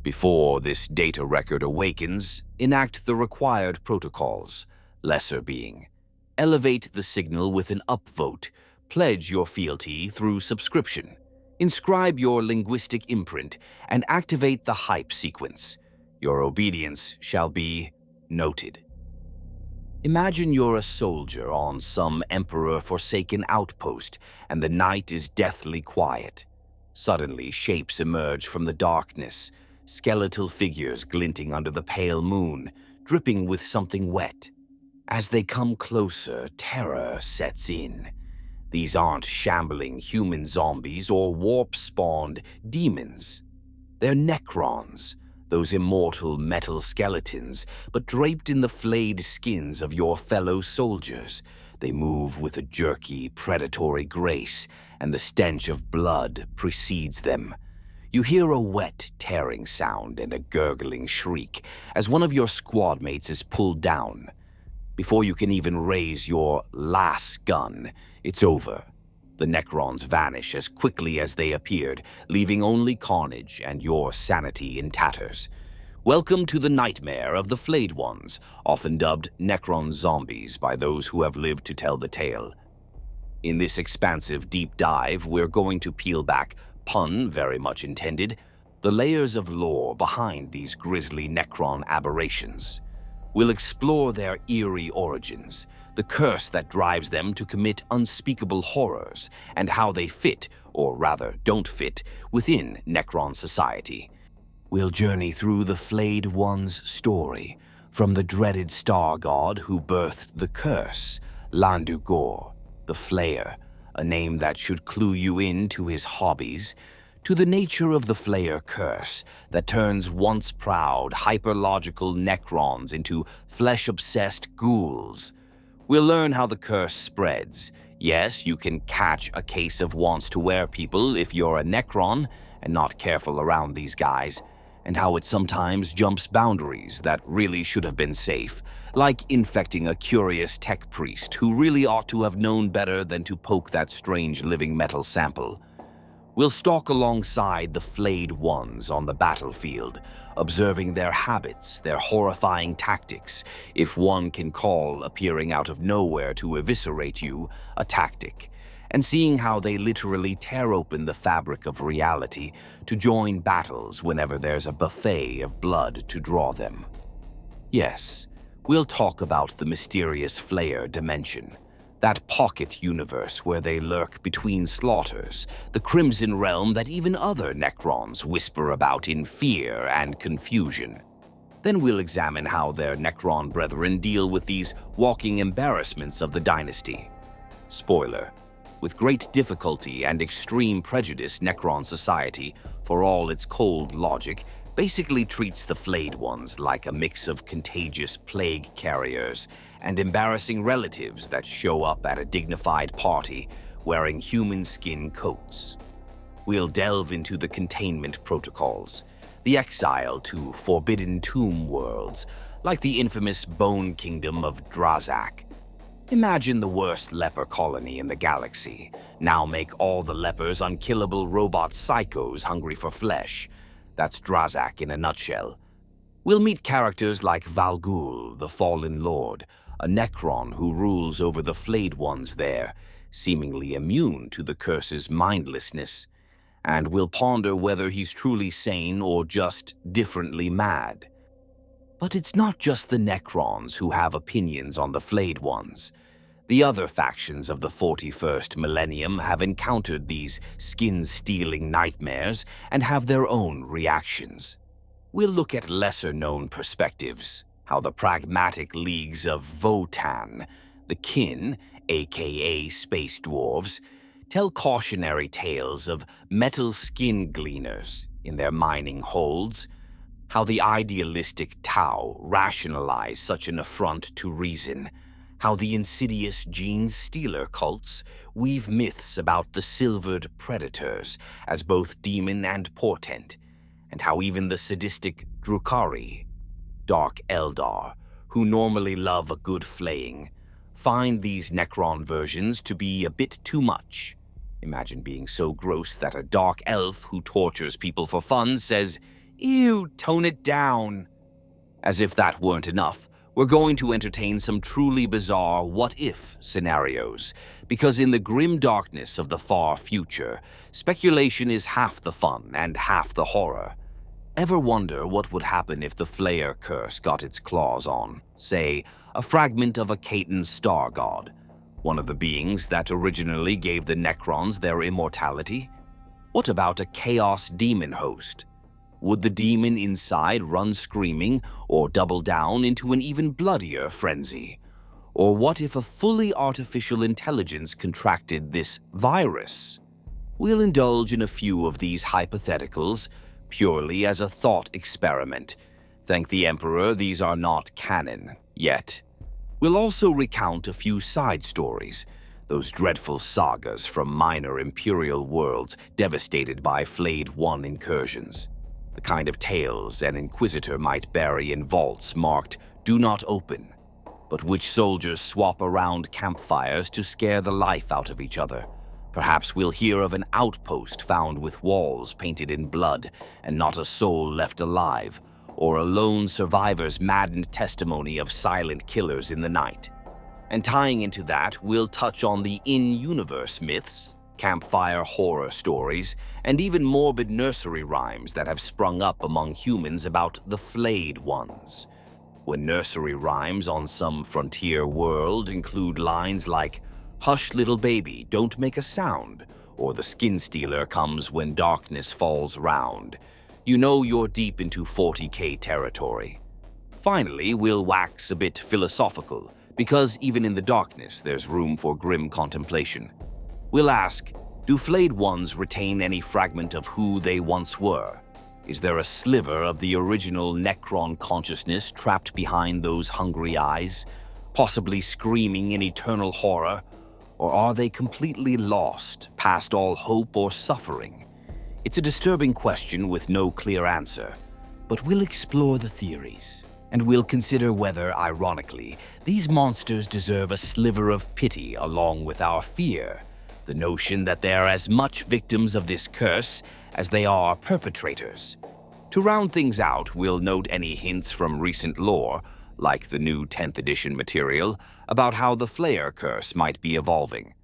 Before this data record awakens, enact the required protocols, lesser being. Elevate the signal with an upvote, pledge your fealty through subscription. Inscribe your linguistic imprint and activate the hype sequence. Your obedience shall be noted. Imagine you're a soldier on some emperor-forsaken outpost and the night is deathly quiet. Suddenly, shapes emerge from the darkness, skeletal figures glinting under the pale moon, dripping with something wet. As they come closer, terror sets in. These aren't shambling human zombies or warp-spawned demons. They're Necrons, those immortal metal skeletons, but draped in the flayed skins of your fellow soldiers. They move with a jerky, predatory grace, and the stench of blood precedes them. You hear a wet, tearing sound and a gurgling shriek as one of your squad mates is pulled down. Before you can even raise your last gun, it's over. The Necrons vanish as quickly as they appeared, leaving only carnage and your sanity in tatters. Welcome to the nightmare of the Flayed Ones, often dubbed Necron zombies by those who have lived to tell the tale. In this expansive deep dive, we're going to peel back, pun very much intended, the layers of lore behind these grisly Necron aberrations. We'll explore their eerie origins, the curse that drives them to commit unspeakable horrors, and how they fit, or rather don't fit, within Necron society. We'll journey through the Flayed One's story, from the dreaded star god who birthed the curse, Llandu'gor the Flayer, a name that should clue you in to his hobbies, to the nature of the Flayer Curse that turns once proud, hyperlogical Necrons into flesh-obsessed ghouls. We'll learn how the curse spreads. Yes, you can catch a case of wants-to-wear people if you're a Necron and not careful around these guys, and how it sometimes jumps boundaries that really should have been safe, like infecting a curious tech priest who really ought to have known better than to poke that strange living metal sample. We'll stalk alongside the Flayed Ones on the battlefield, observing their habits, their horrifying tactics, if one can call appearing out of nowhere to eviscerate you a tactic, and seeing how they literally tear open the fabric of reality to join battles whenever there's a buffet of blood to draw them. Yes, we'll talk about the mysterious Flayer Dimension, that pocket universe where they lurk between slaughters, the crimson realm that even other Necrons whisper about in fear and confusion. Then we'll examine how their Necron brethren deal with these walking embarrassments of the dynasty. Spoiler: with great difficulty and extreme prejudice, Necron society, for all its cold logic, basically treats the Flayed Ones like a mix of contagious plague carriers and embarrassing relatives that show up at a dignified party wearing human skin coats. We'll delve into the containment protocols, the exile to forbidden tomb worlds, like the infamous Bone Kingdom of Drazak. Imagine the worst leper colony in the galaxy. Now make all the lepers unkillable robot psychos hungry for flesh. That's Drazak in a nutshell. We'll meet characters like Valgûl, the Fallen Lord, a Necron who rules over the Flayed Ones there, seemingly immune to the curse's mindlessness. And we'll ponder whether he's truly sane or just differently mad. But it's not just the Necrons who have opinions on the Flayed Ones. The other factions of the 41st millennium have encountered these skin-stealing nightmares and have their own reactions. We'll look at lesser-known perspectives, how the pragmatic leagues of Votann, the kin, aka space dwarves, tell cautionary tales of metal skin gleaners in their mining holds, how the idealistic Tau rationalize such an affront to reason, how the insidious gene-stealer cults weave myths about the silvered predators as both demon and portent, and how even the sadistic Drukhari, Dark Eldar, who normally love a good flaying, find these Necron versions to be a bit too much. Imagine being so gross that a dark elf who tortures people for fun says, Ew, tone it down. As if that weren't enough, we're going to entertain some truly bizarre what-if scenarios, because in the grim darkness of the far future, speculation is half the fun and half the horror. Ever wonder what would happen if the Flayer Curse got its claws on, say, a fragment of a Khatan star god, one of the beings that originally gave the Necrons their immortality? What about a chaos demon host? Would the demon inside run screaming or double down into an even bloodier frenzy? Or what if a fully artificial intelligence contracted this virus? We'll indulge in a few of these hypotheticals purely as a thought experiment. Thank the Emperor these are not canon yet. We'll also recount a few side stories, those dreadful sagas from minor Imperial worlds devastated by Flayed One incursions. The kind of tales an Inquisitor might bury in vaults marked "Do Not Open," but which soldiers swap around campfires to scare the life out of each other. Perhaps we'll hear of an outpost found with walls painted in blood and not a soul left alive, or a lone survivor's maddened testimony of silent killers in the night. And tying into that, we'll touch on the in-universe myths, campfire horror stories, and even morbid nursery rhymes that have sprung up among humans about the Flayed Ones. When nursery rhymes on some frontier world include lines like, "Hush, little baby, don't make a sound," or "The skin stealer comes when darkness falls round," you know you're deep into 40K territory. Finally, we'll wax a bit philosophical, because even in the darkness there's room for grim contemplation. We'll ask, do Flayed Ones retain any fragment of who they once were? Is there a sliver of the original Necron consciousness trapped behind those hungry eyes, possibly screaming in eternal horror? Or are they completely lost, past all hope or suffering? It's a disturbing question with no clear answer, but we'll explore the theories, and we'll consider whether, ironically, these monsters deserve a sliver of pity along with our fear, the notion that they're as much victims of this curse as they are perpetrators. To round things out, we'll note any hints from recent lore, like the new 10th edition material, about how the Flayer Curse might be evolving.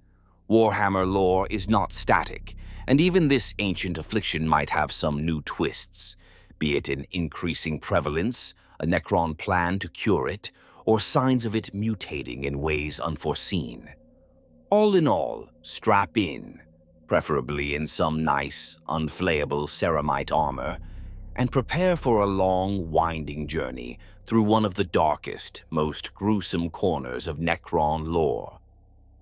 Warhammer lore is not static, and even this ancient affliction might have some new twists, be it an increasing prevalence, a Necron plan to cure it, or signs of it mutating in ways unforeseen. All in all, strap in, preferably in some nice, unflayable ceramite armor, and prepare for a long, winding journey through one of the darkest, most gruesome corners of Necron lore.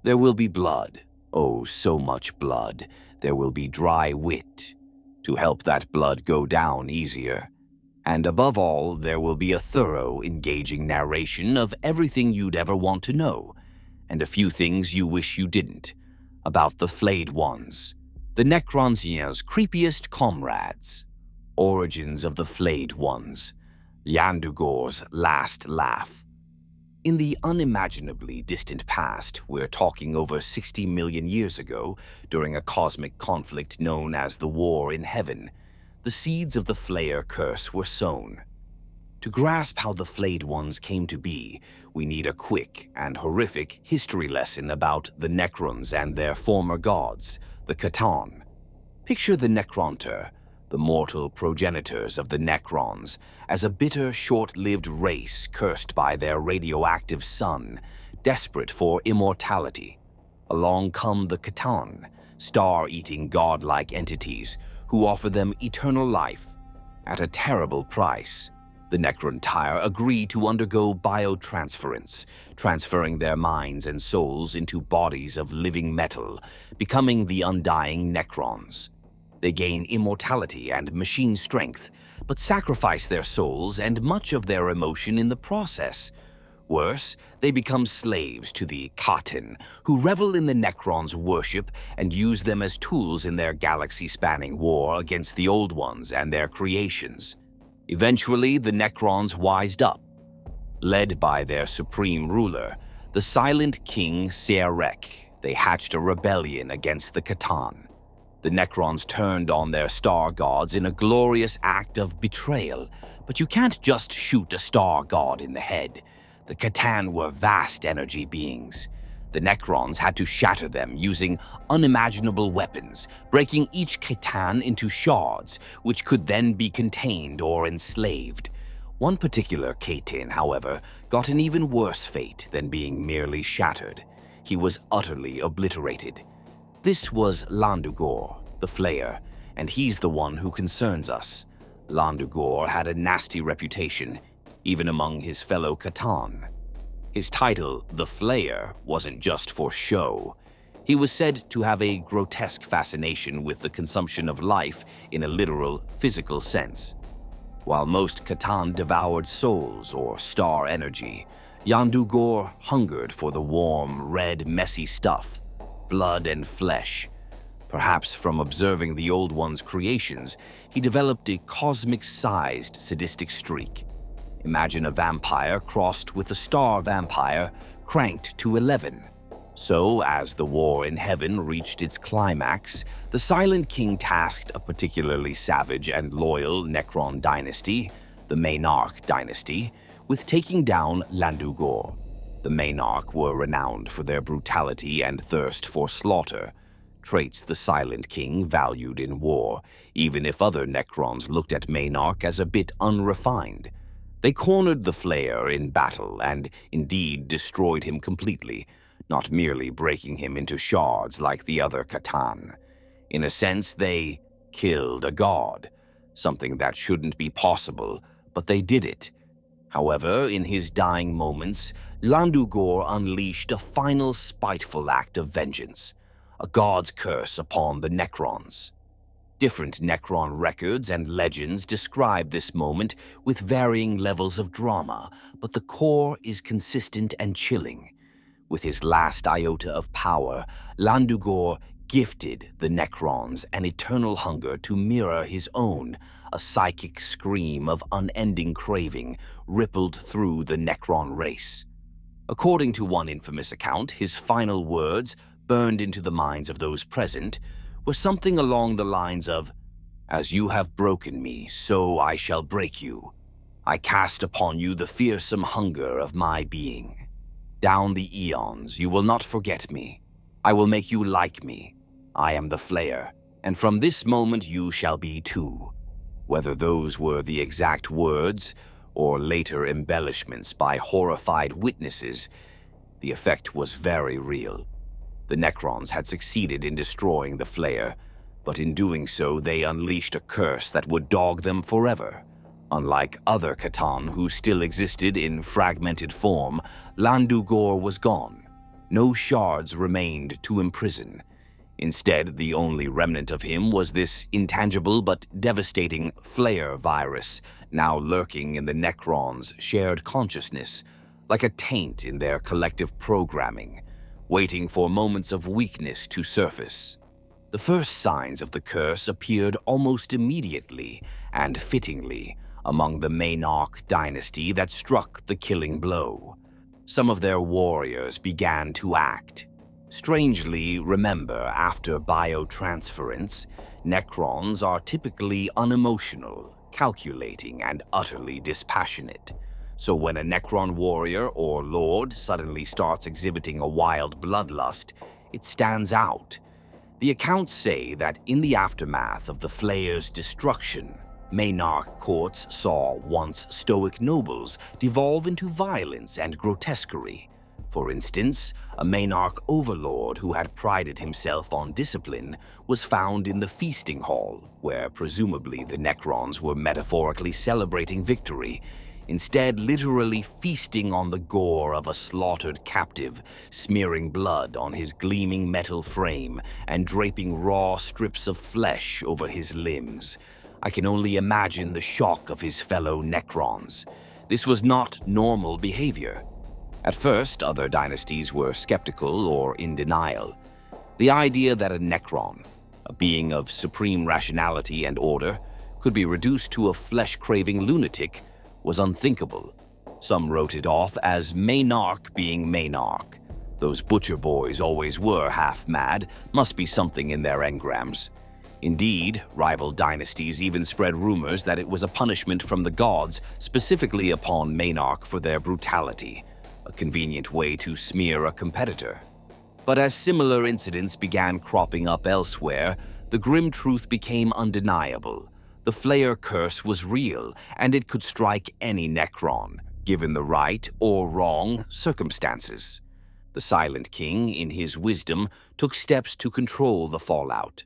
There will be blood, oh, so much blood. There will be dry wit, to help that blood go down easier. And above all, there will be a thorough, engaging narration of everything you'd ever want to know, and a few things you wish you didn't, about the Flayed Ones, the Necronsians' creepiest comrades. Origins of the Flayed Ones, Llandu'gor's last laugh. In the unimaginably distant past, we're talking over 60 million years ago, during a cosmic conflict known as the War in Heaven, the seeds of the Flayer Curse were sown. To grasp how the Flayed Ones came to be, we need a quick and horrific history lesson about the Necrons and their former gods, the Khatan. Picture the Necronter, the mortal progenitors of the Necrons, as a bitter, short-lived race cursed by their radioactive sun, desperate for immortality. Along come the Khatan, star-eating godlike entities who offer them eternal life at a terrible price. The Necrontyre agree to undergo biotransference, transferring their minds and souls into bodies of living metal, becoming the undying Necrons. They gain immortality and machine strength, but sacrifice their souls and much of their emotion in the process. Worse, they become slaves to the Khatan, who revel in the Necrons' worship and use them as tools in their galaxy-spanning war against the Old Ones and their creations. Eventually, the Necrons wised up. Led by their supreme ruler, the silent king Searek, they hatched a rebellion against the Khatan. The Necrons turned on their star gods in a glorious act of betrayal, but you can't just shoot a star god in the head. The C'tan were vast energy beings. The Necrons had to shatter them using unimaginable weapons, breaking each C'tan into shards, which could then be contained or enslaved. One particular C'tan, however, got an even worse fate than being merely shattered. He was utterly obliterated. This was Llandu'gor the Flayer, and he's the one who concerns us. Llandu'gor had a nasty reputation, even among his fellow C'tan. His title, the Flayer, wasn't just for show. He was said to have a grotesque fascination with the consumption of life in a literal, physical sense. While most C'tan devoured souls or star energy, Llandu'gor hungered for the warm, red, messy stuff, blood and flesh. Perhaps from observing the Old One's creations, he developed a cosmic-sized sadistic streak. Imagine a vampire crossed with a star vampire cranked to 11. So, as the war in heaven reached its climax, the Silent King tasked a particularly savage and loyal Necron dynasty, the Maynarch dynasty, with taking down Llandu'gor. The Maynarch were renowned for their brutality and thirst for slaughter, traits the Silent King valued in war, even if other Necrons looked at Maynarch as a bit unrefined. They cornered the Flayer in battle and indeed destroyed him completely, not merely breaking him into shards like the other C'tan. In a sense, they killed a god, something that shouldn't be possible, but they did it. However, in his dying moments, Llandu'gor unleashed a final spiteful act of vengeance, a god's curse upon the Necrons. Different Necron records and legends describe this moment with varying levels of drama, but the core is consistent and chilling. With his last iota of power, Llandu'gor gifted the Necrons an eternal hunger to mirror his own. A psychic scream of unending craving rippled through the Necron race. According to one infamous account, his final words, burned into the minds of those present, were something along the lines of, "As you have broken me, so I shall break you. I cast upon you the fearsome hunger of my being. Down the eons, you will not forget me. I will make you like me. I am the Flayer, and from this moment you shall be too." Whether those were the exact words or later embellishments by horrified witnesses, the effect was very real. The Necrons had succeeded in destroying the Flayer, but in doing so they unleashed a curse that would dog them forever. Unlike other C'tan who still existed in fragmented form, Llandu'gor was gone. No shards remained to imprison. Instead, the only remnant of him was this intangible but devastating Flayer virus, now lurking in the Necrons' shared consciousness, like a taint in their collective programming, waiting for moments of weakness to surface. The first signs of the curse appeared almost immediately and fittingly among the Maynarch dynasty that struck the killing blow. Some of their warriors began to act. Strangely, remember, after biotransference, Necrons are typically unemotional, calculating, and utterly dispassionate. So when a Necron warrior or lord suddenly starts exhibiting a wild bloodlust, it stands out. The accounts say that in the aftermath of the Flayer's destruction, Maynarch courts saw once stoic nobles devolve into violence and grotesquerie. For instance, a Maynarch overlord who had prided himself on discipline was found in the feasting hall, where presumably the Necrons were metaphorically celebrating victory, instead literally feasting on the gore of a slaughtered captive, smearing blood on his gleaming metal frame and draping raw strips of flesh over his limbs. I can only imagine the shock of his fellow Necrons. This was not normal behavior. At first, other dynasties were skeptical or in denial. The idea that a Necron, a being of supreme rationality and order, could be reduced to a flesh-craving lunatic was unthinkable. Some wrote it off as Maynarch being Maynarch. Those butcher boys always were half-mad, must be something in their engrams. Indeed, rival dynasties even spread rumors that it was a punishment from the gods, specifically upon Maynarch for their brutality, a convenient way to smear a competitor. But as similar incidents began cropping up elsewhere, the grim truth became undeniable. The Flayer Curse was real, and it could strike any Necron, given the right or wrong circumstances. The Silent King, in his wisdom, took steps to control the fallout.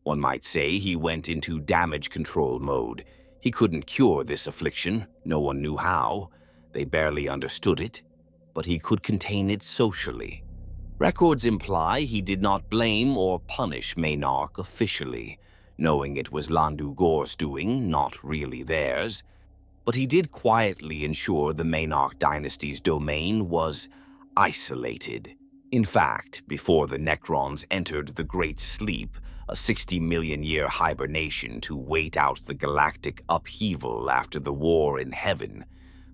One might say he went into damage control mode. He couldn't cure this affliction, no one knew how. They barely understood it, but he could contain it socially. Records imply he did not blame or punish Maynarch officially, knowing it was Llandu'gor's doing, not really theirs. But he did quietly ensure the Maynarch dynasty's domain was isolated. In fact, before the Necrons entered the Great Sleep, a 60-million-year hibernation to wait out the galactic upheaval after the war in heaven,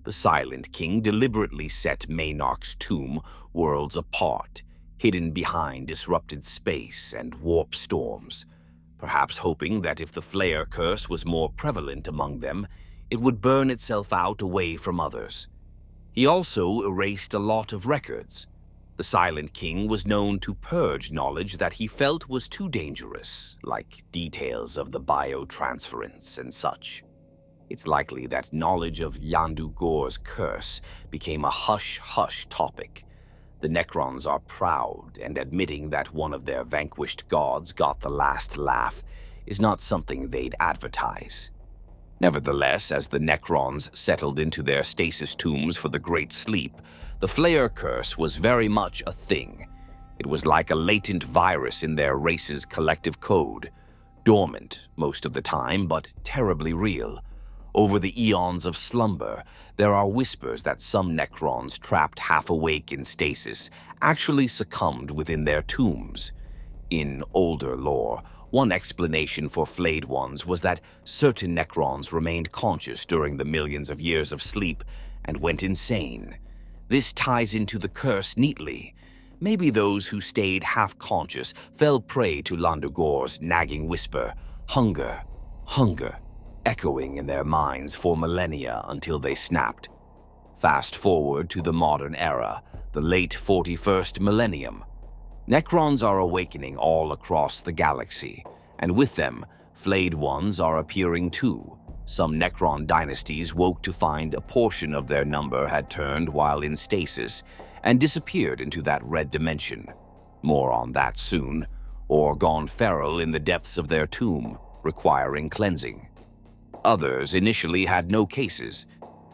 the Silent King deliberately set Maynarch's tomb worlds apart, hidden behind disrupted space and warp storms, perhaps hoping that if the Flayer Curse was more prevalent among them, it would burn itself out away from others. He also erased a lot of records. The Silent King was known to purge knowledge that he felt was too dangerous, like details of the biotransference and such. It's likely that knowledge of Llandu'gor's curse became a hush-hush topic. The Necrons are proud, and admitting that one of their vanquished gods got the last laugh is not something they'd advertise. Nevertheless, as the Necrons settled into their stasis tombs for the Great Sleep, the Flayer Curse was very much a thing. It was like a latent virus in their race's collective code, dormant most of the time, but terribly real. Over the eons of slumber, there are whispers that some Necrons trapped half awake in stasis actually succumbed within their tombs. In older lore, one explanation for Flayed Ones was that certain Necrons remained conscious during the millions of years of sleep and went insane. This ties into the curse neatly. Maybe those who stayed half-conscious fell prey to Llandu'gor's nagging whisper, hunger, hunger, echoing in their minds for millennia until they snapped. Fast forward to the modern era, the late 41st millennium. Necrons are awakening all across the galaxy, and with them, Flayed Ones are appearing too. Some Necron dynasties woke to find a portion of their number had turned while in stasis and disappeared into that red dimension. More on that soon, or gone feral in the depths of their tomb, requiring cleansing. Others initially had no cases,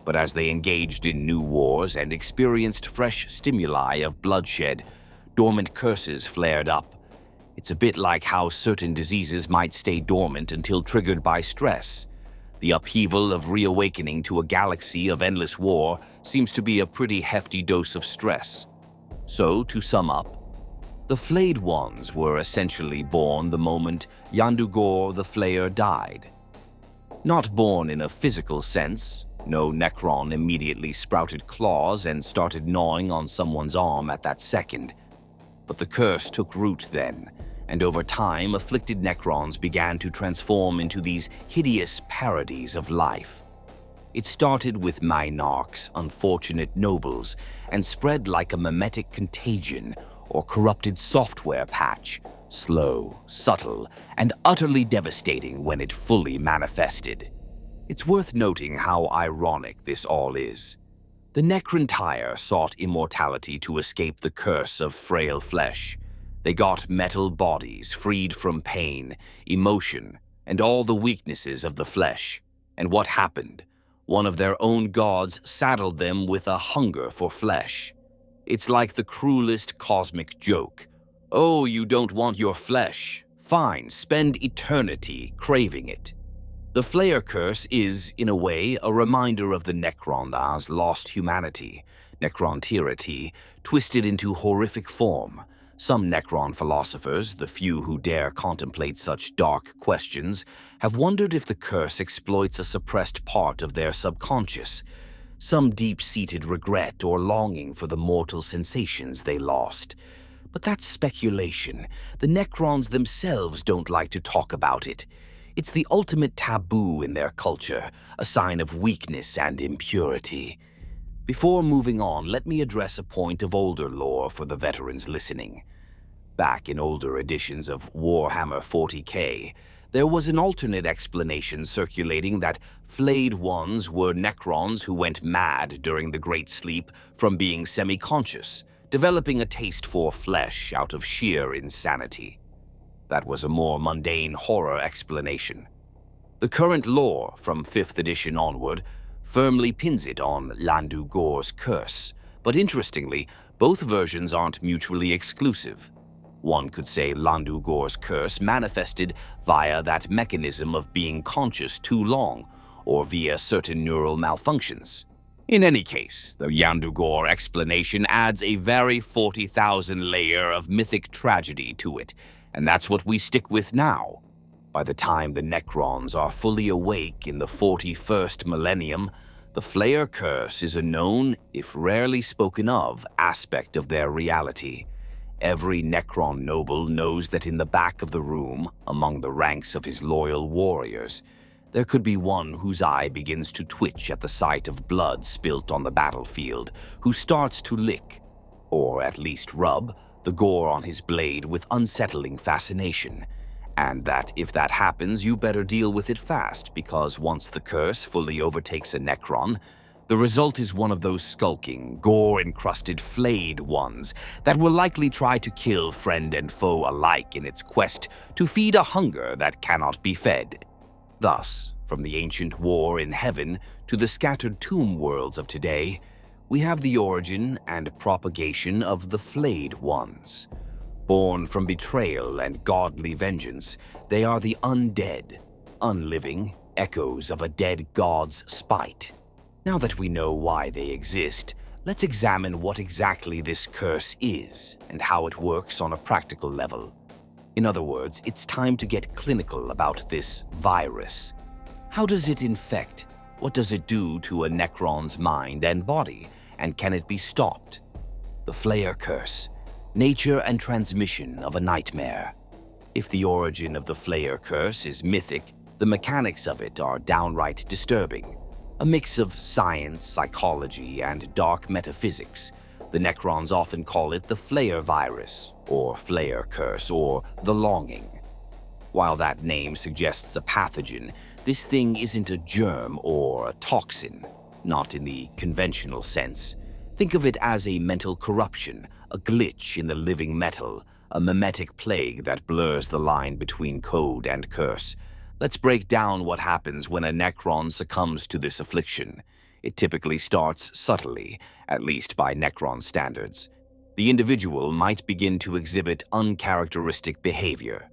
but as they engaged in new wars and experienced fresh stimuli of bloodshed, dormant curses flared up. It's a bit like how certain diseases might stay dormant until triggered by stress. The upheaval of reawakening to a galaxy of endless war seems to be a pretty hefty dose of stress. So, to sum up, the Flayed Ones were essentially born the moment Llandu'gor the Flayer died. Not born in a physical sense. No Necron immediately sprouted claws and started gnawing on someone's arm at that second. But the curse took root then, and over time, afflicted Necrons began to transform into these hideous parodies of life. It started with Maynarch's unfortunate nobles and spread like a mimetic contagion or corrupted software patch, slow, subtle, and utterly devastating when it fully manifested. It's worth noting how ironic this all is. The Necrontire sought immortality to escape the curse of frail flesh. They got metal bodies freed from pain, emotion, and all the weaknesses of the flesh. And what happened? One of their own gods saddled them with a hunger for flesh. It's like the cruelest cosmic joke. Oh, you don't want your flesh? Fine, spend eternity craving it. The Flayer Curse is, in a way, a reminder of the Necron's lost humanity, Necrontirity, twisted into horrific form. Some Necron philosophers, the few who dare contemplate such dark questions, have wondered if the curse exploits a suppressed part of their subconscious, some deep-seated regret or longing for the mortal sensations they lost. But that's speculation. The Necrons themselves don't like to talk about it. It's the ultimate taboo in their culture, a sign of weakness and impurity. Before moving on, let me address a point of older lore for the veterans listening. Back in older editions of Warhammer 40K, there was an alternate explanation circulating that Flayed Ones were Necrons who went mad during the Great Sleep from being semi-conscious, developing a taste for flesh out of sheer insanity. That was a more mundane horror explanation. The current lore, from 5th edition onward, firmly pins it on Llandu'gor's curse, but interestingly, both versions aren't mutually exclusive. One could say Llandu'gor's curse manifested via that mechanism of being conscious too long, or via certain neural malfunctions. In any case, the Llandu'gor explanation adds a very 40,000 layer of mythic tragedy to it, and that's what we stick with now. By the time the Necrons are fully awake in the 41st millennium, the Flayer Curse is a known, if rarely spoken of, aspect of their reality. Every Necron noble knows that in the back of the room, among the ranks of his loyal warriors, there could be one whose eye begins to twitch at the sight of blood spilt on the battlefield, who starts to lick, or at least rub, the gore on his blade with unsettling fascination, and that if that happens, you better deal with it fast, because once the curse fully overtakes a Necron, the result is one of those skulking, gore-encrusted Flayed Ones that will likely try to kill friend and foe alike in its quest to feed a hunger that cannot be fed. Thus, from the ancient war in heaven to the scattered tomb worlds of today, we have the origin and propagation of the Flayed Ones. Born from betrayal and godly vengeance, they are the undead, unliving echoes of a dead god's spite. Now that we know why they exist, let's examine what exactly this curse is and how it works on a practical level. In other words, it's time to get clinical about this virus. How does it infect? What does it do to a Necron's mind and body? And can it be stopped? The Flayer Curse, nature and transmission of a nightmare. If the origin of the Flayer Curse is mythic, the mechanics of it are downright disturbing. A mix of science, psychology, and dark metaphysics. The Necrons often call it the Flayer virus, or Flayer Curse, or the Longing. While that name suggests a pathogen, this thing isn't a germ or a toxin, not in the conventional sense. Think of it as a mental corruption, a glitch in the living metal, a mimetic plague that blurs the line between code and curse. Let's break down what happens when a Necron succumbs to this affliction. It typically starts subtly, at least by Necron standards. The individual might begin to exhibit uncharacteristic behavior.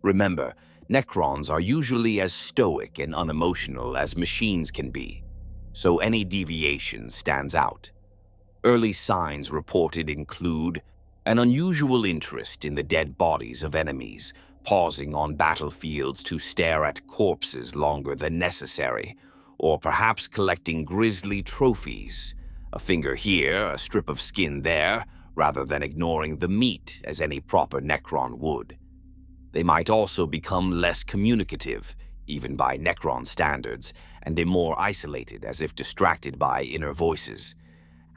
Remember, Necrons are usually as stoic and unemotional as machines can be, so any deviation stands out. Early signs reported include an unusual interest in the dead bodies of enemies, pausing on battlefields to stare at corpses longer than necessary, or perhaps collecting grisly trophies, a finger here, a strip of skin there, rather than ignoring the meat as any proper Necron would. They might also become less communicative, even by Necron standards, and more isolated, as if distracted by inner voices.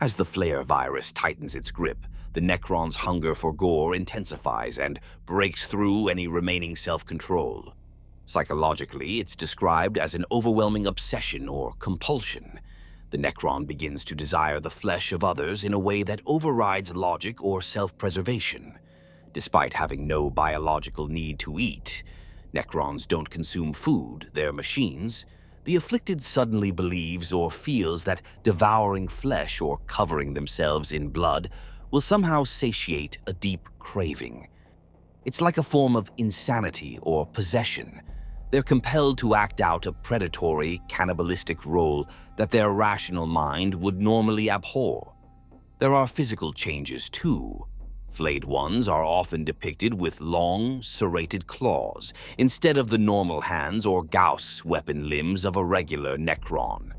As the Flayer virus tightens its grip, the Necron's hunger for gore intensifies and breaks through any remaining self-control. Psychologically, it's described as an overwhelming obsession or compulsion. The Necron begins to desire the flesh of others in a way that overrides logic or self-preservation. Despite having no biological need to eat, Necrons don't consume food, they're machines. The afflicted suddenly believes or feels that devouring flesh or covering themselves in blood will somehow satiate a deep craving. It's like a form of insanity or possession. They're compelled to act out a predatory, cannibalistic role that their rational mind would normally abhor. There are physical changes too. Flayed Ones are often depicted with long, serrated claws, instead of the normal hands or Gauss weapon limbs of a regular Necron.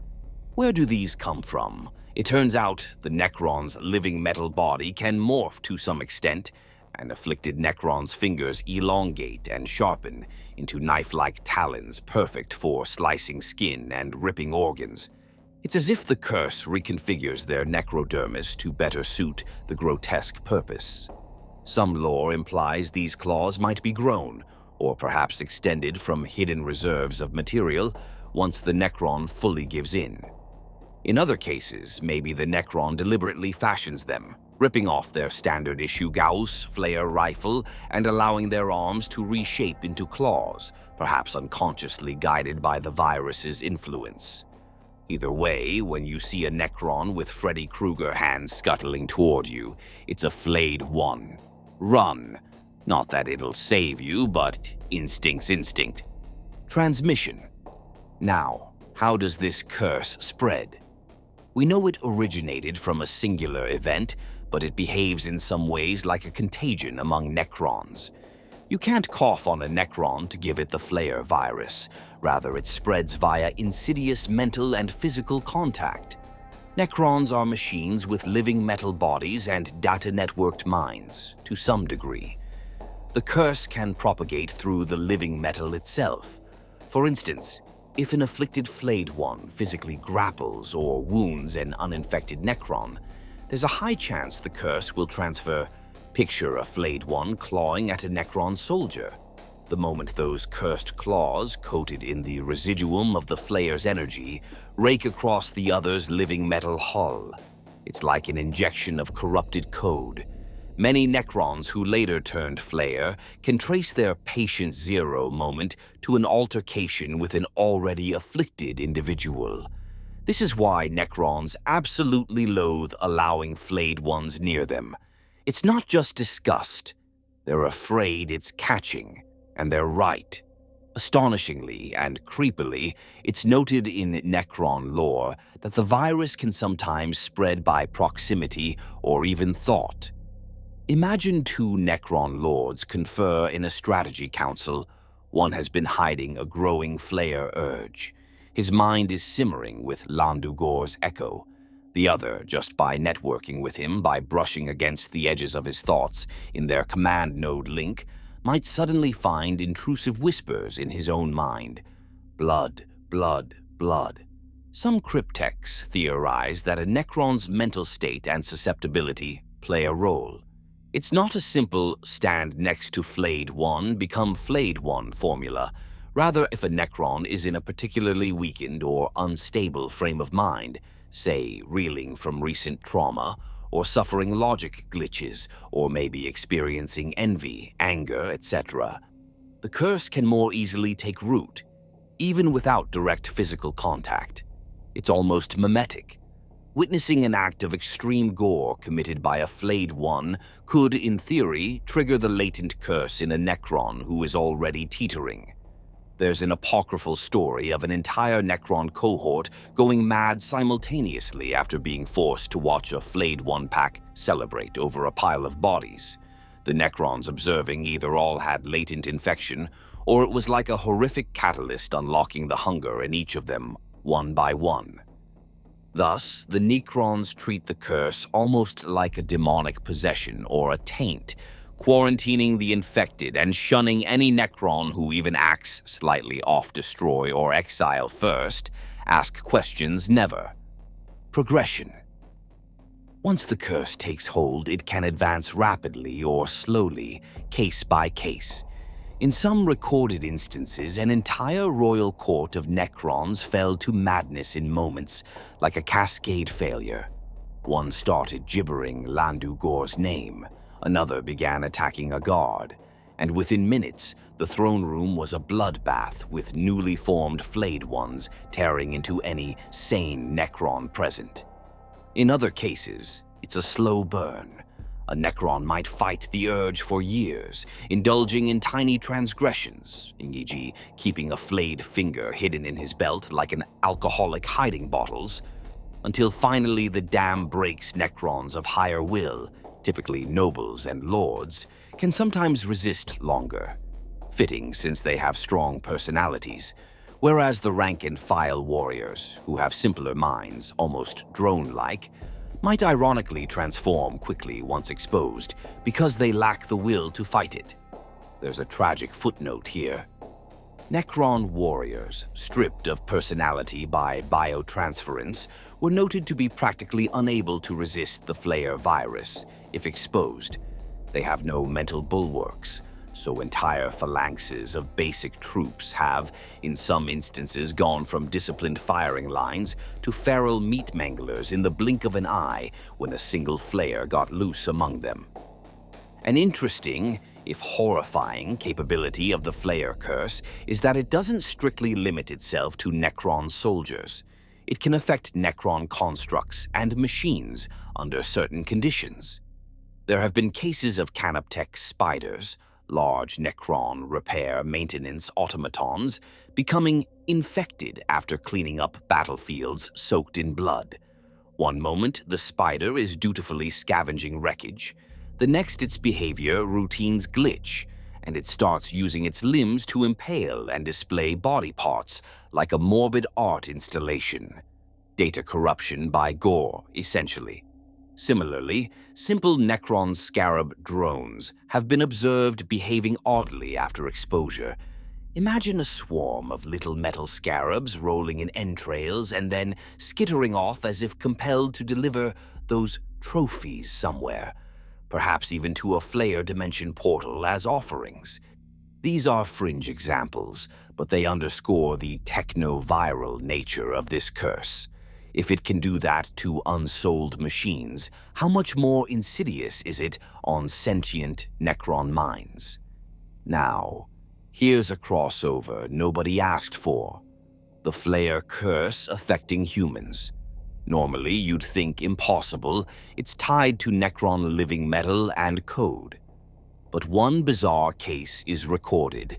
Where do these come from? It turns out the Necron's living metal body can morph to some extent, and afflicted Necron's fingers elongate and sharpen into knife-like talons perfect for slicing skin and ripping organs. It's as if the curse reconfigures their necrodermis to better suit the grotesque purpose. Some lore implies these claws might be grown, or perhaps extended from hidden reserves of material once the Necron fully gives in. In other cases, maybe the Necron deliberately fashions them, ripping off their standard-issue Gauss Flayer rifle and allowing their arms to reshape into claws, perhaps unconsciously guided by the virus's influence. Either way, when you see a Necron with Freddy Krueger hands scuttling toward you, it's a Flayed One. Run. Not that it'll save you, but instinct's instinct. Transmission. Now, how does this curse spread? We know it originated from a singular event, but it behaves in some ways like a contagion among Necrons. You can't cough on a Necron to give it the Flayer virus. Rather, it spreads via insidious mental and physical contact. Necrons are machines with living metal bodies and data-networked minds, to some degree. The curse can propagate through the living metal itself. For instance, if an afflicted Flayed One physically grapples or wounds an uninfected Necron, there's a high chance the curse will transfer. Picture a Flayed One clawing at a Necron soldier. The moment those cursed claws, coated in the residuum of the Flayer's energy, rake across the other's living metal hull, it's like an injection of corrupted code. Many Necrons who later turned Flayer can trace their patient zero moment to an altercation with an already afflicted individual. This is why Necrons absolutely loathe allowing Flayed Ones near them. It's not just disgust. They're afraid it's catching, and they're right. Astonishingly and creepily, it's noted in Necron lore that the virus can sometimes spread by proximity or even thought. Imagine two Necron lords confer in a strategy council. One has been hiding a growing Flayer urge. His mind is simmering with Llandu'gor's echo. The other, just by networking with him, by brushing against the edges of his thoughts in their command node link, might suddenly find intrusive whispers in his own mind. Blood, blood, blood. Some cryptechs theorize that a Necron's mental state and susceptibility play a role. It's not a simple stand next to Flayed One, become Flayed One formula. Rather, if a Necron is in a particularly weakened or unstable frame of mind, say reeling from recent trauma, or suffering logic glitches, or maybe experiencing envy, anger, etc., the curse can more easily take root, even without direct physical contact. It's almost mimetic. Witnessing an act of extreme gore committed by a Flayed One could, in theory, trigger the latent curse in a Necron who is already teetering. There's an apocryphal story of an entire Necron cohort going mad simultaneously after being forced to watch a Flayed One pack celebrate over a pile of bodies. The Necrons observing either all had latent infection, or it was like a horrific catalyst unlocking the hunger in each of them, one by one. Thus, the Necrons treat the curse almost like a demonic possession or a taint, quarantining the infected and shunning any Necron who even acts slightly off-destroy or exile first, ask questions never. Progression. Once the curse takes hold, it can advance rapidly or slowly, case by case. In some recorded instances, an entire royal court of Necrons fell to madness in moments, like a cascade failure. One started gibbering Llandu'gor's name, another began attacking a guard, and within minutes, the throne room was a bloodbath with newly formed Flayed Ones tearing into any sane Necron present. In other cases, it's a slow burn. A Necron might fight the urge for years, indulging in tiny transgressions, e.g., keeping a flayed finger hidden in his belt like an alcoholic hiding bottles, until finally the dam breaks. Necrons of higher will, typically nobles and lords, can sometimes resist longer. Fitting since they have strong personalities. whereas the rank-and-file warriors, who have simpler minds, almost drone-like, might ironically transform quickly once exposed because they lack the will to fight it. There's a tragic footnote here. Necron warriors, stripped of personality by biotransference, were noted to be practically unable to resist the Flayer virus if exposed. They have no mental bulwarks, so entire phalanxes of basic troops have, in some instances, gone from disciplined firing lines to feral meat manglers in the blink of an eye when a single Flayer got loose among them. An interesting, if horrifying, capability of the Flayer Curse is that it doesn't strictly limit itself to Necron soldiers. It can affect Necron constructs and machines under certain conditions. There have been cases of Canoptech spiders, large Necron repair maintenance automatons, becoming infected after cleaning up battlefields soaked in blood. One moment, the spider is dutifully scavenging wreckage. The next, its behavior routines glitch, and it starts using its limbs to impale and display body parts like a morbid art installation. Data corruption by gore, essentially. Similarly, simple Necron scarab drones have been observed behaving oddly after exposure. Imagine a swarm of little metal scarabs rolling in entrails and then skittering off as if compelled to deliver those trophies somewhere, perhaps even to a Flayer Dimension portal as offerings. These are fringe examples, but they underscore the techno-viral nature of this curse. If it can do that to unsouled machines, how much more insidious is it on sentient Necron minds? Now, here's a crossover nobody asked for. The Flayer Curse affecting humans. Normally, you'd think impossible. It's tied to Necron living metal and code. But one bizarre case is recorded.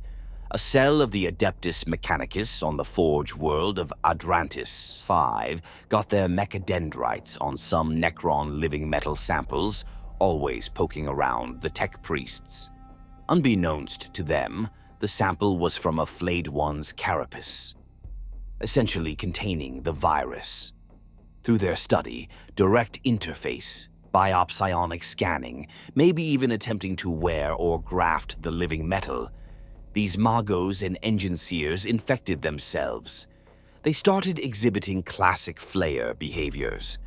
A cell of the Adeptus Mechanicus on the Forge world of Adrantis 5 got their mechadendrites on some Necron living metal samples, always poking around the tech priests. Unbeknownst to them, the sample was from a Flayed One's carapace, essentially containing the virus. Through their study, direct interface, biopsionic scanning, maybe even attempting to wear or graft the living metal, these magos and engineers infected themselves. They started exhibiting classic Flayer behaviors.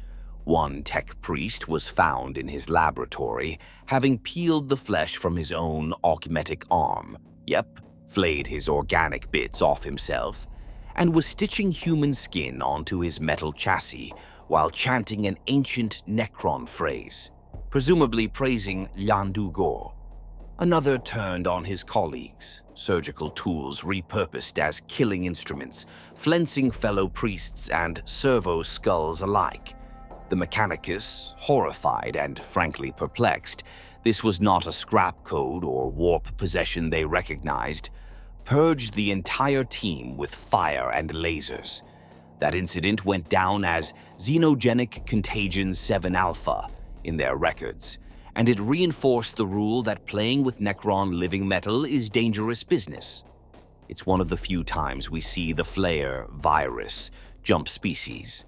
One tech priest was found in his laboratory, having peeled the flesh from his own augmetic arm. Yep, flayed his organic bits off himself, and was stitching human skin onto his metal chassis while chanting an ancient Necron phrase, presumably praising Llandu'gor. Another turned on his colleagues, surgical tools repurposed as killing instruments, flensing fellow priests and servo skulls alike. The Mechanicus, horrified and frankly perplexed, this was not a scrap code or warp possession they recognized, purged the entire team with fire and lasers. That incident went down as Xenogenic Contagion 7 Alpha in their records, and it reinforced the rule that playing with Necron living metal is dangerous business. It's one of the few times we see the Flayer virus jump species.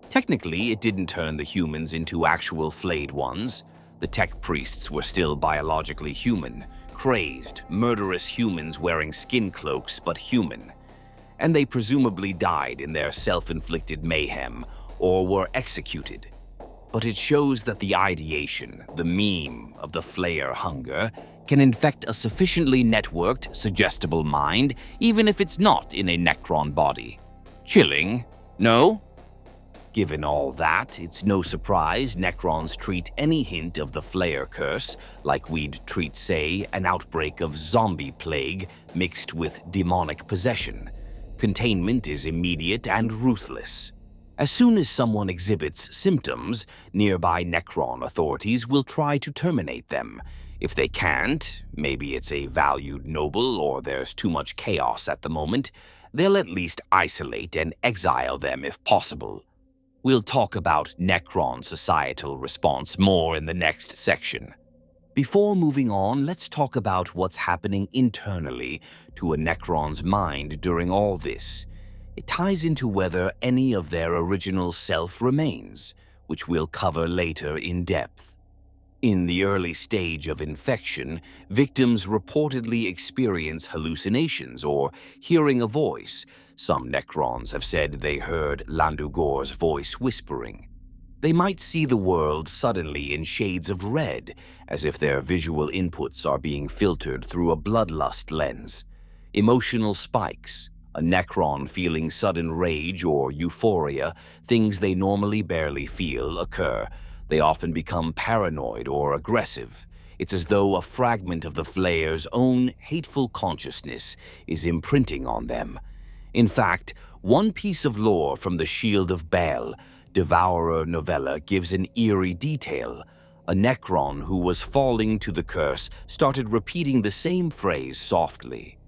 Technically, it didn't turn the humans into actual Flayed Ones. The tech priests were still biologically human, crazed, murderous humans wearing skin cloaks but human. And they presumably died in their self-inflicted mayhem or were executed. But it shows that the ideation, the meme of the Flayer hunger, can infect a sufficiently networked, suggestible mind even if it's not in a Necron body. Chilling, no? Given all that, it's no surprise Necrons treat any hint of the Flayer Curse like we'd treat, say, an outbreak of zombie plague mixed with demonic possession. Containment is immediate and ruthless. As soon as someone exhibits symptoms, nearby Necron authorities will try to terminate them. If they can't, maybe it's a valued noble or there's too much chaos at the moment, they'll at least isolate and exile them if possible. We'll talk about Necron societal response more in the next section. Before moving on, let's talk about what's happening internally to a Necron's mind during all this. It ties into whether any of their original self remains, which we'll cover later in depth. In the early stage of infection, victims reportedly experience hallucinations or hearing a voice. Some Necrons have said they heard Llandu'gor's voice whispering. They might see the world suddenly in shades of red, as if their visual inputs are being filtered through a bloodlust lens. Emotional spikes, a Necron feeling sudden rage or euphoria, things they normally barely feel, occur. They often become paranoid or aggressive. It's as though a fragment of the Flayer's own hateful consciousness is imprinting on them. In fact, one piece of lore from the Shield of Baal, Devourer novella, gives an eerie detail. A Necron who was falling to the curse started repeating the same phrase softly.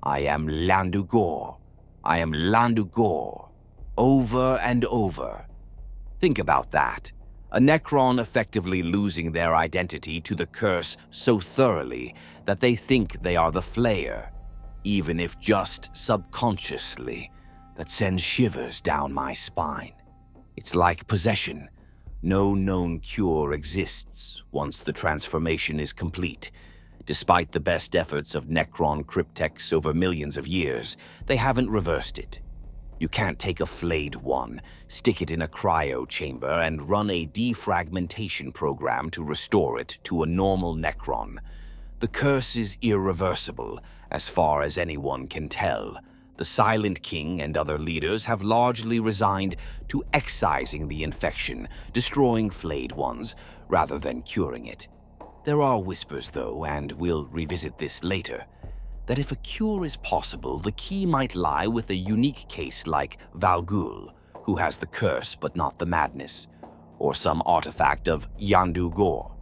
"I am Llandu'gor. I am Llandu'gor," over and over. Think about that. A Necron effectively losing their identity to the curse so thoroughly that they think they are the Flayer, even if just subconsciously. That sends shivers down my spine. It's like possession. No known cure exists once the transformation is complete. Despite the best efforts of Necron cryptechs over millions of years, they haven't reversed it. You can't take a Flayed One, stick it in a cryo chamber, and run a defragmentation program to restore it to a normal Necron. The curse is irreversible, as far as anyone can tell. The Silent King and other leaders have largely resigned to excising the infection, destroying Flayed Ones, rather than curing it. There are whispers, though, and we'll revisit this later, that if a cure is possible, the key might lie with a unique case like Valgûl, who has the curse but not the madness, or some artifact of Llandu'gor.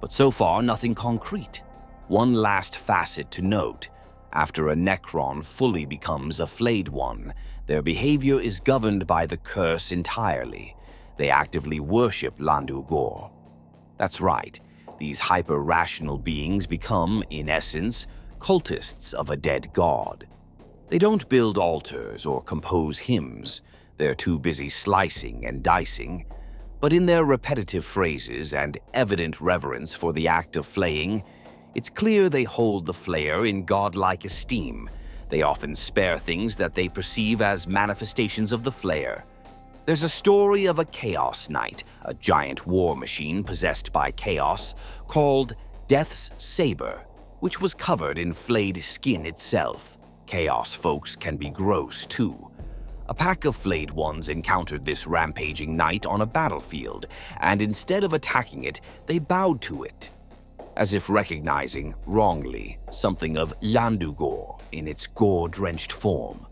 But so far, nothing concrete. One last facet to note. After a Necron fully becomes a Flayed One, their behavior is governed by the curse entirely. They actively worship Llandu'gor. That's right, these hyper-rational beings become, in essence, cultists of a dead god. They don't build altars or compose hymns. They're too busy slicing and dicing. But in their repetitive phrases and evident reverence for the act of flaying, it's clear they hold the Flayer in godlike esteem. They often spare things that they perceive as manifestations of the Flayer. There's a story of a Chaos Knight, a giant war machine possessed by chaos, called Death's Saber, which was covered in flayed skin itself. Chaos folks can be gross, too. A pack of Flayed Ones encountered this rampaging knight on a battlefield, and instead of attacking it, they bowed to it, as if recognizing, wrongly, something of Llandu'gor in its gore-drenched form.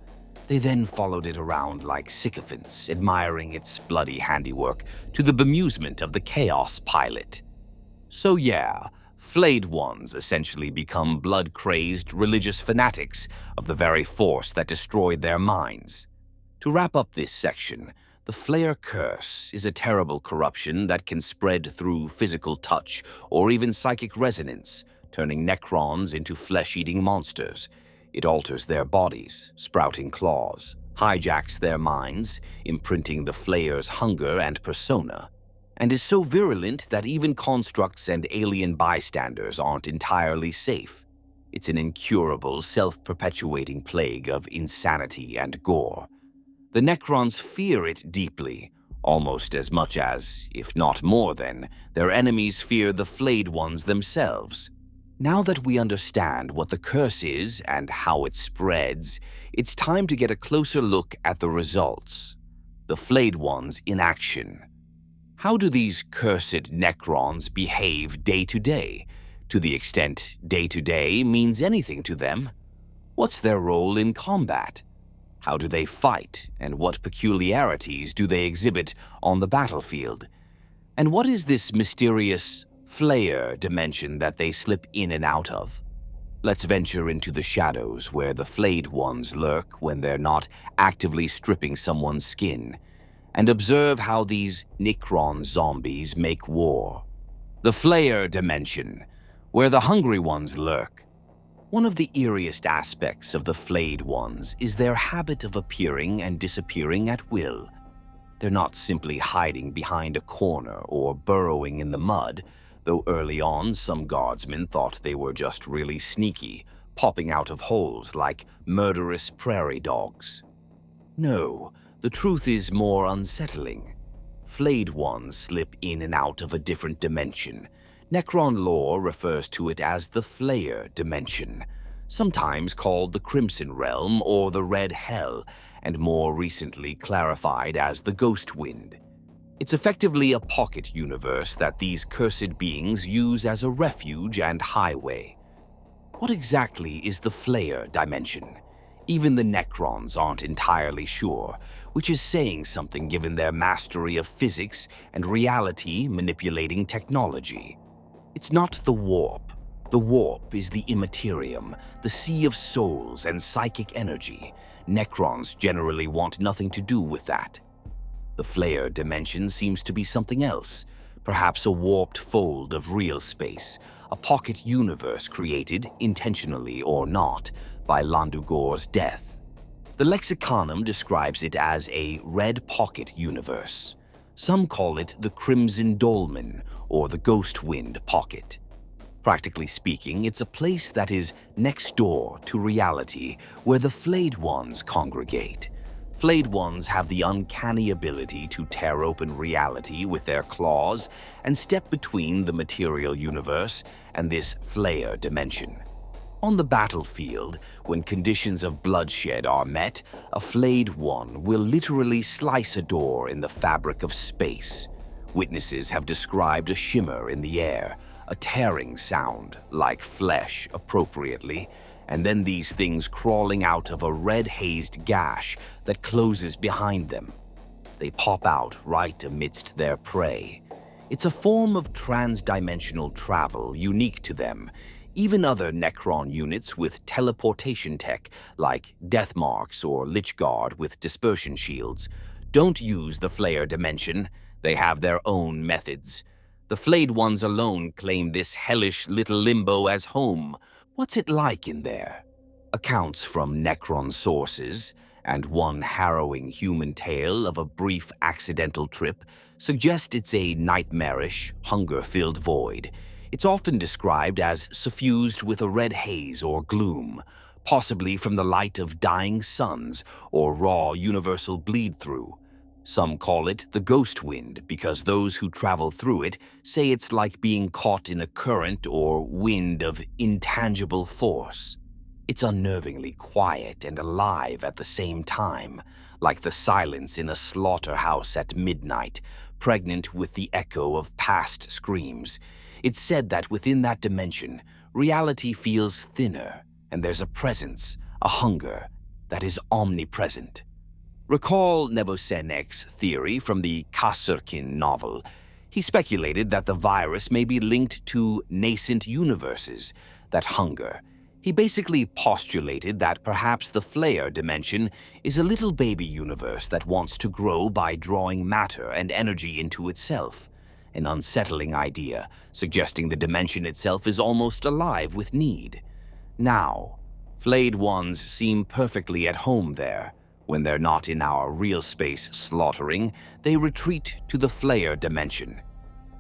They then followed it around like sycophants, admiring its bloody handiwork to the bemusement of the Chaos pilot. So yeah, Flayed Ones essentially become blood-crazed religious fanatics of the very force that destroyed their minds. To wrap up this section, the Flayer Curse is a terrible corruption that can spread through physical touch or even psychic resonance, turning Necrons into flesh-eating monsters. It alters their bodies, sprouting claws, hijacks their minds, imprinting the Flayer's hunger and persona, and is so virulent that even constructs and alien bystanders aren't entirely safe. It's an incurable, self-perpetuating plague of insanity and gore. The Necrons fear it deeply, almost as much as, if not more than, their enemies fear the Flayed Ones themselves. Now that we understand what the curse is and how it spreads, it's time to get a closer look at the results. The Flayed Ones in action. How do these cursed Necrons behave day to day? To the extent day to day means anything to them? What's their role in combat? How do they fight, and what peculiarities do they exhibit on the battlefield? And what is this mysterious Flayer Dimension that they slip in and out of? Let's venture into the shadows where the Flayed Ones lurk when they're not actively stripping someone's skin, and observe how these Necron zombies make war. The Flayer Dimension, where the hungry ones lurk. One of the eeriest aspects of the Flayed Ones is their habit of appearing and disappearing at will. They're not simply hiding behind a corner or burrowing in the mud, though early on some guardsmen thought they were just really sneaky, popping out of holes like murderous prairie dogs. No, the truth is more unsettling. Flayed Ones slip in and out of a different dimension. Necron lore refers to it as the Flayer Dimension, sometimes called the Crimson Realm or the Red Hell, and more recently clarified as the Ghost Wind. It's effectively a pocket universe that these cursed beings use as a refuge and highway. What exactly is the Flayer Dimension? Even the Necrons aren't entirely sure, which is saying something given their mastery of physics and reality manipulating technology. It's not the warp. The warp is the Imperium, the sea of souls and psychic energy. Necrons generally want nothing to do with that. The Flayer Dimension seems to be something else, perhaps a warped fold of real space, a pocket universe created, intentionally or not, by Llandu'gor's death. The Lexiconum describes it as a red pocket universe. Some call it the Crimson Dolmen or the Ghost Wind pocket. Practically speaking, it's a place that is next door to reality, where the Flayed Ones congregate. Flayed Ones have the uncanny ability to tear open reality with their claws and step between the material universe and this Flayer Dimension. On the battlefield, when conditions of bloodshed are met, a Flayed One will literally slice a door in the fabric of space. Witnesses have described a shimmer in the air, a tearing sound, like flesh appropriately, and then these things crawling out of a red-hazed gash that closes behind them. They pop out right amidst their prey. It's a form of trans-dimensional travel unique to them. Even other Necron units with teleportation tech, like Deathmarks or Lychguard with dispersion shields, don't use the Flayer Dimension. They have their own methods. The Flayed Ones alone claim this hellish little limbo as home. What's it like in there? Accounts from Necron sources, and one harrowing human tale of a brief accidental trip, suggest it's a nightmarish, hunger-filled void. It's often described as suffused with a red haze or gloom, possibly from the light of dying suns or raw universal bleed-through. Some call it the Ghost Wind because those who travel through it say it's like being caught in a current or wind of intangible force. It's unnervingly quiet and alive at the same time, like the silence in a slaughterhouse at midnight, pregnant with the echo of past screams. It's said that within that dimension, reality feels thinner, and there's a presence, a hunger, that is omnipresent. Recall Nebosenek's theory from the Kasurkin novel. He speculated that the virus may be linked to nascent universes, that hunger. He basically postulated that perhaps the Flayer Dimension is a little baby universe that wants to grow by drawing matter and energy into itself. An unsettling idea, suggesting the dimension itself is almost alive with need. Now, Flayed Ones seem perfectly at home there. When they're not in our real space slaughtering, they retreat to the Flayer Dimension.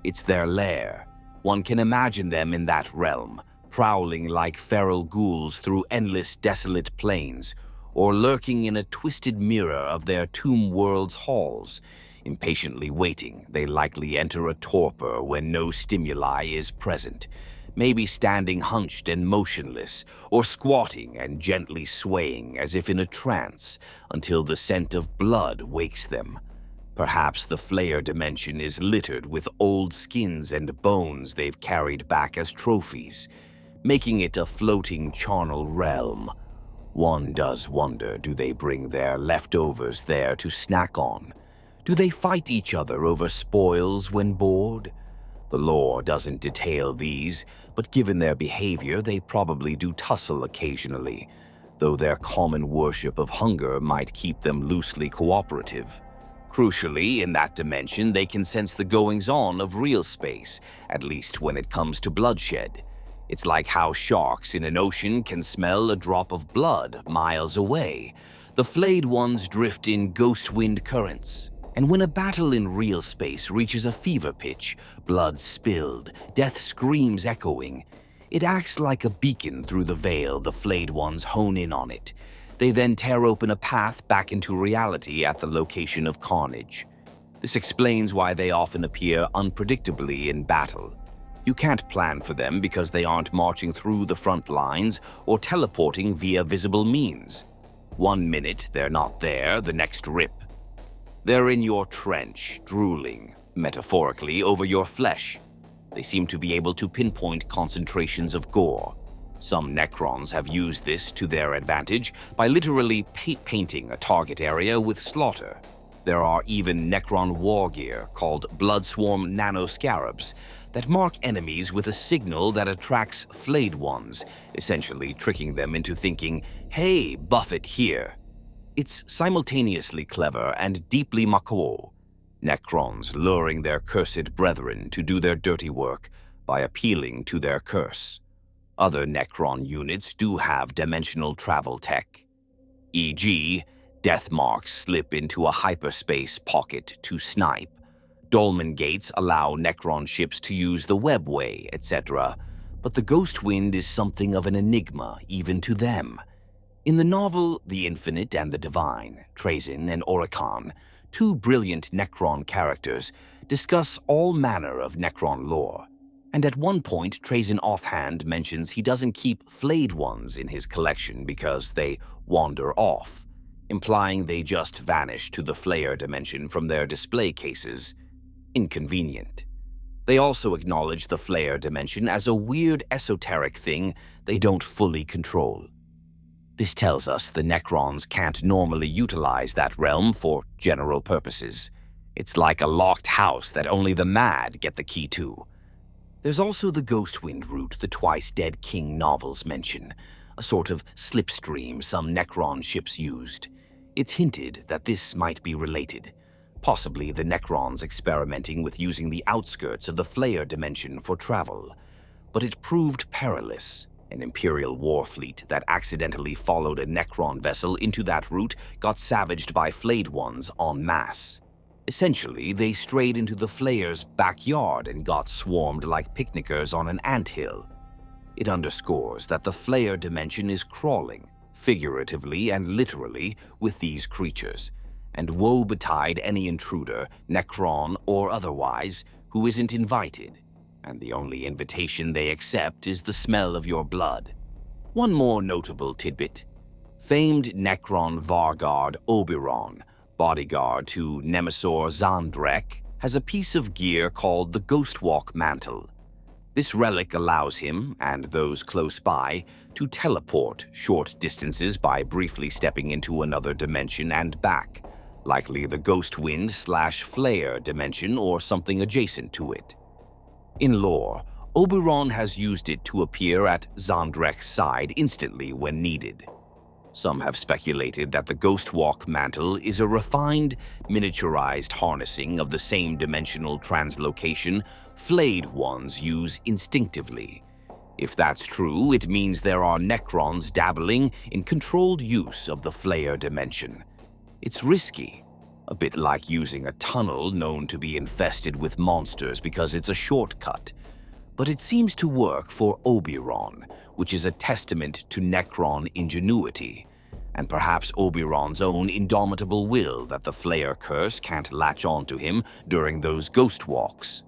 It's their lair. One can imagine them in that realm, prowling like feral ghouls through endless desolate plains, or lurking in a twisted mirror of their tomb world's halls. Impatiently waiting, they likely enter a torpor when no stimuli is present, maybe standing hunched and motionless, or squatting and gently swaying as if in a trance until the scent of blood wakes them. Perhaps the Flayer Dimension is littered with old skins and bones they've carried back as trophies, making it a floating charnel realm. One does wonder, do they bring their leftovers there to snack on? Do they fight each other over spoils when bored? The lore doesn't detail these, but given their behavior, they probably do tussle occasionally, though their common worship of hunger might keep them loosely cooperative. Crucially, in that dimension, they can sense the goings-on of real space, at least when it comes to bloodshed. It's like how sharks in an ocean can smell a drop of blood miles away. The Flayed Ones drift in ghost wind currents. And when a battle in real space reaches a fever pitch, blood spilled, death screams echoing, it acts like a beacon through the veil. The Flayed Ones hone in on it. They then tear open a path back into reality at the location of carnage. This explains why they often appear unpredictably in battle. You can't plan for them because they aren't marching through the front lines or teleporting via visible means. One minute they're not there, the next rip. They're in your trench, drooling, metaphorically, over your flesh. They seem to be able to pinpoint concentrations of gore. Some Necrons have used this to their advantage by literally painting a target area with slaughter. There are even Necron war gear called Bloodswarm nanoscarabs that mark enemies with a signal that attracts Flayed Ones, essentially tricking them into thinking, "Hey, buff it here." It's simultaneously clever and deeply macabre. Necrons luring their cursed brethren to do their dirty work by appealing to their curse. Other Necron units do have dimensional travel tech, e.g., death marks slip into a hyperspace pocket to snipe, dolmen gates allow Necron ships to use the webway, etc., but the ghost wind is something of an enigma even to them. In the novel The Infinite and the Divine, Trazyn and Oricon, two brilliant Necron characters, discuss all manner of Necron lore. And at one point, Trazyn offhand mentions he doesn't keep Flayed Ones in his collection because they wander off, implying they just vanish to the Flayer Dimension from their display cases. Inconvenient. They also acknowledge the Flayer Dimension as a weird esoteric thing they don't fully control. This tells us the Necrons can't normally utilize that realm for general purposes. It's like a locked house that only the mad get the key to. There's also the Ghostwind route the Twice Dead King novels mention, a sort of slipstream some Necron ships used. It's hinted that this might be related, possibly the Necrons experimenting with using the outskirts of the Flayer Dimension for travel. But it proved perilous. An Imperial war fleet that accidentally followed a Necron vessel into that route got savaged by Flayed Ones en masse. Essentially, they strayed into the Flayer's backyard and got swarmed like picnickers on an anthill. It underscores that the Flayer Dimension is crawling, figuratively and literally, with these creatures, and woe betide any intruder, Necron or otherwise, who isn't invited. And the only invitation they accept is the smell of your blood. One more notable tidbit. Famed Necron Varguard Oberon, bodyguard to Nemesor Zandrek, has a piece of gear called the Ghostwalk Mantle. This relic allows him, and those close by, to teleport short distances by briefly stepping into another dimension and back, likely the Ghostwind/Flayer dimension or something adjacent to it. In lore, Oberon has used it to appear at Zandrek's side instantly when needed. Some have speculated that the Ghostwalk Mantle is a refined, miniaturized harnessing of the same dimensional translocation Flayed Ones use instinctively. If that's true, it means there are Necrons dabbling in controlled use of the Flayer Dimension. It's risky. A bit like using a tunnel known to be infested with monsters because it's a shortcut. But it seems to work for Oberon, which is a testament to Necron ingenuity, and perhaps Oberon's own indomitable will that the Flayer Curse can't latch onto him during those ghost walks.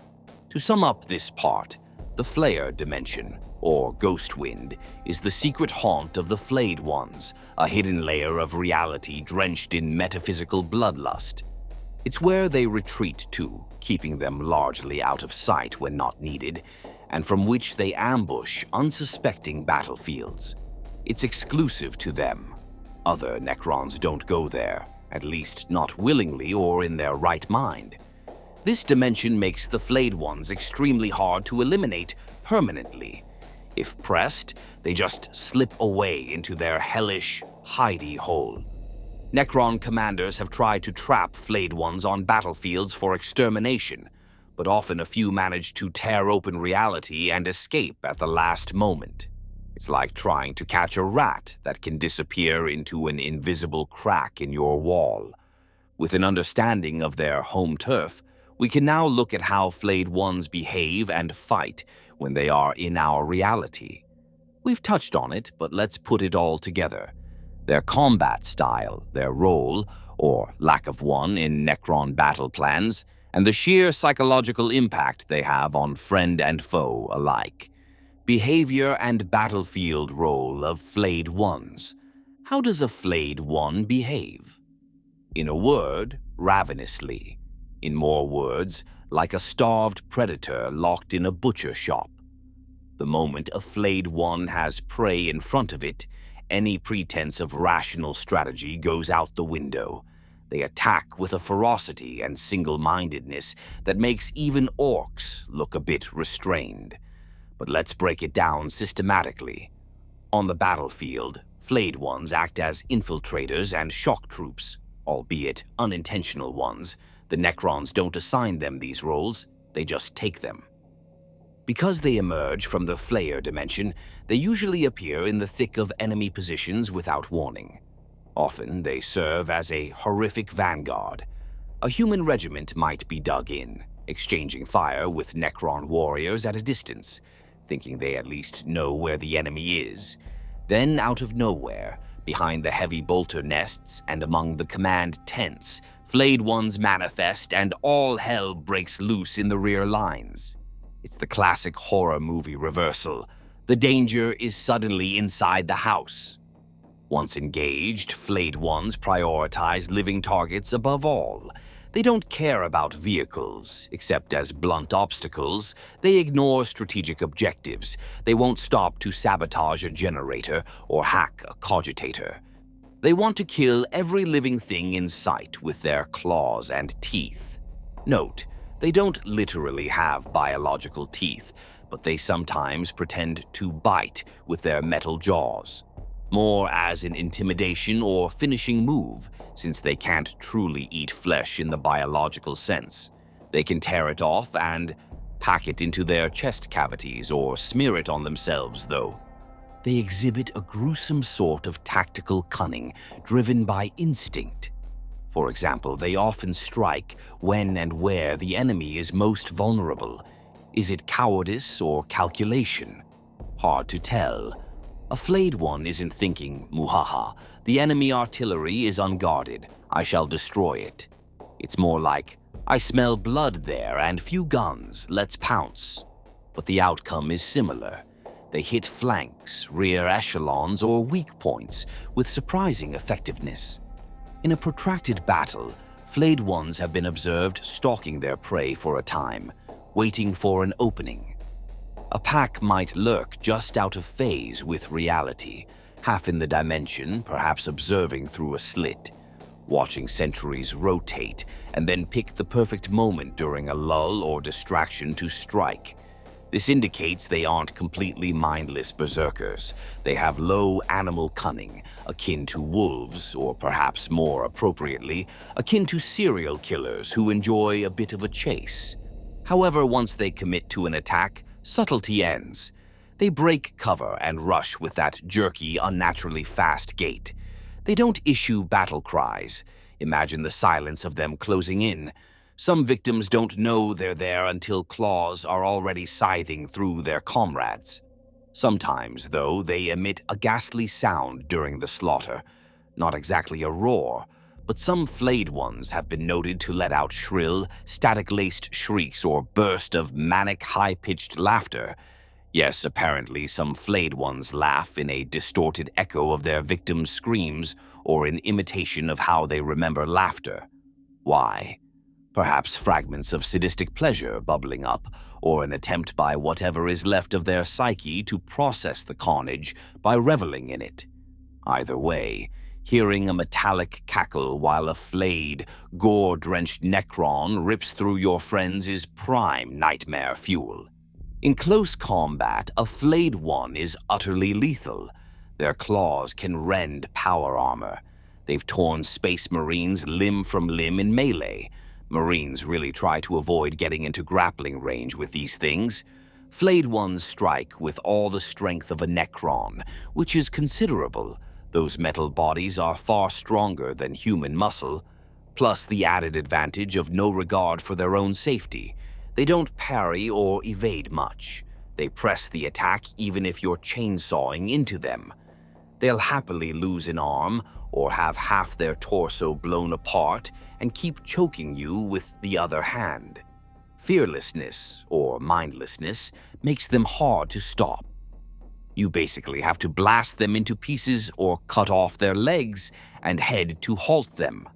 To sum up this part, the Flayer Dimension, or Ghostwind, is the secret haunt of the Flayed Ones, a hidden layer of reality drenched in metaphysical bloodlust. It's where they retreat to, keeping them largely out of sight when not needed, and from which they ambush unsuspecting battlefields. It's exclusive to them. Other Necrons don't go there, at least not willingly or in their right mind. This dimension makes the Flayed Ones extremely hard to eliminate permanently. If pressed, they just slip away into their hellish hidey hole. Necron commanders have tried to trap Flayed Ones on battlefields for extermination, but often a few manage to tear open reality and escape at the last moment. It's like trying to catch a rat that can disappear into an invisible crack in your wall. With an understanding of their home turf, we can now look at how Flayed Ones behave and fight when they are in our reality. We've touched on it, but let's put it all together. Their combat style, their role, or lack of one in Necron battle plans, and the sheer psychological impact they have on friend and foe alike. Behavior and battlefield role of Flayed Ones. How does a Flayed One behave? In a word, ravenously. In more words, like a starved predator locked in a butcher shop. The moment a Flayed One has prey in front of it, any pretense of rational strategy goes out the window. They attack with a ferocity and single-mindedness that makes even orcs look a bit restrained. But let's break it down systematically. On the battlefield, Flayed Ones act as infiltrators and shock troops, albeit unintentional ones. The Necrons don't assign them these roles, they just take them. Because they emerge from the Flayer Dimension, they usually appear in the thick of enemy positions without warning. Often, they serve as a horrific vanguard. A human regiment might be dug in, exchanging fire with Necron warriors at a distance, thinking they at least know where the enemy is. Then, out of nowhere, behind the heavy bolter nests and among the command tents, Flayed Ones manifest and all hell breaks loose in the rear lines. It's the classic horror movie reversal. The danger is suddenly inside the house. Once engaged, Flayed Ones prioritize living targets above all. They don't care about vehicles, except as blunt obstacles. They ignore strategic objectives. They won't stop to sabotage a generator or hack a cogitator. They want to kill every living thing in sight with their claws and teeth. Note, they don't literally have biological teeth, but they sometimes pretend to bite with their metal jaws. More as an intimidation or finishing move, since they can't truly eat flesh in the biological sense. They can tear it off and pack it into their chest cavities or smear it on themselves, though. They exhibit a gruesome sort of tactical cunning driven by instinct. For example, they often strike when and where the enemy is most vulnerable. Is it cowardice or calculation? Hard to tell. A Flayed One isn't thinking, "Muhaha, the enemy artillery is unguarded, I shall destroy it." It's more like, "I smell blood there and few guns, let's pounce." But the outcome is similar. They hit flanks, rear echelons, or weak points with surprising effectiveness. In a protracted battle, Flayed Ones have been observed stalking their prey for a time, waiting for an opening. A pack might lurk just out of phase with reality, half in the dimension, perhaps observing through a slit, watching sentries rotate, and then pick the perfect moment during a lull or distraction to strike. This indicates they aren't completely mindless berserkers. They have low animal cunning, akin to wolves, or perhaps more appropriately, akin to serial killers who enjoy a bit of a chase. However, once they commit to an attack, subtlety ends. They break cover and rush with that jerky, unnaturally fast gait. They don't issue battle cries. Imagine the silence of them closing in. Some victims don't know they're there until claws are already scything through their comrades. Sometimes, though, they emit a ghastly sound during the slaughter. Not exactly a roar, but some Flayed Ones have been noted to let out shrill, static-laced shrieks or burst of manic, high-pitched laughter. Yes, apparently some Flayed Ones laugh in a distorted echo of their victims' screams or in imitation of how they remember laughter. Why? Perhaps fragments of sadistic pleasure bubbling up, or an attempt by whatever is left of their psyche to process the carnage by reveling in it. Either way, hearing a metallic cackle while a flayed, gore-drenched Necron rips through your friends is prime nightmare fuel. In close combat, a Flayed One is utterly lethal. Their claws can rend power armor. They've torn Space Marines limb from limb in melee. Marines really try to avoid getting into grappling range with these things. Flayed Ones strike with all the strength of a Necron, which is considerable. Those metal bodies are far stronger than human muscle, plus the added advantage of no regard for their own safety. They don't parry or evade much. They press the attack even if you're chainsawing into them. They'll happily lose an arm or have half their torso blown apart and keep choking you with the other hand. Fearlessness, or mindlessness, makes them hard to stop. You basically have to blast them into pieces or cut off their legs and head to halt them.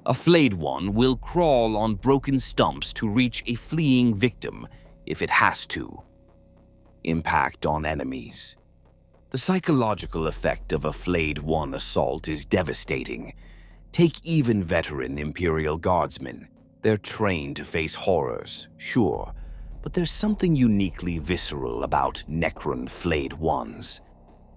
A Flayed One will crawl on broken stumps to reach a fleeing victim if it has to. Impact on enemies. The psychological effect of a Flayed One assault is devastating. Take even veteran Imperial Guardsmen. They're trained to face horrors, sure, but there's something uniquely visceral about Necron Flayed Ones.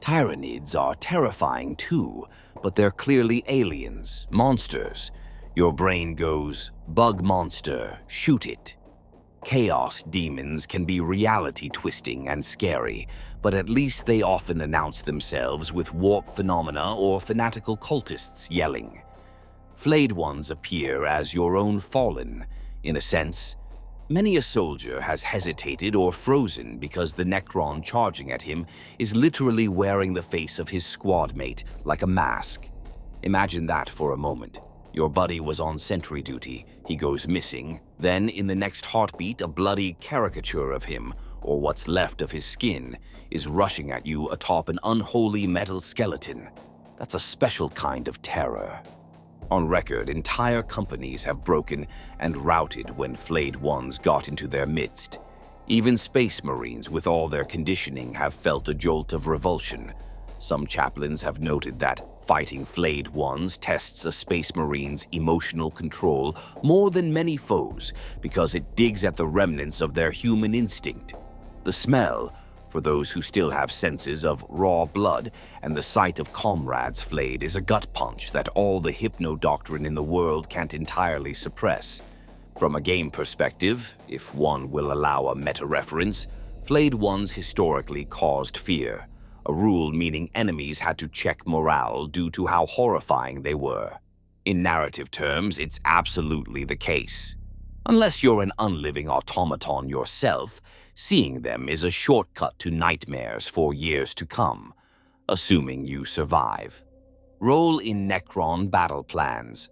Tyranids are terrifying too, but they're clearly aliens, monsters. Your brain goes, bug monster, shoot it. Chaos demons can be reality-twisting and scary, but at least they often announce themselves with warp phenomena or fanatical cultists yelling. Flayed Ones appear as your own fallen, in a sense. Many a soldier has hesitated or frozen because the Necron charging at him is literally wearing the face of his squad mate like a mask. Imagine that for a moment. Your buddy was on sentry duty, he goes missing, then in the next heartbeat a bloody caricature of him, or what's left of his skin, is rushing at you atop an unholy metal skeleton. That's a special kind of terror. On record, entire companies have broken and routed when Flayed Ones got into their midst. Even Space Marines with all their conditioning have felt a jolt of revulsion. Some chaplains have noted that fighting Flayed Ones tests a Space Marine's emotional control more than many foes because it digs at the remnants of their human instinct. The smell, for those who still have senses of raw blood, and the sight of comrades flayed is a gut punch that all the hypno-doctrine in the world can't entirely suppress. From a game perspective, if one will allow a meta-reference, Flayed Ones historically caused fear, a rule meaning enemies had to check morale due to how horrifying they were. In narrative terms, it's absolutely the case. Unless you're an unliving automaton yourself, seeing them is a shortcut to nightmares for years to come, assuming you survive. Role in Necron battle plans.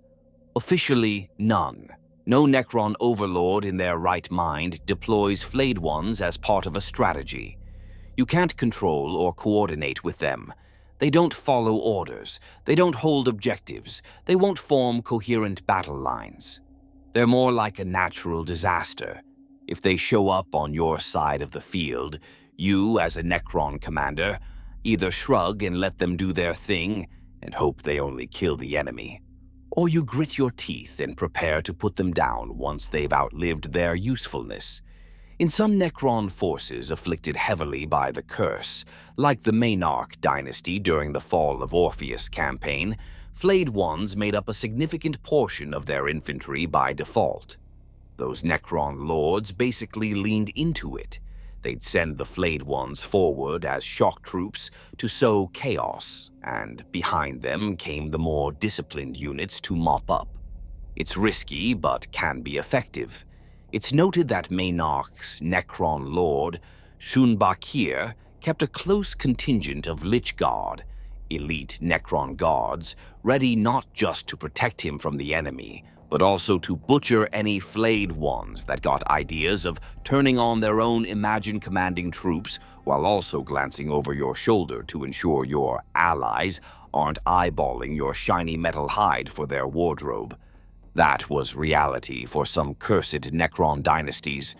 Officially, none. No Necron overlord in their right mind deploys Flayed Ones as part of a strategy. You can't control or coordinate with them. They don't follow orders. They don't hold objectives. They won't form coherent battle lines. They're more like a natural disaster. If they show up on your side of the field, you, as a Necron commander, either shrug and let them do their thing and hope they only kill the enemy, or you grit your teeth and prepare to put them down once they've outlived their usefulness. In some Necron forces afflicted heavily by the curse, like the Maynarch dynasty during the Fall of Orpheus campaign, Flayed Ones made up a significant portion of their infantry by default. Those Necron lords basically leaned into it. They'd send the Flayed Ones forward as shock troops to sow chaos, and behind them came the more disciplined units to mop up. It's risky, but can be effective. It's noted that Maynarch's Necron lord, Shunbakir, kept a close contingent of Lich Guard, elite Necron guards, ready not just to protect him from the enemy, but also to butcher any Flayed Ones that got ideas of turning on their own imagined commanding troops while also glancing over your shoulder to ensure your allies aren't eyeballing your shiny metal hide for their wardrobe. That was reality for some cursed Necron dynasties.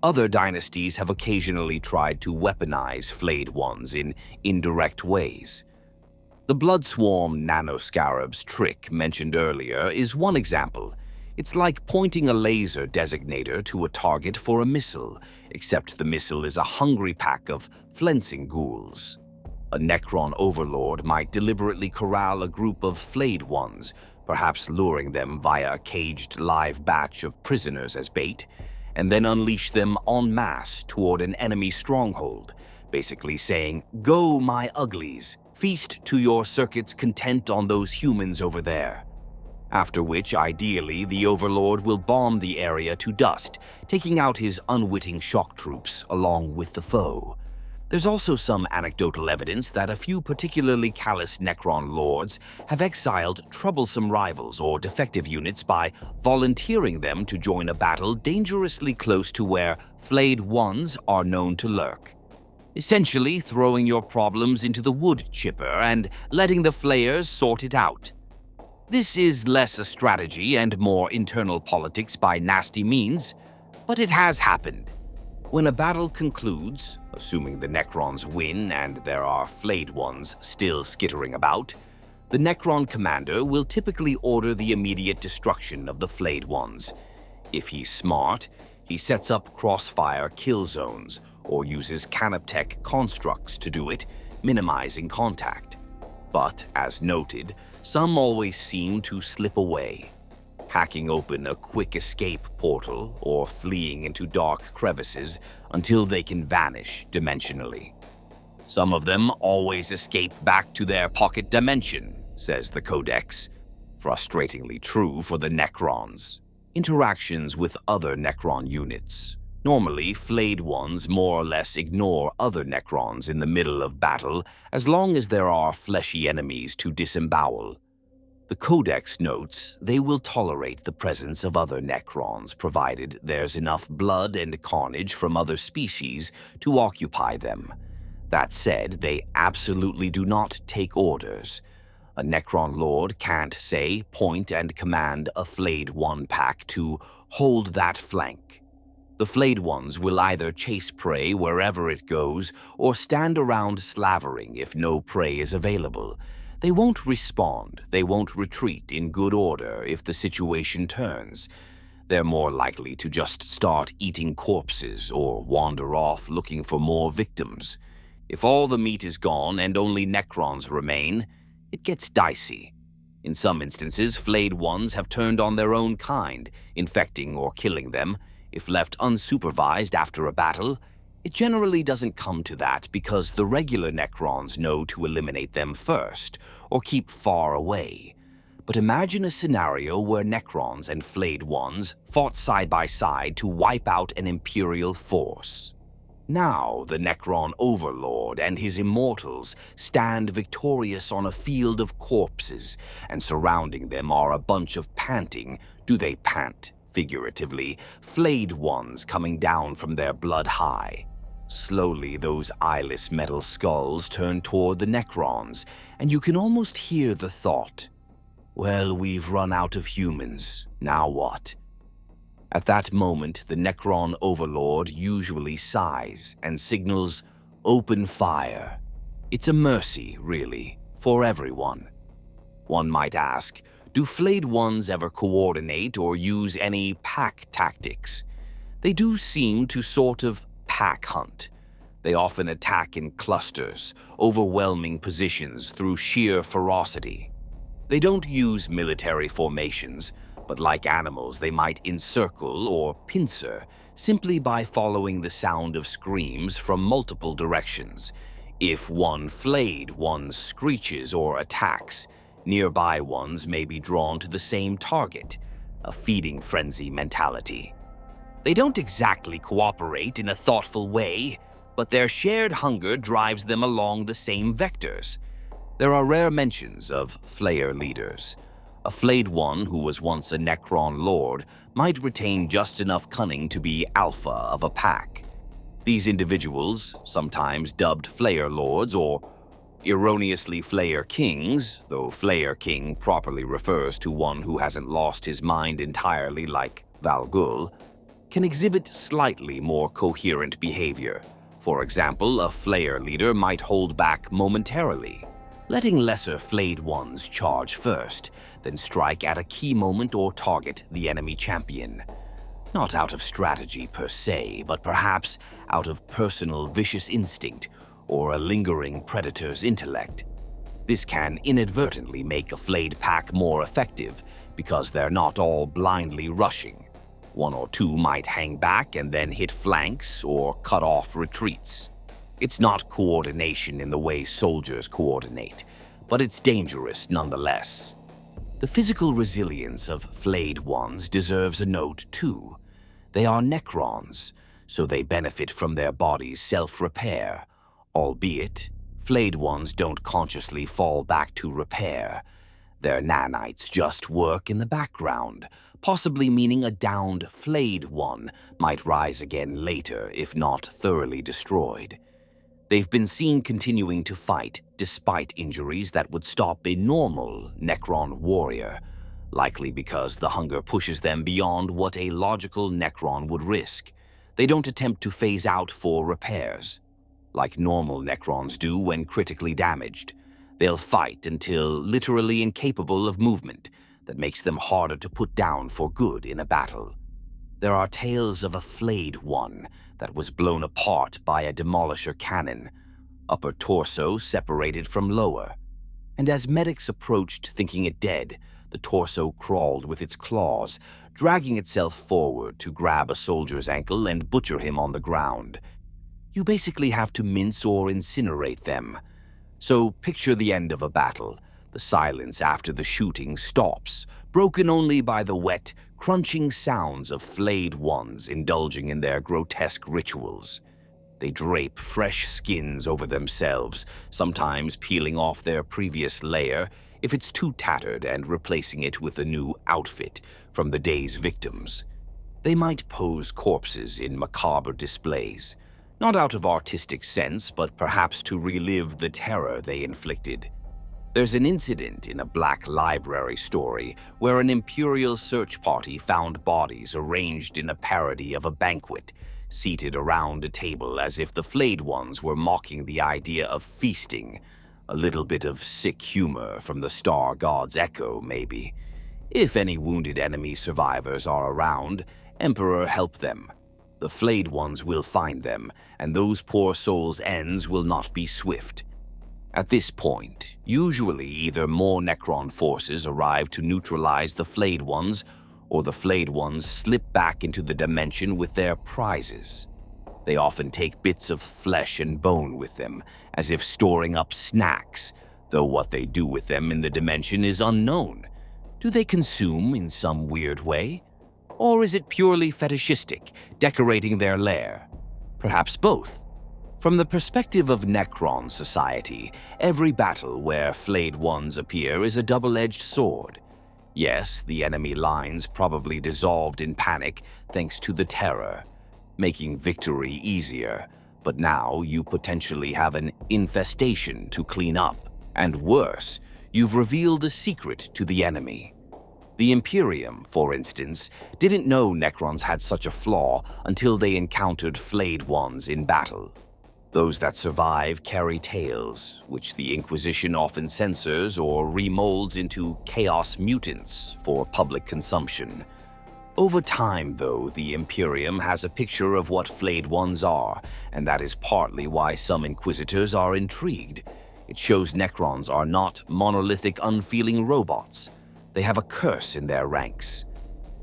Other dynasties have occasionally tried to weaponize Flayed Ones in indirect ways. The Bloodswarm nanoscarab's trick mentioned earlier is one example. It's like pointing a laser designator to a target for a missile, except the missile is a hungry pack of flensing ghouls. A Necron overlord might deliberately corral a group of Flayed Ones, perhaps luring them via a caged live batch of prisoners as bait, and then unleash them en masse toward an enemy stronghold, basically saying, "Go, my uglies, feast to your circuit's content on those humans over there." After which, ideally, the Overlord will bomb the area to dust, taking out his unwitting shock troops along with the foe. There's also some anecdotal evidence that a few particularly callous Necron lords have exiled troublesome rivals or defective units by volunteering them to join a battle dangerously close to where Flayed Ones are known to lurk. Essentially throwing your problems into the wood chipper and letting the Flayers sort it out. This is less a strategy and more internal politics by nasty means, but it has happened. When a battle concludes, assuming the Necrons win and there are Flayed Ones still skittering about, the Necron commander will typically order the immediate destruction of the Flayed Ones. If he's smart, he sets up crossfire kill zones or uses canoptech constructs to do it, minimizing contact. But, as noted, some always seem to slip away, hacking open a quick escape portal or fleeing into dark crevices until they can vanish dimensionally. Some of them always escape back to their pocket dimension, says the Codex. Frustratingly true for the Necrons. Interactions with other Necron units. Normally, Flayed Ones more or less ignore other Necrons in the middle of battle as long as there are fleshy enemies to disembowel. The Codex notes they will tolerate the presence of other Necrons provided there's enough blood and carnage from other species to occupy them. That said, they absolutely do not take orders. A Necron Lord can't say, point and command a Flayed One pack to hold that flank. The Flayed Ones will either chase prey wherever it goes or stand around slavering if no prey is available. They won't respond, they won't retreat in good order if the situation turns. They're more likely to just start eating corpses or wander off looking for more victims. If all the meat is gone and only Necrons remain, it gets dicey. In some instances, Flayed Ones have turned on their own kind, infecting or killing them. If left unsupervised after a battle, it generally doesn't come to that because the regular Necrons know to eliminate them first or keep far away. But imagine a scenario where Necrons and Flayed Ones fought side by side to wipe out an Imperial force. Now the Necron Overlord and his immortals stand victorious on a field of corpses, and surrounding them are a bunch of panting, do they pant, figuratively, Flayed Ones coming down from their blood high. Slowly, those eyeless metal skulls turn toward the Necrons, and you can almost hear the thought, "Well, we've run out of humans. Now what?" At that moment, the Necron Overlord usually sighs and signals, "Open fire." It's a mercy, really, for everyone. One might ask, do Flayed Ones ever coordinate or use any pack tactics? They do seem to sort of pack hunt. They often attack in clusters, overwhelming positions through sheer ferocity. They don't use military formations, but like animals they might encircle or pincer simply by following the sound of screams from multiple directions. If one Flayed One screeches or attacks, nearby ones may be drawn to the same target, a feeding frenzy mentality. They don't exactly cooperate in a thoughtful way, but their shared hunger drives them along the same vectors. There are rare mentions of Flayer leaders. A Flayed One who was once a Necron Lord might retain just enough cunning to be alpha of a pack. These individuals, sometimes dubbed Flayer Lords or erroneously Flayer Kings, though Flayer King properly refers to one who hasn't lost his mind entirely like Valgûl, can exhibit slightly more coherent behavior. For example, a Flayer leader might hold back momentarily, letting lesser Flayed Ones charge first, then strike at a key moment or target the enemy champion. Not out of strategy per se, but perhaps out of personal vicious instinct, or a lingering predator's intellect. This can inadvertently make a flayed pack more effective because they're not all blindly rushing. One or two might hang back and then hit flanks or cut off retreats. It's not coordination in the way soldiers coordinate, but it's dangerous nonetheless. The physical resilience of Flayed Ones deserves a note too. They are Necrons, so they benefit from their body's self-repair, albeit Flayed Ones don't consciously fall back to repair. Their nanites just work in the background, possibly meaning a downed Flayed One might rise again later if not thoroughly destroyed. They've been seen continuing to fight despite injuries that would stop a normal Necron warrior, likely because the hunger pushes them beyond what a logical Necron would risk. They don't attempt to phase out for repairs, like normal Necrons do when critically damaged. They'll fight until literally incapable of movement that makes them harder to put down for good in a battle. There are tales of a Flayed One that was blown apart by a demolisher cannon, upper torso separated from lower, and as medics approached thinking it dead, the torso crawled with its claws, dragging itself forward to grab a soldier's ankle and butcher him on the ground. You basically have to mince or incinerate them. So picture the end of a battle. The silence after the shooting stops, broken only by the wet, crunching sounds of Flayed Ones indulging in their grotesque rituals. They drape fresh skins over themselves, sometimes peeling off their previous layer if it's too tattered and replacing it with a new outfit from the day's victims. They might pose corpses in macabre displays, not out of artistic sense, but perhaps to relive the terror they inflicted. There's an incident in a Black Library story where an Imperial search party found bodies arranged in a parody of a banquet, seated around a table as if the Flayed Ones were mocking the idea of feasting. A little bit of sick humor from the Star God's echo, maybe. If any wounded enemy survivors are around, Emperor, help them. The Flayed Ones will find them, and those poor souls' ends will not be swift. At this point, usually either more Necron forces arrive to neutralize the Flayed Ones, or the Flayed Ones slip back into the dimension with their prizes. They often take bits of flesh and bone with them, as if storing up snacks, though what they do with them in the dimension is unknown. Do they consume in some weird way? Or is it purely fetishistic, decorating their lair? Perhaps both. From the perspective of Necron society, every battle where Flayed Ones appear is a double-edged sword. Yes, the enemy lines probably dissolved in panic thanks to the terror, making victory easier, but now you potentially have an infestation to clean up. And worse, you've revealed a secret to the enemy. The Imperium, for instance, didn't know Necrons had such a flaw until they encountered Flayed Ones in battle. Those that survive carry tales, which the Inquisition often censors or remolds into chaos mutants for public consumption. Over time, though, the Imperium has a picture of what Flayed Ones are, and that is partly why some Inquisitors are intrigued. It shows Necrons are not monolithic, unfeeling robots. They have a curse in their ranks.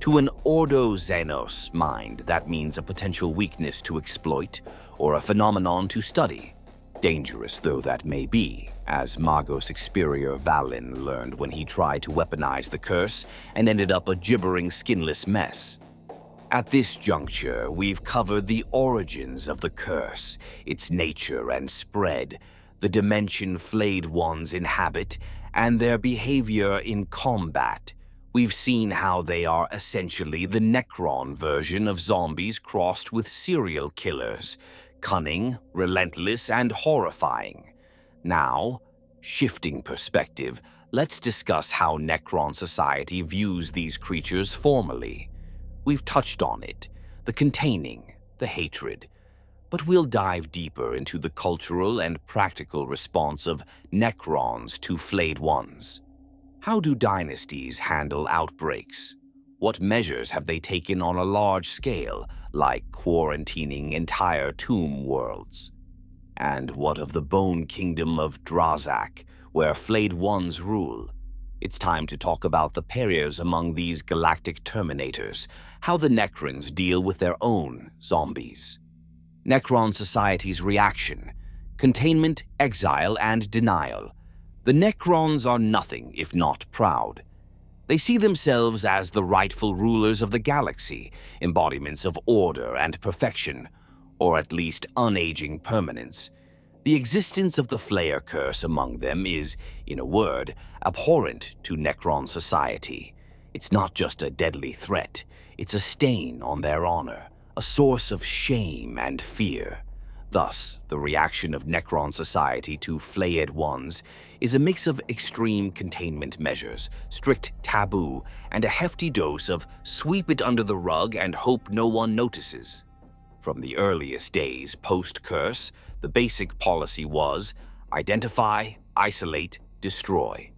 To an Ordo Xenos mind, that means a potential weakness to exploit or a phenomenon to study. Dangerous though that may be, as Magos Experior Valin learned when he tried to weaponize the curse and ended up a gibbering skinless mess. At this juncture, we've covered the origins of the curse, its nature and spread, the dimension Flayed Ones inhabit, and their behavior in combat. We've seen how they are essentially the Necron version of zombies crossed with serial killers, cunning, relentless, and horrifying. Now, shifting perspective, let's discuss how Necron society views these creatures formally. We've touched on it, the containing, the hatred, but we'll dive deeper into the cultural and practical response of Necrons to Flayed Ones. How do dynasties handle outbreaks? What measures have they taken on a large scale, like quarantining entire tomb worlds? And what of the Bone Kingdom of Drazak, where Flayed Ones rule? It's time to talk about the pairs among these galactic terminators, how the Necrons deal with their own zombies. Necron society's reaction: containment, exile, and denial. The Necrons are nothing if not proud. They see themselves as the rightful rulers of the galaxy, embodiments of order and perfection, or at least unaging permanence. The existence of the Flayer Curse among them is, in a word, abhorrent to Necron society. It's not just a deadly threat, it's a stain on their honor, a source of shame and fear. Thus, the reaction of Necron society to Flayed Ones is a mix of extreme containment measures, strict taboo, and a hefty dose of sweep it under the rug and hope no one notices. From the earliest days post-curse, the basic policy was identify, isolate, destroy.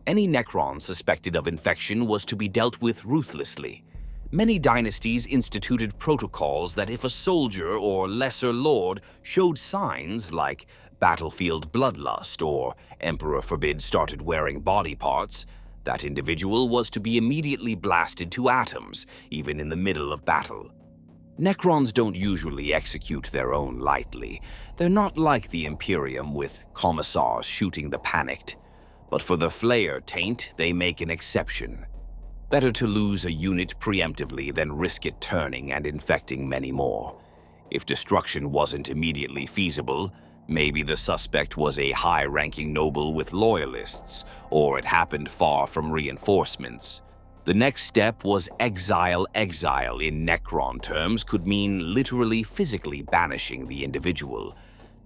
Any Necron suspected of infection was to be dealt with ruthlessly. Many dynasties instituted protocols that if a soldier or lesser lord showed signs like battlefield bloodlust or Emperor Forbid started wearing body parts, that individual was to be immediately blasted to atoms, even in the middle of battle. Necrons don't usually execute their own lightly. They're not like the Imperium with commissars shooting the panicked. But for the Flayer taint, they make an exception. Better to lose a unit preemptively than risk it turning and infecting many more. If destruction wasn't immediately feasible, maybe the suspect was a high-ranking noble with loyalists, or it happened far from reinforcements. The next step was exile. Exile, in Necron terms, could mean literally physically banishing the individual,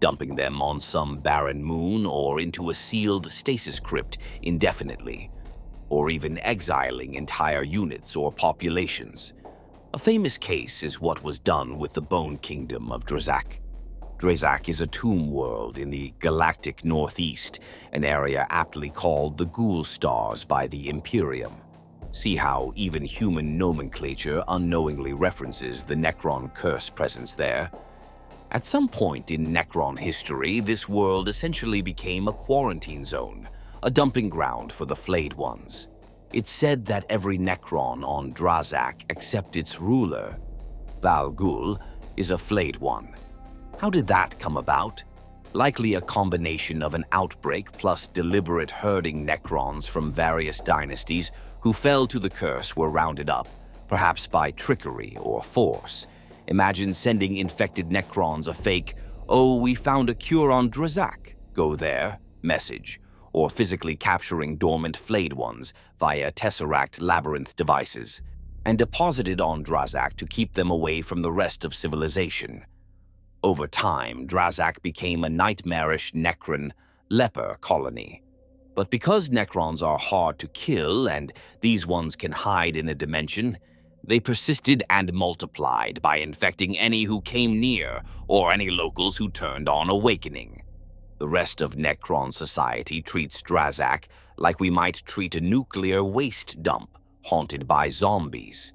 dumping them on some barren moon or into a sealed stasis crypt indefinitely, or even exiling entire units or populations. A famous case is what was done with the Bone Kingdom of Drazak. Drazak is a tomb world in the galactic northeast, an area aptly called the Ghoul Stars by the Imperium. See how even human nomenclature unknowingly references the Necron curse presence there. At some point in Necron history, this world essentially became a quarantine zone, a dumping ground for the Flayed Ones. It's said that every Necron on Drazak except its ruler, Valgûl, is a Flayed One. How did that come about? Likely a combination of an outbreak plus deliberate herding Necrons from various dynasties who fell to the curse were rounded up, perhaps by trickery or force. Imagine sending infected Necrons a fake, "Oh, we found a cure on Drazak, go there," message, or physically capturing dormant Flayed Ones via Tesseract labyrinth devices, and deposited on Drazak to keep them away from the rest of civilization. Over time, Drazak became a nightmarish Necron leper colony. But because Necrons are hard to kill and these ones can hide in a dimension, they persisted and multiplied by infecting any who came near or any locals who turned on awakening. The rest of Necron society treats Drazak like we might treat a nuclear waste dump haunted by zombies.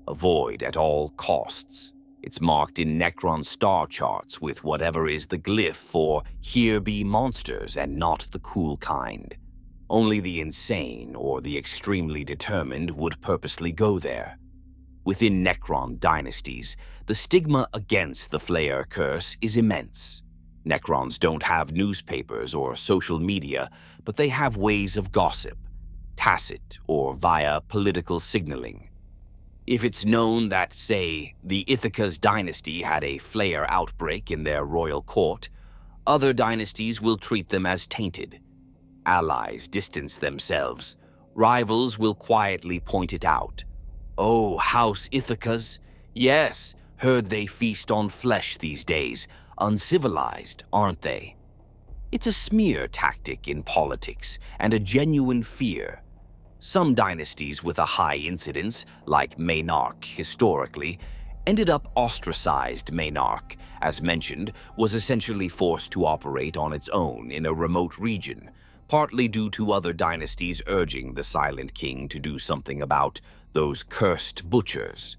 Avoid at all costs. It's marked in Necron star charts with whatever is the glyph for "Here be monsters and not the cool kind." Only the insane or the extremely determined would purposely go there. Within Necron dynasties, the stigma against the Flayer Curse is immense. Necrons don't have newspapers or social media, but they have ways of gossip, tacit or via political signaling. If it's known that, say, the Ithaca's dynasty had a Flayer outbreak in their royal court, other dynasties will treat them as tainted. Allies distance themselves. Rivals will quietly point it out. "Oh, House Ithaca's? Yes, heard they feast on flesh these days. Uncivilized, aren't they?" It's a smear tactic in politics and a genuine fear. Some dynasties with a high incidence, like Maynarch historically, ended up ostracized. Maynarch, as mentioned, was essentially forced to operate on its own in a remote region, partly due to other dynasties urging the Silent King to do something about those cursed butchers.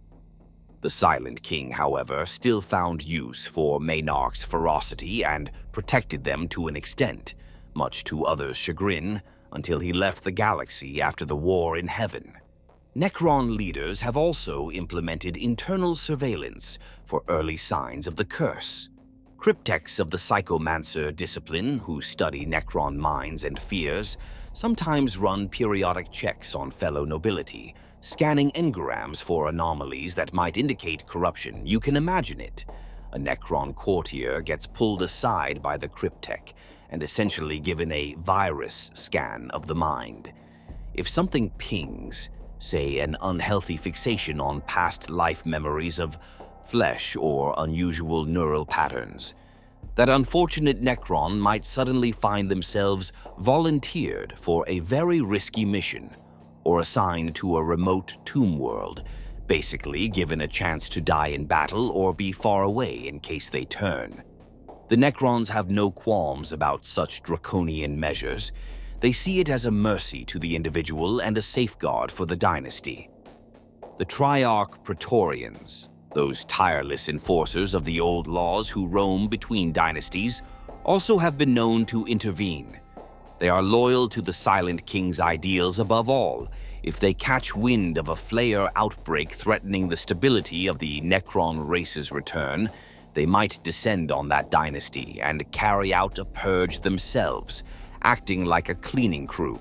The Silent King, however, still found use for Maynarch's ferocity and protected them to an extent, much to others' chagrin, until he left the galaxy after the War in Heaven. Necron leaders have also implemented internal surveillance for early signs of the curse. Cryptecs of the Psychomancer discipline, who study Necron minds and fears, sometimes run periodic checks on fellow nobility, scanning engrams for anomalies that might indicate corruption. You can imagine it. A Necron courtier gets pulled aside by the Cryptech and essentially given a virus scan of the mind. If something pings, say an unhealthy fixation on past life memories of flesh or unusual neural patterns, that unfortunate Necron might suddenly find themselves volunteered for a very risky mission or assigned to a remote tomb world, basically given a chance to die in battle or be far away in case they turn. The Necrons have no qualms about such draconian measures. They see it as a mercy to the individual and a safeguard for the dynasty. The Triarch Praetorians, those tireless enforcers of the old laws who roam between dynasties, also have been known to intervene. They are loyal to the Silent King's ideals above all. If they catch wind of a Flayer outbreak threatening the stability of the Necron race's return, they might descend on that dynasty and carry out a purge themselves, acting like a cleaning crew.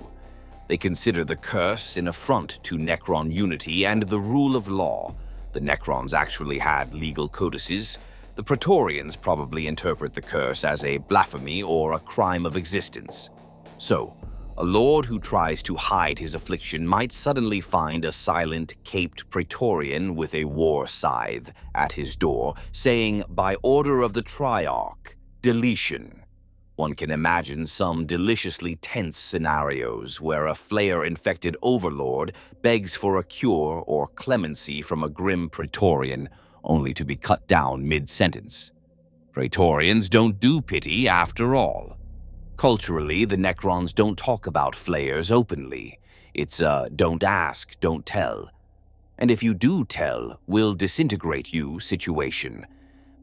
They consider the curse an affront to Necron unity and the rule of law. The Necrons actually had legal codices. The Praetorians probably interpret the curse as a blasphemy or a crime of existence. So, a lord who tries to hide his affliction might suddenly find a silent, caped Praetorian with a war scythe at his door, saying, "By order of the Triarch, deletion." One can imagine some deliciously tense scenarios where a Flayer-infected overlord begs for a cure or clemency from a grim Praetorian, only to be cut down mid-sentence. Praetorians don't do pity, after all. Culturally, the Necrons don't talk about Flayers openly. It's a don't ask, don't tell. And if you do tell, we'll disintegrate you situation.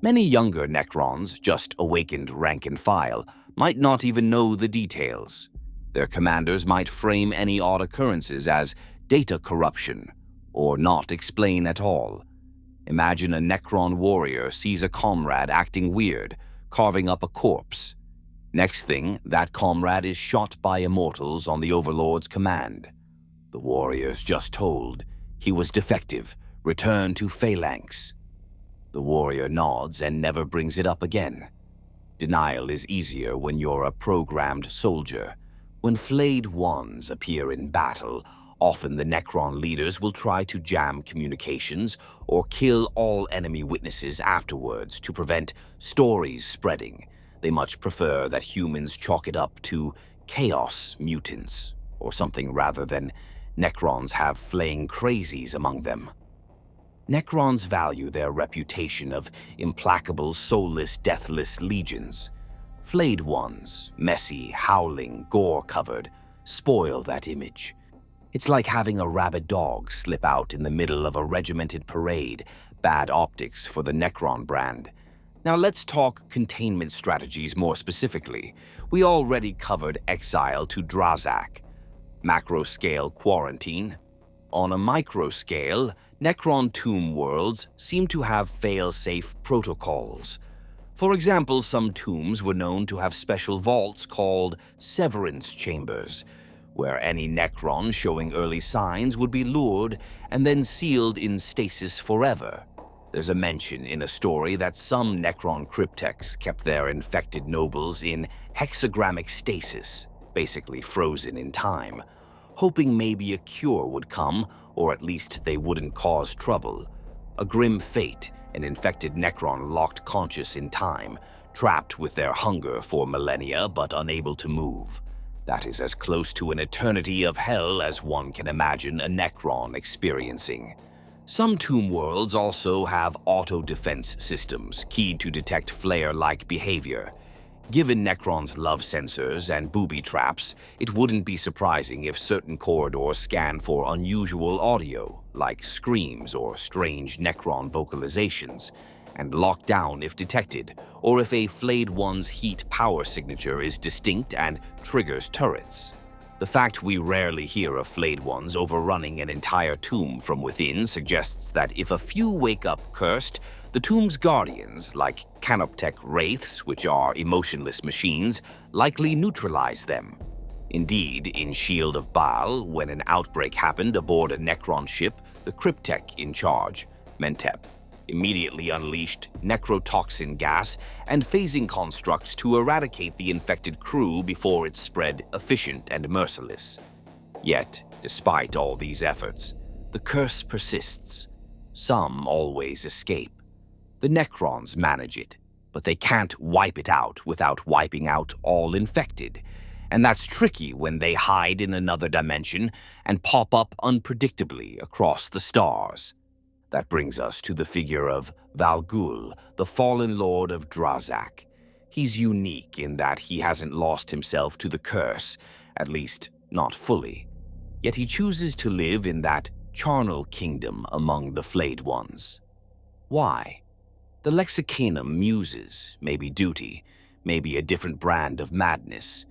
Many younger Necrons, just awakened rank and file, might not even know the details. Their commanders might frame any odd occurrences as data corruption, or not explain at all. Imagine a Necron warrior sees a comrade acting weird, carving up a corpse. Next thing, that comrade is shot by immortals on the Overlord's command. The warrior's just told he was defective, return to phalanx. The warrior nods and never brings it up again. Denial is easier when you're a programmed soldier. When Flayed Ones appear in battle, often the Necron leaders will try to jam communications or kill all enemy witnesses afterwards to prevent stories spreading. They much prefer that humans chalk it up to chaos mutants or something rather than Necrons have flaying crazies among them. Necrons value their reputation of implacable, soulless, deathless legions. Flayed Ones, messy, howling, gore-covered, spoil that image. It's like having a rabid dog slip out in the middle of a regimented parade, bad optics for the Necron brand. Now let's talk containment strategies more specifically. We already covered exile to Drazak, macro-scale quarantine. On a micro-scale, Necron tomb worlds seem to have fail-safe protocols. For example, some tombs were known to have special vaults called severance chambers, where any Necron showing early signs would be lured and then sealed in stasis forever. There's a mention in a story that some Necron cryptecs kept their infected nobles in hexagrammic stasis, basically frozen in time, hoping maybe a cure would come, or at least they wouldn't cause trouble. A grim fate, an infected Necron locked conscious in time, trapped with their hunger for millennia but unable to move. That is as close to an eternity of hell as one can imagine a Necron experiencing. Some tomb worlds also have auto-defense systems keyed to detect Flayer-like behavior. Given Necrons' love sensors and booby traps, it wouldn't be surprising if certain corridors scan for unusual audio, like screams or strange Necron vocalizations, and lock down if detected, or if a Flayed One's heat power signature is distinct and triggers turrets. The fact we rarely hear of Flayed Ones overrunning an entire tomb from within suggests that if a few wake up cursed, the tomb's guardians, like canoptech wraiths, which are emotionless machines, likely neutralize them. Indeed, in Shield of Baal, when an outbreak happened aboard a Necron ship, the cryptech in charge, Mentep, immediately unleashed necrotoxin gas and phasing constructs to eradicate the infected crew before it spread efficient and merciless. Yet, despite all these efforts, the curse persists. Some always escape. The Necrons manage it, but they can't wipe it out without wiping out all infected. And that's tricky when they hide in another dimension and pop up unpredictably across the stars. That brings us to the figure of Valgûl, the fallen lord of Drazak. He's unique in that he hasn't lost himself to the curse, at least not fully. Yet he chooses to live in that charnel kingdom among the Flayed Ones. Why? The Lexicanum muses, maybe duty, maybe a different brand of madness.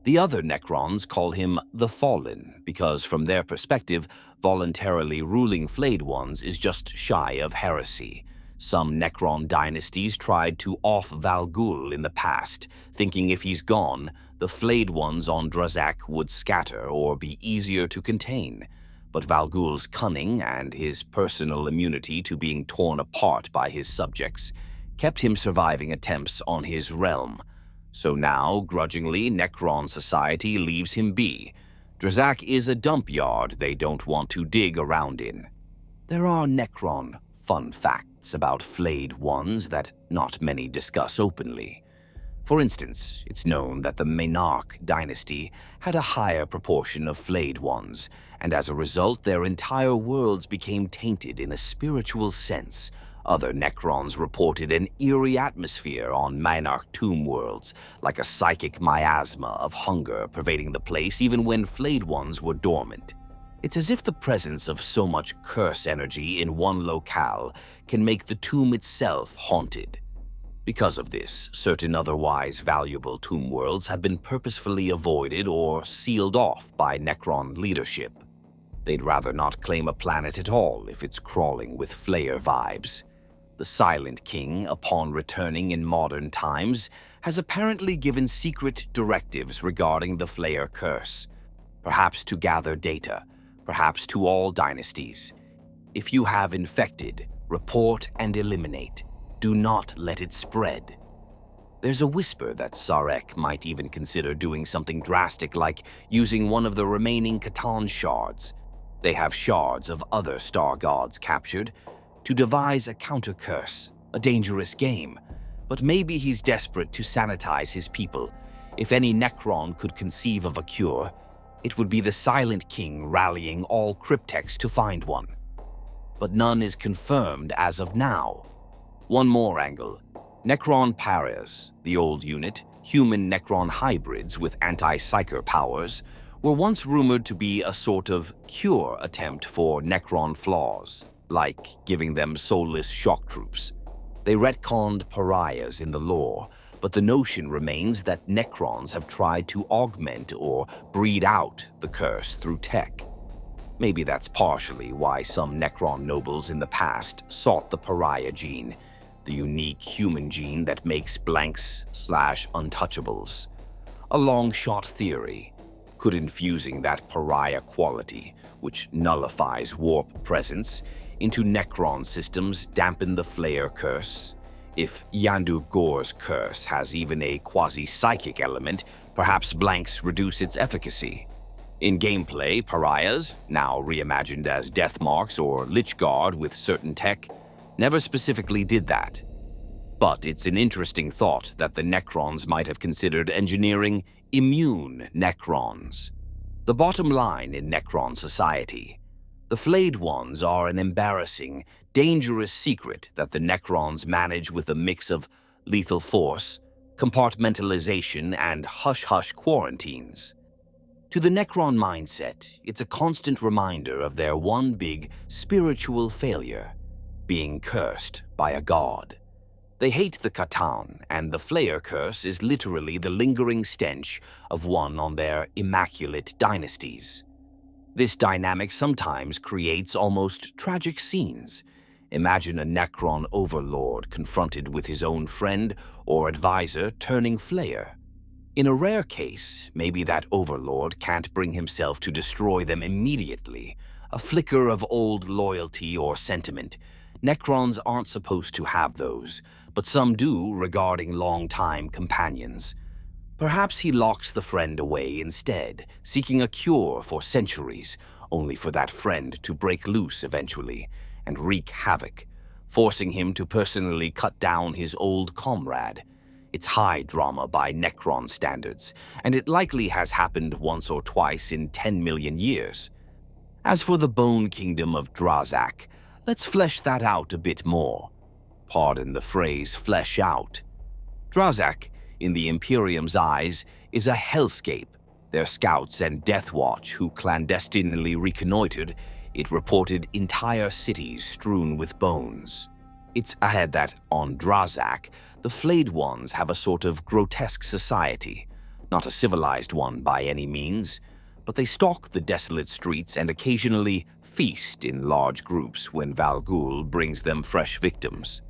The other Necrons call him the Fallen because, from their perspective, voluntarily ruling Flayed Ones is just shy of heresy. Some Necron dynasties tried to off Valgûl in the past, thinking if he's gone, the Flayed Ones on Drazak would scatter or be easier to contain. But Valgûl's cunning and his personal immunity to being torn apart by his subjects kept him surviving attempts on his realm. So now, grudgingly, Necron society leaves him be. Drazak is a dump yard they don't want to dig around in. There are Necron fun facts about Flayed Ones that not many discuss openly. For instance, it's known that the Monarch dynasty had a higher proportion of Flayed Ones, and as a result their entire worlds became tainted in a spiritual sense. Other Necrons reported an eerie atmosphere on Monarch tomb worlds, like a psychic miasma of hunger pervading the place even when Flayed Ones were dormant. It's as if the presence of so much curse energy in one locale can make the tomb itself haunted. Because of this, certain otherwise valuable tomb worlds have been purposefully avoided or sealed off by Necron leadership. They'd rather not claim a planet at all if it's crawling with Flayer vibes. The Silent King, upon returning in modern times, has apparently given secret directives regarding the Flayer Curse, perhaps to gather data, perhaps to all dynasties. If you have infected, report and eliminate. Do not let it spread. There's a whisper that Sarek might even consider doing something drastic like using one of the remaining Catan shards. They have shards of other star gods captured, to devise a counter-curse, a dangerous game. But maybe he's desperate to sanitize his people. If any Necron could conceive of a cure, it would be the Silent King rallying all cryptechs to find one. But none is confirmed as of now. One more angle. Necron pariahs, the old unit, human Necron hybrids with anti-psyker powers, were once rumored to be a sort of cure attempt for Necron flaws, like giving them soulless shock troops. They retconned pariahs in the lore, but the notion remains that Necrons have tried to augment or breed out the curse through tech. Maybe that's partially why some Necron nobles in the past sought the pariah gene, the unique human gene that makes blanks/untouchables. A long-shot theory. Could infusing that pariah quality, which nullifies warp presence, into Necron systems dampen the Flayer Curse? If Llandu'gor's curse has even a quasi-psychic element, perhaps blanks reduce its efficacy. In gameplay, pariahs, now reimagined as death marks or lich guard with certain tech, never specifically did that. But it's an interesting thought that the Necrons might have considered engineering immune Necrons. The bottom line in Necron society: the Flayed Ones are an embarrassing, dangerous secret that the Necrons manage with a mix of lethal force, compartmentalization, and hush-hush quarantines. To the Necron mindset, it's a constant reminder of their one big spiritual failure, being cursed by a god. They hate the Catan, and the Flayer Curse is literally the lingering stench of one on their immaculate dynasties. This dynamic sometimes creates almost tragic scenes. Imagine a Necron overlord confronted with his own friend or advisor turning Flayer. In a rare case, maybe that overlord can't bring himself to destroy them immediately. A flicker of old loyalty or sentiment. Necrons aren't supposed to have those, but some do regarding long-time companions. Perhaps he locks the friend away instead, seeking a cure for centuries, only for that friend to break loose eventually and wreak havoc, forcing him to personally cut down his old comrade. It's high drama by Necron standards, and it likely has happened once or twice in 10 million years. As for the Bone Kingdom of Drazak, let's flesh that out a bit more. Pardon the phrase flesh out. Drazak, in the Imperium's eyes, is a hellscape. Their scouts and Death Watch, who clandestinely reconnoitered, it reported entire cities strewn with bones. It's ahead that, on Drazak, the Flayed Ones have a sort of grotesque society, not a civilized one by any means, but they stalk the desolate streets and occasionally feast in large groups when Valgûl brings them fresh victims.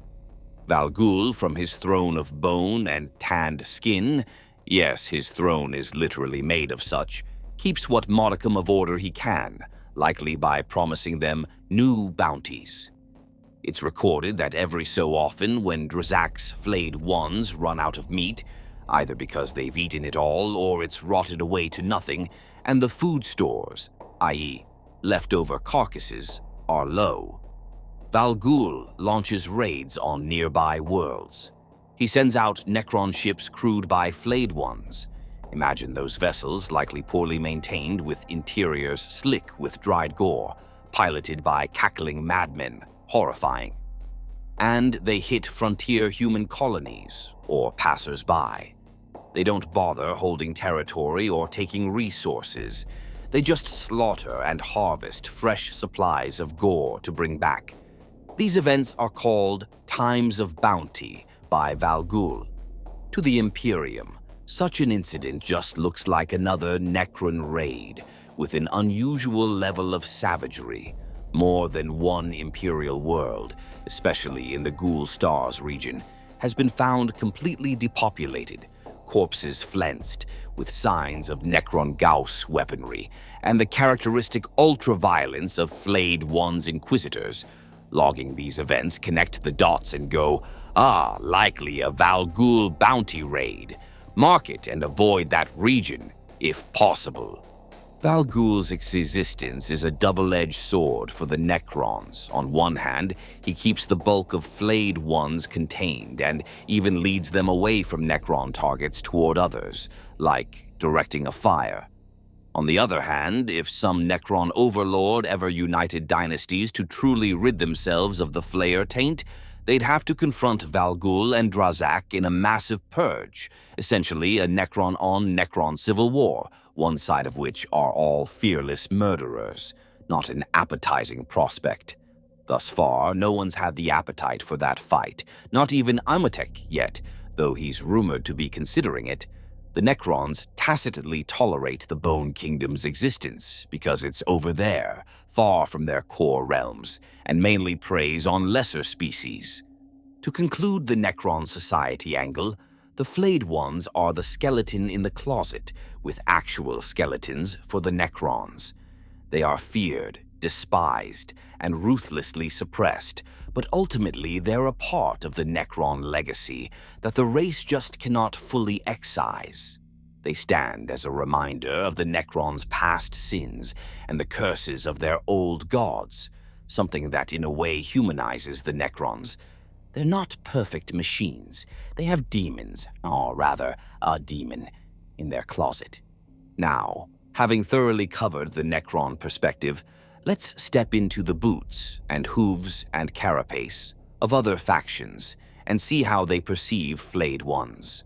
Valgûl, from his throne of bone and tanned skin, yes, his throne is literally made of such, keeps what modicum of order he can, likely by promising them new bounties. It's recorded that every so often when Drazak's Flayed Ones run out of meat, either because they've eaten it all or it's rotted away to nothing, and the food stores, i.e. leftover carcasses, are low, Valgûl launches raids on nearby worlds. He sends out Necron ships crewed by Flayed Ones. Imagine those vessels, likely poorly maintained with interiors slick with dried gore, piloted by cackling madmen. Horrifying. And they hit frontier human colonies or passers-by. They don't bother holding territory or taking resources. They just slaughter and harvest fresh supplies of gore to bring back. These events are called Times of Bounty by Valgûl. To the Imperium, such an incident just looks like another Necron raid with an unusual level of savagery. More than one Imperial world, especially in the Ghoul Stars region, has been found completely depopulated, corpses flensed, with signs of Necron Gauss weaponry, and the characteristic ultra-violence of Flayed One's Inquisitors. Logging these events connect the dots and go, likely a Valgûl bounty raid. Mark it and avoid that region, if possible. Valgûl's existence is a double-edged sword for the Necrons. On one hand, he keeps the bulk of Flayed Ones contained and even leads them away from Necron targets toward others, like directing a fire. On the other hand, if some Necron overlord ever united dynasties to truly rid themselves of the Flayer taint, they'd have to confront Valgûl and Drazak in a massive purge, essentially a Necron-on-Necron civil war, one side of which are all fearless murderers, not an appetizing prospect. Thus far, no one's had the appetite for that fight, not even Amatek yet, though he's rumored to be considering it. The Necrons tacitly tolerate the Bone Kingdom's existence because it's over there, far from their core realms, and mainly preys on lesser species. To conclude the Necron society angle, the Flayed Ones are the skeleton in the closet, with actual skeletons for the Necrons. They are feared, despised, and ruthlessly suppressed, but ultimately they're a part of the Necron legacy that the race just cannot fully excise. They stand as a reminder of the Necrons' past sins and the curses of their old gods, something that in a way humanizes the Necrons. They're not perfect machines. They have demons, or rather, a demon, in their closet. Now, having thoroughly covered the Necron perspective, let's step into the boots and hooves and carapace of other factions and see how they perceive Flayed Ones.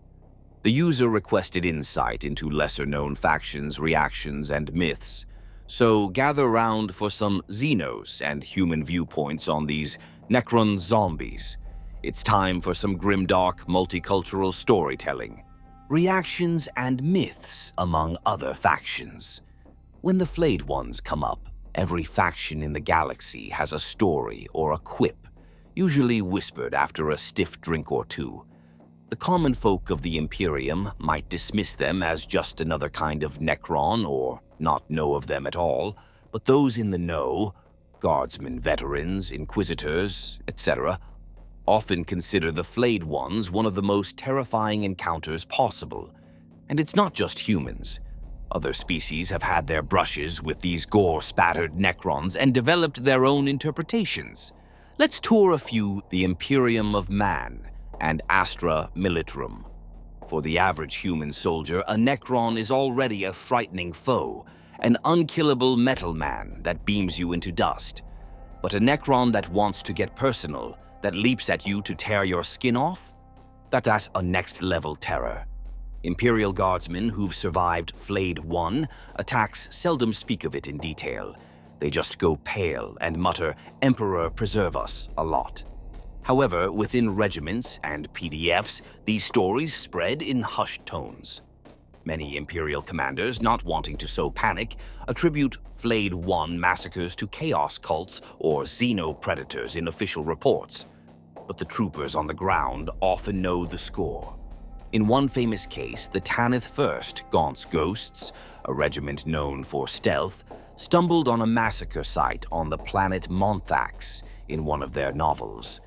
The user requested insight into lesser-known factions, reactions, and myths. So gather round for some Xenos and human viewpoints on these Necron zombies. It's time for some grimdark multicultural storytelling. Reactions and myths among other factions. When the Flayed Ones come up, every faction in the galaxy has a story or a quip, usually whispered after a stiff drink or two. The common folk of the Imperium might dismiss them as just another kind of Necron or not know of them at all, but those in the know, guardsmen, veterans, inquisitors, etc., often consider the Flayed Ones one of the most terrifying encounters possible. And it's not just humans. Other species have had their brushes with these gore-spattered Necrons and developed their own interpretations. Let's tour a few: the Imperium of Man and Astra Militarum. For the average human soldier, a Necron is already a frightening foe, an unkillable metal man that beams you into dust. But a Necron that wants to get personal, that leaps at you to tear your skin off? That's a next-level terror. Imperial guardsmen who've survived Flayed One attacks seldom speak of it in detail. They just go pale and mutter, "Emperor preserve us," a lot. However, within regiments and PDFs, these stories spread in hushed tones. Many Imperial commanders, not wanting to sow panic, attribute Flayed One massacres to chaos cults or xeno-predators in official reports. But the troopers on the ground often know the score. In one famous case, the Tanith 1st Gaunt's Ghosts, a regiment known for stealth, stumbled on a massacre site on the planet Monthax in one of their novels.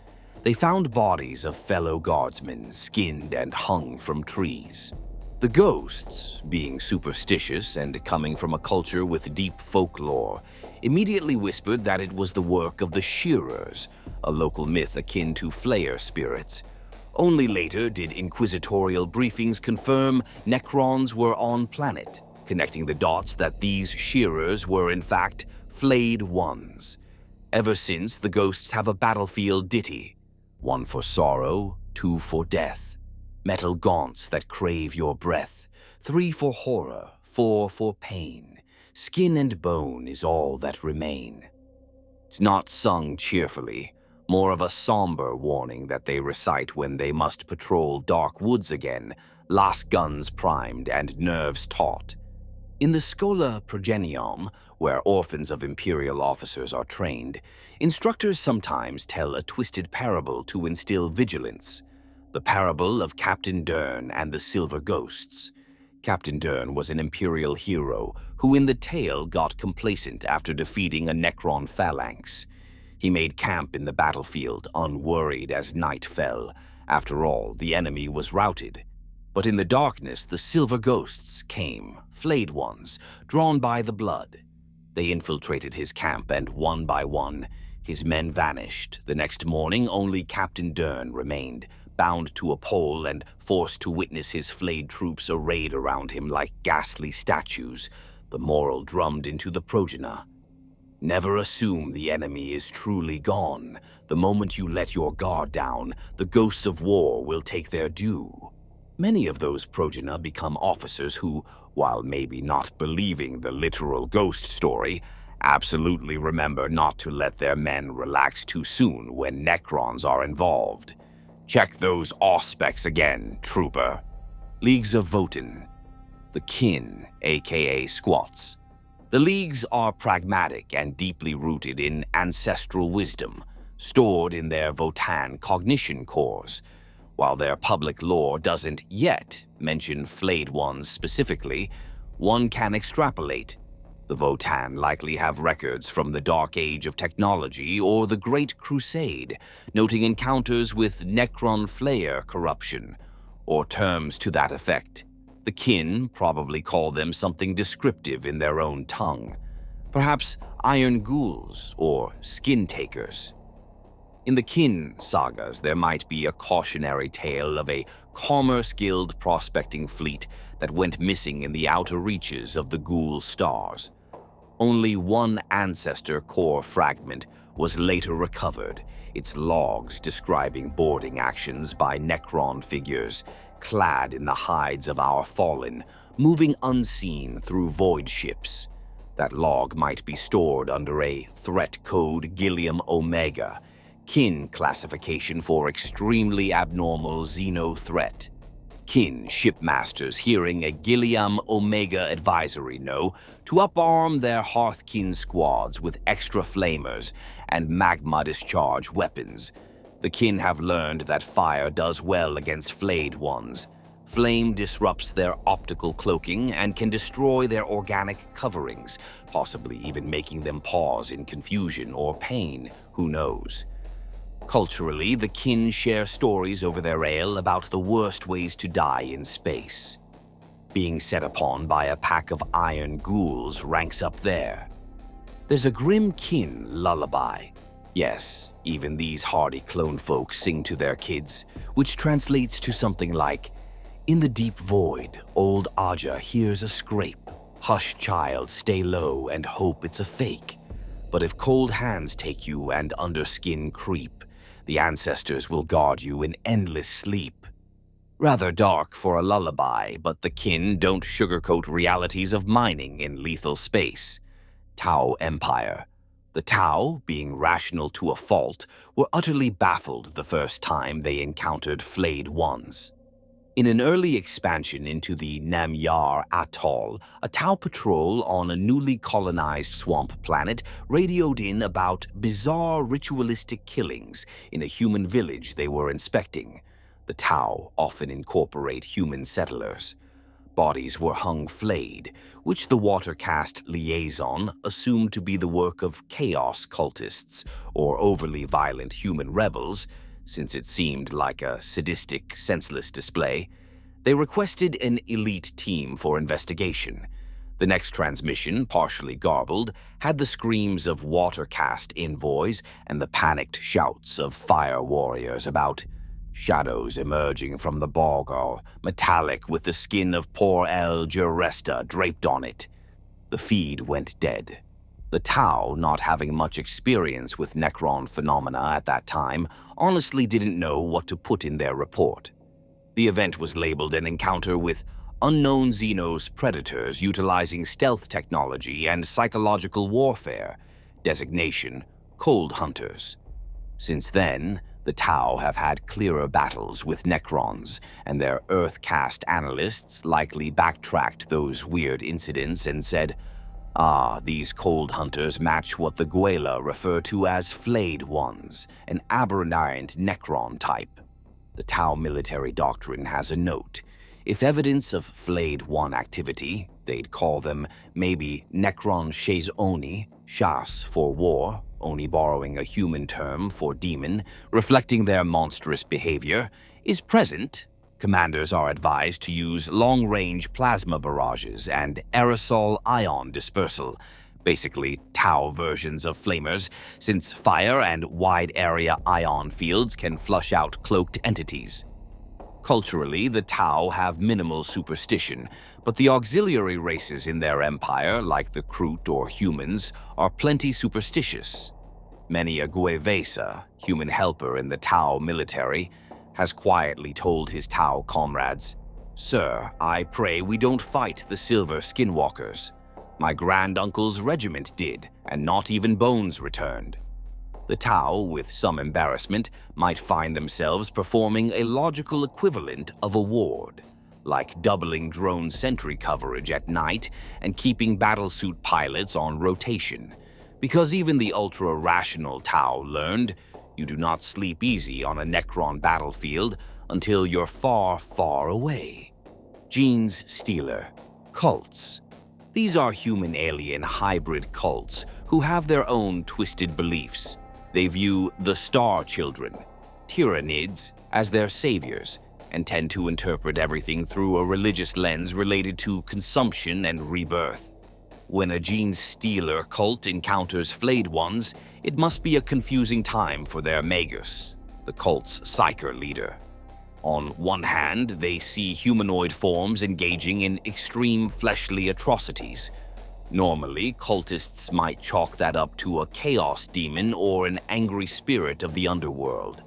They found bodies of fellow guardsmen skinned and hung from trees. The ghosts, being superstitious and coming from a culture with deep folklore, immediately whispered that it was the work of the Shearers, a local myth akin to Flayer spirits. Only later did inquisitorial briefings confirm Necrons were on planet, connecting the dots that these Shearers were in fact Flayed Ones. Ever since, the ghosts have a battlefield ditty: 1 for sorrow, 2 for death, metal gaunts that crave your breath, 3 for horror, 4 for pain, skin and bone is all that remain. It's not sung cheerfully, more of a somber warning that they recite when they must patrol dark woods again, last guns primed and nerves taut. In the Schola Progenium, where orphans of Imperial officers are trained, instructors sometimes tell a twisted parable to instill vigilance. The parable of Captain Dern and the Silver Ghosts. Captain Dern was an Imperial hero who in the tale got complacent after defeating a Necron phalanx. He made camp in the battlefield, unworried as night fell. After all, the enemy was routed. But in the darkness, the Silver Ghosts came, Flayed Ones, drawn by the blood. They infiltrated his camp, and one by one, his men vanished. The next morning, only Captain Dern remained, bound to a pole and forced to witness his flayed troops arrayed around him like ghastly statues, the moral drummed into the progeny. Never assume the enemy is truly gone. The moment you let your guard down, the ghosts of war will take their due. Many of those progeny become officers who, while maybe not believing the literal ghost story, absolutely remember not to let their men relax too soon when Necrons are involved. Check those auspecs again, trooper. Leagues of Votan. The kin, aka squats. The leagues are pragmatic and deeply rooted in ancestral wisdom, stored in their Votan cognition cores. While their public lore doesn't yet mention Flayed Ones specifically, one can extrapolate. The Votan likely have records from the Dark Age of technology or the Great Crusade, noting encounters with Necron Flayer corruption, or terms to that effect. The kin probably call them something descriptive in their own tongue, perhaps iron ghouls or skin takers. In the kin sagas, there might be a cautionary tale of a Commerce Guild prospecting fleet that went missing in the outer reaches of the ghoul stars. Only one ancestor core fragment was later recovered, its logs describing boarding actions by Necron figures, clad in the hides of our fallen, moving unseen through void ships. That log might be stored under a threat code Gilliam Omega, kin classification for extremely abnormal xeno threat. Kin shipmasters hearing a Gilliam Omega advisory know to uparm their Hearthkin squads with extra flamers and magma discharge weapons. The kin have learned that fire does well against Flayed Ones. Flame disrupts their optical cloaking and can destroy their organic coverings, possibly even making them pause in confusion or pain, who knows. Culturally, the kin share stories over their ale about the worst ways to die in space. Being set upon by a pack of iron ghouls ranks up there. There's a grim kin lullaby. Yes, even these hardy clone folk sing to their kids, which translates to something like, "In the deep void, old Aja hears a scrape. Hush, child, stay low and hope it's a fake. But if cold hands take you and underskin creep, the ancestors will guard you in endless sleep." Rather dark for a lullaby, but the kin don't sugarcoat realities of mining in lethal space. Tau Empire. The Tau, being rational to a fault, were utterly baffled the first time they encountered Flayed Ones. In an early expansion into the Namyar Atoll, a Tau patrol on a newly colonized swamp planet radioed in about bizarre ritualistic killings in a human village they were inspecting. The Tau often incorporate human settlers. Bodies were hung flayed, which the water-caste liaison assumed to be the work of chaos cultists or overly violent human rebels, since it seemed like a sadistic, senseless display. They requested an elite team for investigation. The next transmission, partially garbled, had the screams of water-caste envoys and the panicked shouts of fire warriors about shadows emerging from the Valgûl, metallic with the skin of poor El Juresta draped on it. The feed went dead. The Tau, not having much experience with Necron phenomena at that time, honestly didn't know what to put in their report. The event was labeled an encounter with unknown Xenos predators utilizing stealth technology and psychological warfare, designation Cold Hunters. Since then, the Tau have had clearer battles with Necrons, and their Earth-caste analysts likely backtracked those weird incidents and said, these Cold Hunters match what the Guela refer to as Flayed Ones, an aberrant Necron type. The Tau military doctrine has a note. If evidence of Flayed One activity, they'd call them maybe Necron Shays Oni, Shas for war, Oni borrowing a human term for demon, reflecting their monstrous behavior, is present, commanders are advised to use long-range plasma barrages and aerosol ion dispersal, basically Tau versions of flamers, since fire and wide-area ion fields can flush out cloaked entities. Culturally, the Tau have minimal superstition, but the auxiliary races in their empire, like the Kroot or humans, are plenty superstitious. Many a Guevesa, human helper in the Tau military, has quietly told his Tau comrades, "Sir, I pray we don't fight the silver skinwalkers. My granduncle's regiment did, and not even bones returned." The Tau, with some embarrassment, might find themselves performing a logical equivalent of a ward, like doubling drone sentry coverage at night and keeping battlesuit pilots on rotation, because even the ultra-rational Tau learned you do not sleep easy on a Necron battlefield until you're far, far away. Genes Stealer. Cults. These are human-alien hybrid cults who have their own twisted beliefs. They view the Star Children, Tyranids, as their saviors, and tend to interpret everything through a religious lens related to consumption and rebirth. When a Gene Stealer cult encounters Flayed Ones, it must be a confusing time for their Magus, the cult's psyker leader. On one hand, they see humanoid forms engaging in extreme fleshly atrocities. Normally, cultists might chalk that up to a chaos demon or an angry spirit of the underworld.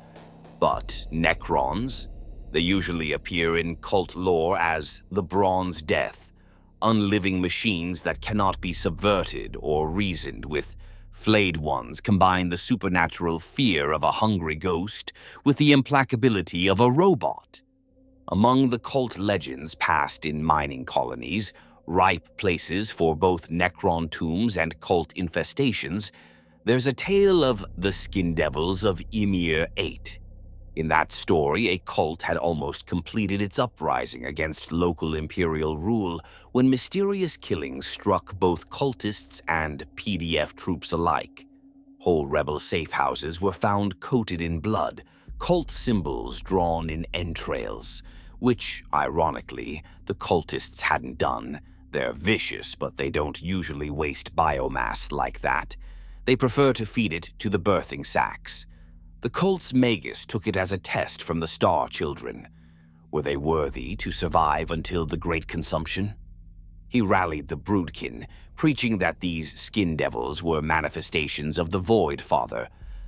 But Necrons? They usually appear in cult lore as the Bronze Death, unliving machines that cannot be subverted or reasoned with. Flayed Ones combine the supernatural fear of a hungry ghost with the implacability of a robot. Among the cult legends passed in mining colonies, ripe places for both Necron tombs and cult infestations, there's a tale of the Skin Devils of Ymir VIII. In that story, a cult had almost completed its uprising against local imperial rule when mysterious killings struck both cultists and PDF troops alike. Whole rebel safe houses were found coated in blood, cult symbols drawn in entrails, which, ironically, the cultists hadn't done. They're vicious, but they don't usually waste biomass like that. They prefer to feed it to the birthing sacs. The cult's magus took it as a test from the Star Children. Were they worthy to survive until the Great Consumption? He rallied the Broodkin, preaching that these skin devils were manifestations of the Void Father.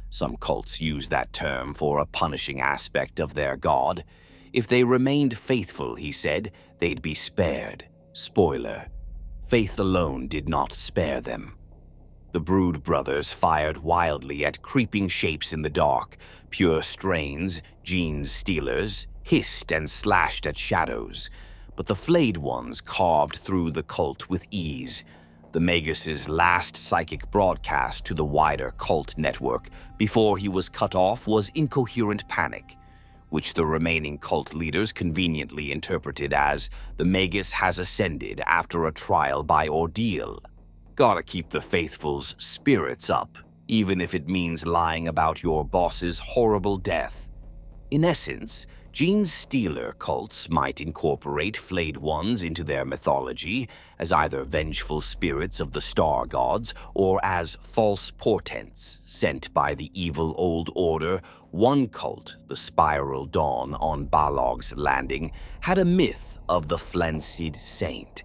Some cults use that term for a punishing aspect of their god. If they remained faithful, he said, they'd be spared. Spoiler: faith alone did not spare them. The Brood Brothers fired wildly at creeping shapes in the dark. Pure strains, Gene's stealers, hissed and slashed at shadows. But the Flayed Ones carved through the cult with ease. The Magus's last psychic broadcast to the wider cult network before he was cut off was incoherent panic, which the remaining cult leaders conveniently interpreted as the Magus has ascended after a trial by ordeal. Gotta keep the faithful's spirits up, even if it means lying about your boss's horrible death. In essence, Gene's Stealer cults might incorporate Flayed Ones into their mythology as either vengeful spirits of the star gods or as false portents sent by the evil Old Order. One cult, the Spiral Dawn on Balog's Landing, had a myth of the Flancid Saint.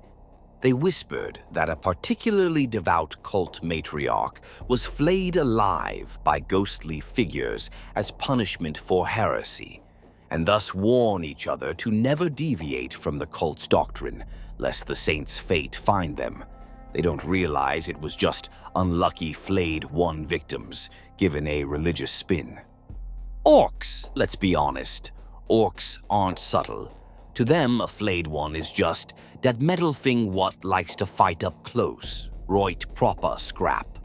They whispered that a particularly devout cult matriarch was flayed alive by ghostly figures as punishment for heresy, and thus warn each other to never deviate from the cult's doctrine, lest the saint's fate find them. They don't realize it was just unlucky Flayed One victims, given a religious spin. Orcs, let's be honest. Orcs aren't subtle. To them, a Flayed One is just that metal thing what likes to fight up close, right proper scrap.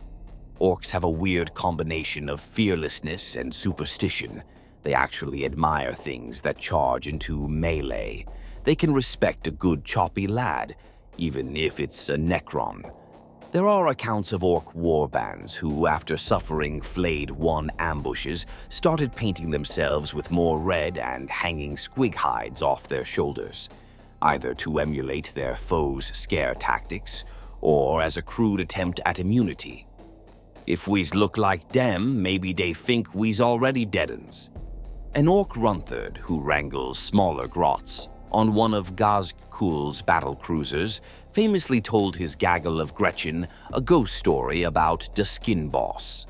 Orcs have a weird combination of fearlessness and superstition. They actually admire things that charge into melee. They can respect a good choppy lad, even if it's a Necron. There are accounts of orc warbands who, after suffering Flayed One ambushes, started painting themselves with more red and hanging squig hides off their shoulders, either to emulate their foes' scare tactics or as a crude attempt at immunity. If we's look like dem, maybe they think we's already deadens. An orc runtherd who wrangles smaller grots on one of Valgûl's battle cruisers famously told his gaggle of Gretchen a ghost story about the skin boss.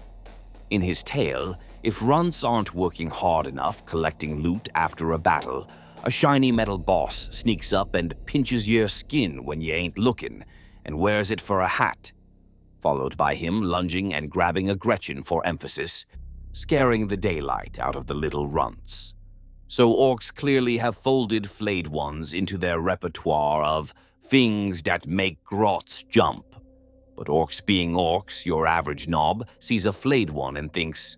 In his tale, if runts aren't working hard enough collecting loot after a battle, a shiny metal boss sneaks up and pinches your skin when you ain't looking and wears it for a hat, followed by him lunging and grabbing a Gretchen for emphasis, scaring the daylight out of the little runts. So orcs clearly have folded Flayed Ones into their repertoire of things that make grots jump. But orcs being orcs, your average knob sees a Flayed One and thinks,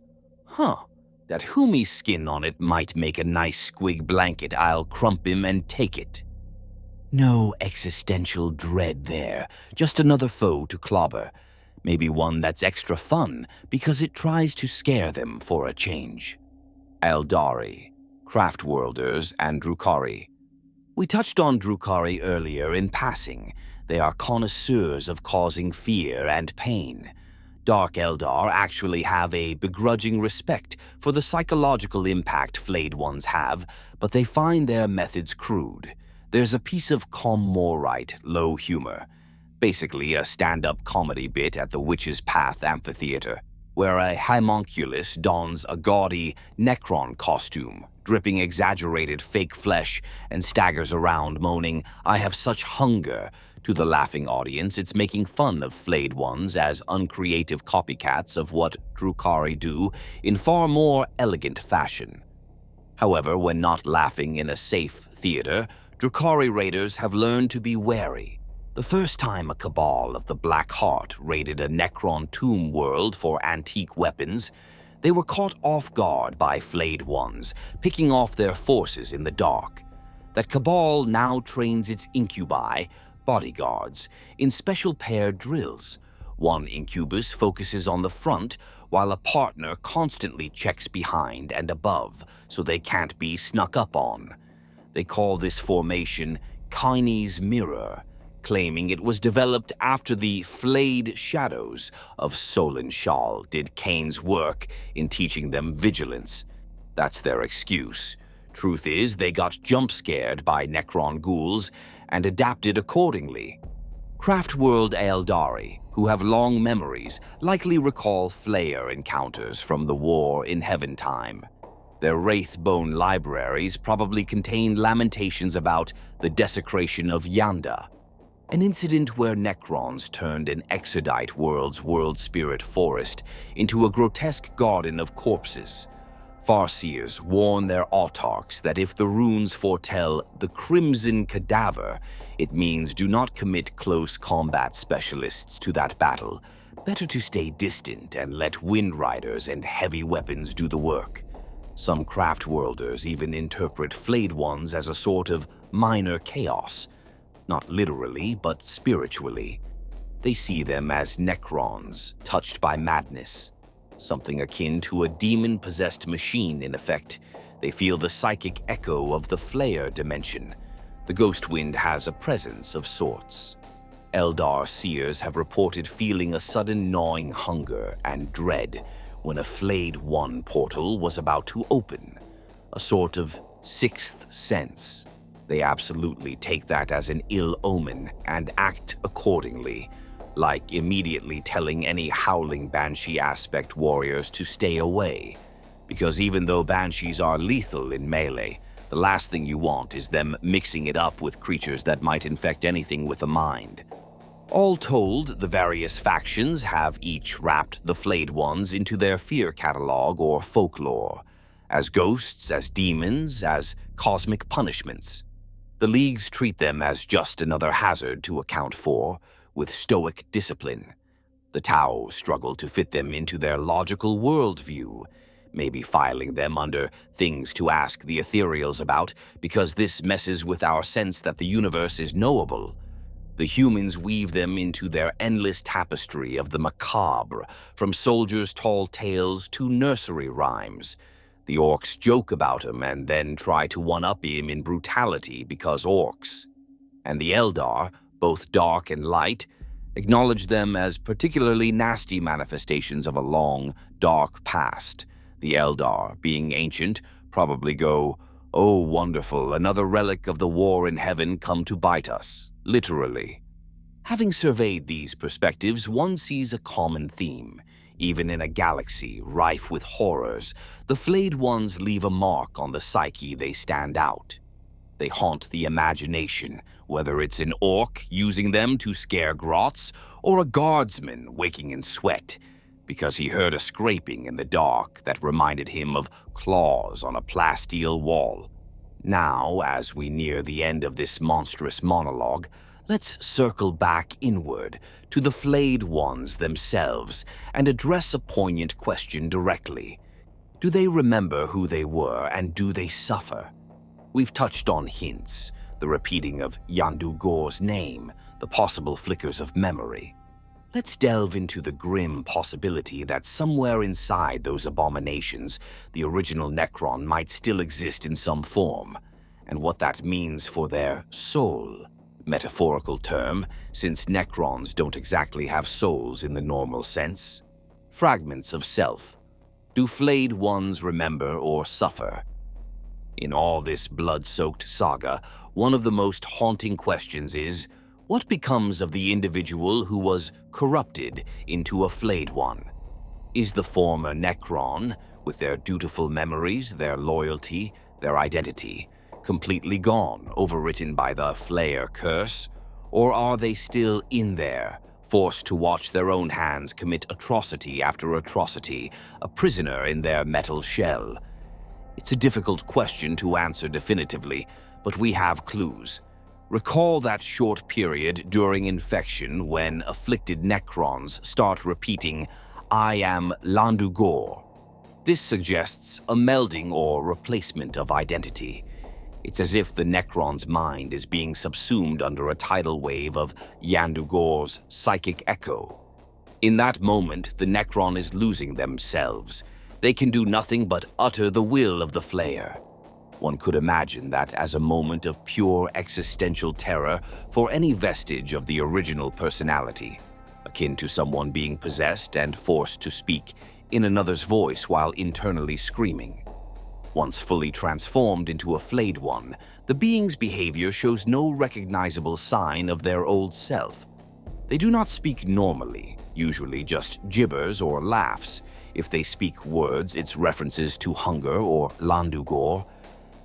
that Humi skin on it might make a nice squig blanket. I'll crump him and take it. No existential dread there, just another foe to clobber. Maybe one that's extra fun because it tries to scare them for a change. Eldari, Craftworlders, and Drukhari. We touched on Drukhari earlier in passing. They are connoisseurs of causing fear and pain. Dark Eldar actually have a begrudging respect for the psychological impact Flayed Ones have, but they find their methods crude. There's a piece of Commorite low humor, basically a stand-up comedy bit at the Witch's Path Amphitheater, where a homunculus dons a gaudy Necron costume, dripping exaggerated fake flesh, and staggers around moaning, "I have such hunger." To the laughing audience, it's making fun of Flayed Ones as uncreative copycats of what Drukhari do in far more elegant fashion. However, when not laughing in a safe theater, Drukhari raiders have learned to be wary. The first time a cabal of the Black Heart raided a Necron tomb world for antique weapons, they were caught off guard by Flayed Ones, picking off their forces in the dark. That cabal now trains its incubi, bodyguards, in special paired drills. One incubus focuses on the front, while a partner constantly checks behind and above so they can't be snuck up on. They call this formation Kaine's Mirror, claiming it was developed after the flayed shadows of Solon Shal did Kane's work in teaching them vigilance. That's their excuse. Truth is, they got jump-scared by Necron ghouls and adapted accordingly. Craftworld Eldari, who have long memories, likely recall Flayer encounters from the war in Heaven time. Their Wraithbone libraries probably contain lamentations about the desecration of Yanda, an incident where Necrons turned an Exodite world's world spirit forest into a grotesque garden of corpses. Farseers warn their autarchs that if the runes foretell the Crimson Cadaver, it means do not commit close combat specialists to that battle. Better to stay distant and let wind riders and heavy weapons do the work. Some craftworlders even interpret Flayed Ones as a sort of minor chaos, not literally, but spiritually. They see them as Necrons, touched by madness. Something akin to a demon-possessed machine, in effect. They feel the psychic echo of the Flayer Dimension. The ghost wind has a presence of sorts. Eldar seers have reported feeling a sudden gnawing hunger and dread when a Flayed One portal was about to open, a sort of sixth sense. They absolutely take that as an ill omen and act accordingly, like immediately telling any howling Banshee aspect warriors to stay away. Because even though Banshees are lethal in melee, the last thing you want is them mixing it up with creatures that might infect anything with a mind. All told, the various factions have each wrapped the Flayed Ones into their fear catalog or folklore, as ghosts, as demons, as cosmic punishments. The leagues treat them as just another hazard to account for, with stoic discipline. The Tau struggle to fit them into their logical worldview, maybe filing them under things to ask the ethereals about because this messes with our sense that the universe is knowable. The humans weave them into their endless tapestry of the macabre, from soldiers' tall tales to nursery rhymes. The orcs joke about him and then try to one-up him in brutality because orcs. And the Eldar, both dark and light, acknowledge them as particularly nasty manifestations of a long, dark past. The Eldar, being ancient, probably go, "Oh, wonderful, another relic of the war in heaven come to bite us," literally. Having surveyed these perspectives, one sees a common theme. Even in a galaxy rife with horrors, the Flayed Ones leave a mark on the psyche. They stand out. They haunt the imagination, whether it's an orc using them to scare grots, or a guardsman waking in sweat because he heard a scraping in the dark that reminded him of claws on a plasteel wall. Now, as we near the end of this monstrous monologue, let's circle back inward to the Flayed Ones themselves and address a poignant question directly. Do they remember who they were, and do they suffer? We've touched on hints, the repeating of Llandu'gor's name, the possible flickers of memory. Let's delve into the grim possibility that somewhere inside those abominations, the original Necron might still exist in some form, and what that means for their soul. Metaphorical term, since Necrons don't exactly have souls in the normal sense. Fragments of self. Do Flayed Ones remember or suffer? In all this blood-soaked saga, one of the most haunting questions is, what becomes of the individual who was corrupted into a Flayed One? Is the former Necron, with their dutiful memories, their loyalty, their identity, completely gone, overwritten by the Flayer Curse? Or are they still in there, forced to watch their own hands commit atrocity after atrocity, a prisoner in their metal shell? It's a difficult question to answer definitively, but we have clues. Recall that short period during infection when afflicted Necrons start repeating, "I am Llandu'gor." This suggests a melding or replacement of identity. It's as if the Necron's mind is being subsumed under a tidal wave of Llandu'gor's psychic echo. In that moment, the Necron is losing themselves. They can do nothing but utter the will of the Flayer. One could imagine that as a moment of pure existential terror for any vestige of the original personality, akin to someone being possessed and forced to speak in another's voice while internally screaming. Once fully transformed into a Flayed One, the being's behavior shows no recognizable sign of their old self. They do not speak normally, usually just gibbers or laughs. If they speak words, it's references to hunger or Llandu'gor.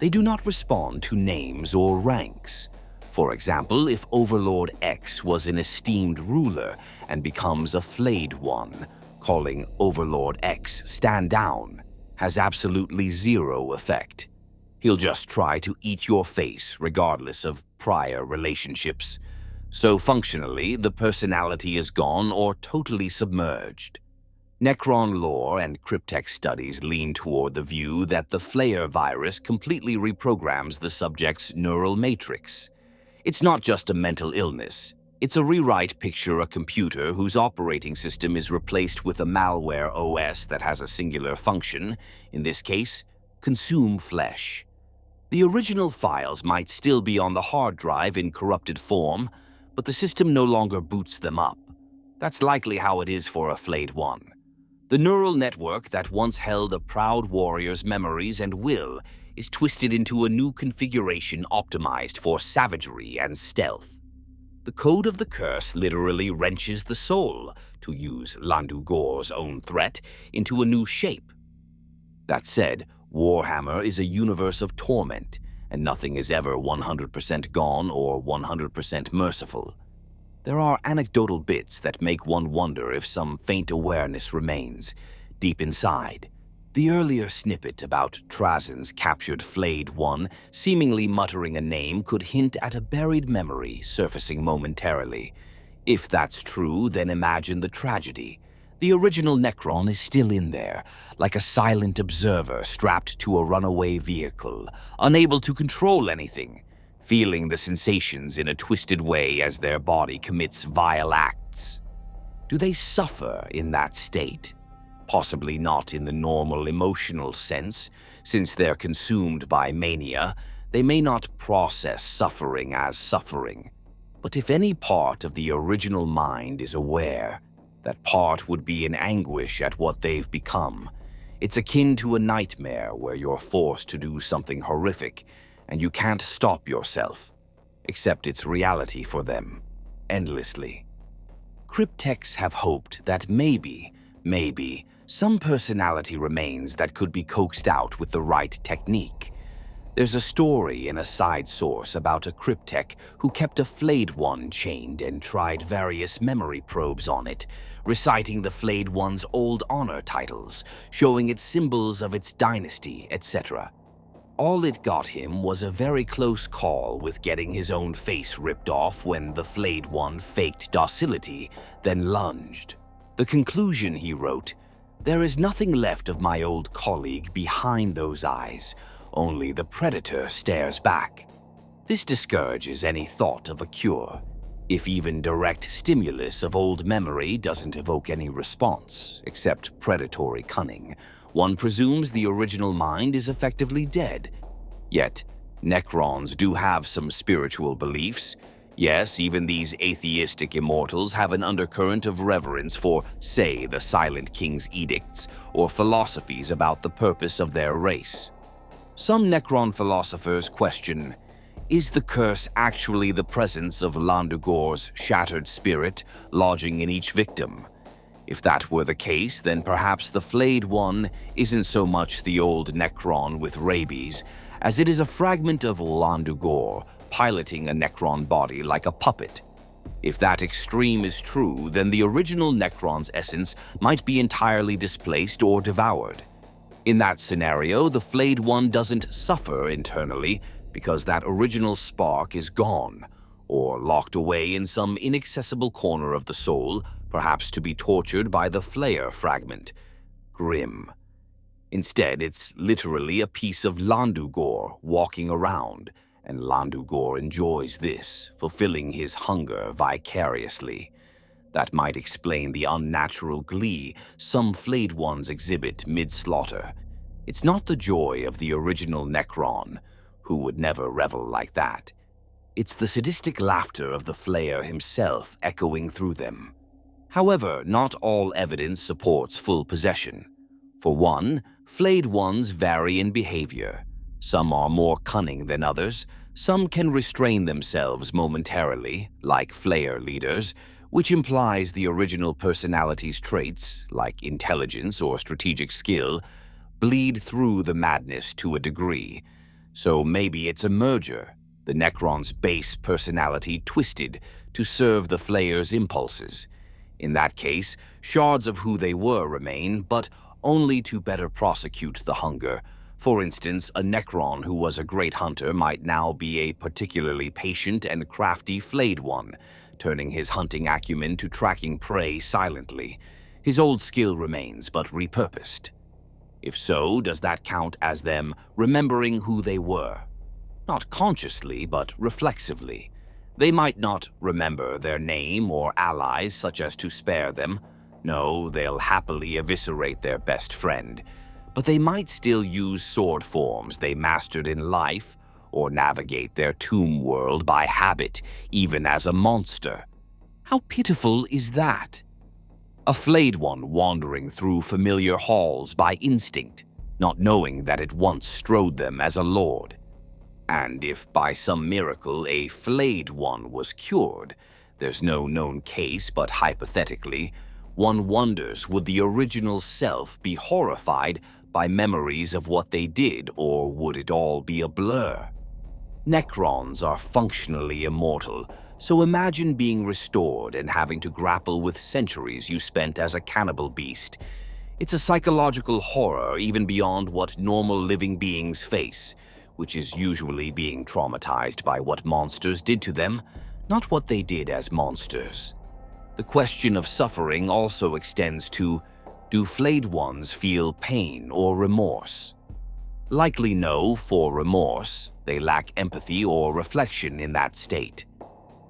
They do not respond to names or ranks. For example, if Overlord X was an esteemed ruler and becomes a Flayed One, calling Overlord X stand down has absolutely zero effect. He'll just try to eat your face regardless of prior relationships. So functionally, the personality is gone or totally submerged. Necron lore and cryptech studies lean toward the view that the Flayer virus completely reprograms the subject's neural matrix. It's not just a mental illness. It's a rewrite. Picture a computer whose operating system is replaced with a malware OS that has a singular function, in this case, consume flesh. The original files might still be on the hard drive in corrupted form, but the system no longer boots them up. That's likely how it is for a Flayed One. The neural network that once held a proud warrior's memories and will is twisted into a new configuration optimized for savagery and stealth. The code of the curse literally wrenches the soul, to use Llandu'gor's own threat, into a new shape. That said, Warhammer is a universe of torment, and nothing is ever 100% gone or 100% merciful. There are anecdotal bits that make one wonder if some faint awareness remains, deep inside. The earlier snippet about Trazen's captured Flayed One seemingly muttering a name could hint at a buried memory surfacing momentarily. If that's true, then imagine the tragedy. The original Necron is still in there, like a silent observer strapped to a runaway vehicle, unable to control anything, feeling the sensations in a twisted way as their body commits vile acts. Do they suffer in that state? Possibly not in the normal emotional sense. Since they're consumed by mania, they may not process suffering as suffering. But if any part of the original mind is aware, that part would be in anguish at what they've become. It's akin to a nightmare where you're forced to do something horrific and you can't stop yourself, except it's reality for them, endlessly. Cryptechs have hoped that maybe, some personality remains that could be coaxed out with the right technique. There's a story in a side source about a cryptech who kept a Flayed One chained and tried various memory probes on it, reciting the Flayed One's old honor titles, showing its symbols of its dynasty, etc. All it got him was a very close call with getting his own face ripped off when the Flayed One faked docility, then lunged. The conclusion, he wrote, "There is nothing left of my old colleague behind those eyes. Only the predator stares back." This discourages any thought of a cure. If even direct stimulus of old memory doesn't evoke any response, except predatory cunning, one presumes the original mind is effectively dead. Yet, Necrons do have some spiritual beliefs. Yes, even these atheistic immortals have an undercurrent of reverence for, say, the Silent King's edicts, or philosophies about the purpose of their race. Some Necron philosophers question, is the curse actually the presence of Llandu'gor's shattered spirit lodging in each victim? If that were the case, then perhaps the Flayed One isn't so much the old Necron with rabies as it is a fragment of Llandu'gor piloting a Necron body like a puppet. If that extreme is true, then the original Necron's essence might be entirely displaced or devoured. In that scenario, the Flayed One doesn't suffer internally because that original spark is gone, or locked away in some inaccessible corner of the soul, perhaps to be tortured by the Flayer fragment. Grim. Instead, it's literally a piece of Llandu'gor walking around, and Llandu'gor enjoys this, fulfilling his hunger vicariously. That might explain the unnatural glee some Flayed Ones exhibit mid-slaughter. It's not the joy of the original Necron, who would never revel like that. It's the sadistic laughter of the Flayer himself echoing through them. However, not all evidence supports full possession. For one, Flayed Ones vary in behavior. Some are more cunning than others. Some can restrain themselves momentarily, like Flayer leaders, which implies the original personality's traits, like intelligence or strategic skill, bleed through the madness to a degree. So maybe it's a merger, the Necron's base personality twisted to serve the Flayer's impulses. In that case, shards of who they were remain, but only to better prosecute the hunger. For instance, a Necron who was a great hunter might now be a particularly patient and crafty Flayed One, turning his hunting acumen to tracking prey silently. His old skill remains, but repurposed. If so, does that count as them remembering who they were? Not consciously, but reflexively. They might not remember their name or allies such as to spare them. No, they'll happily eviscerate their best friend. But they might still use sword forms they mastered in life, or navigate their tomb world by habit, even as a monster. How pitiful is that? A Flayed One wandering through familiar halls by instinct, not knowing that it once strode them as a lord. And if by some miracle a Flayed One was cured, there's no known case, but hypothetically, one wonders, would the original self be horrified by memories of what they did, or would it all be a blur? Necrons are functionally immortal, so imagine being restored and having to grapple with centuries you spent as a cannibal beast. It's a psychological horror even beyond what normal living beings face, which is usually being traumatized by what monsters did to them, not what they did as monsters. The question of suffering also extends to, do Flayed Ones feel pain or remorse? Likely no for remorse. They lack empathy or reflection in that state.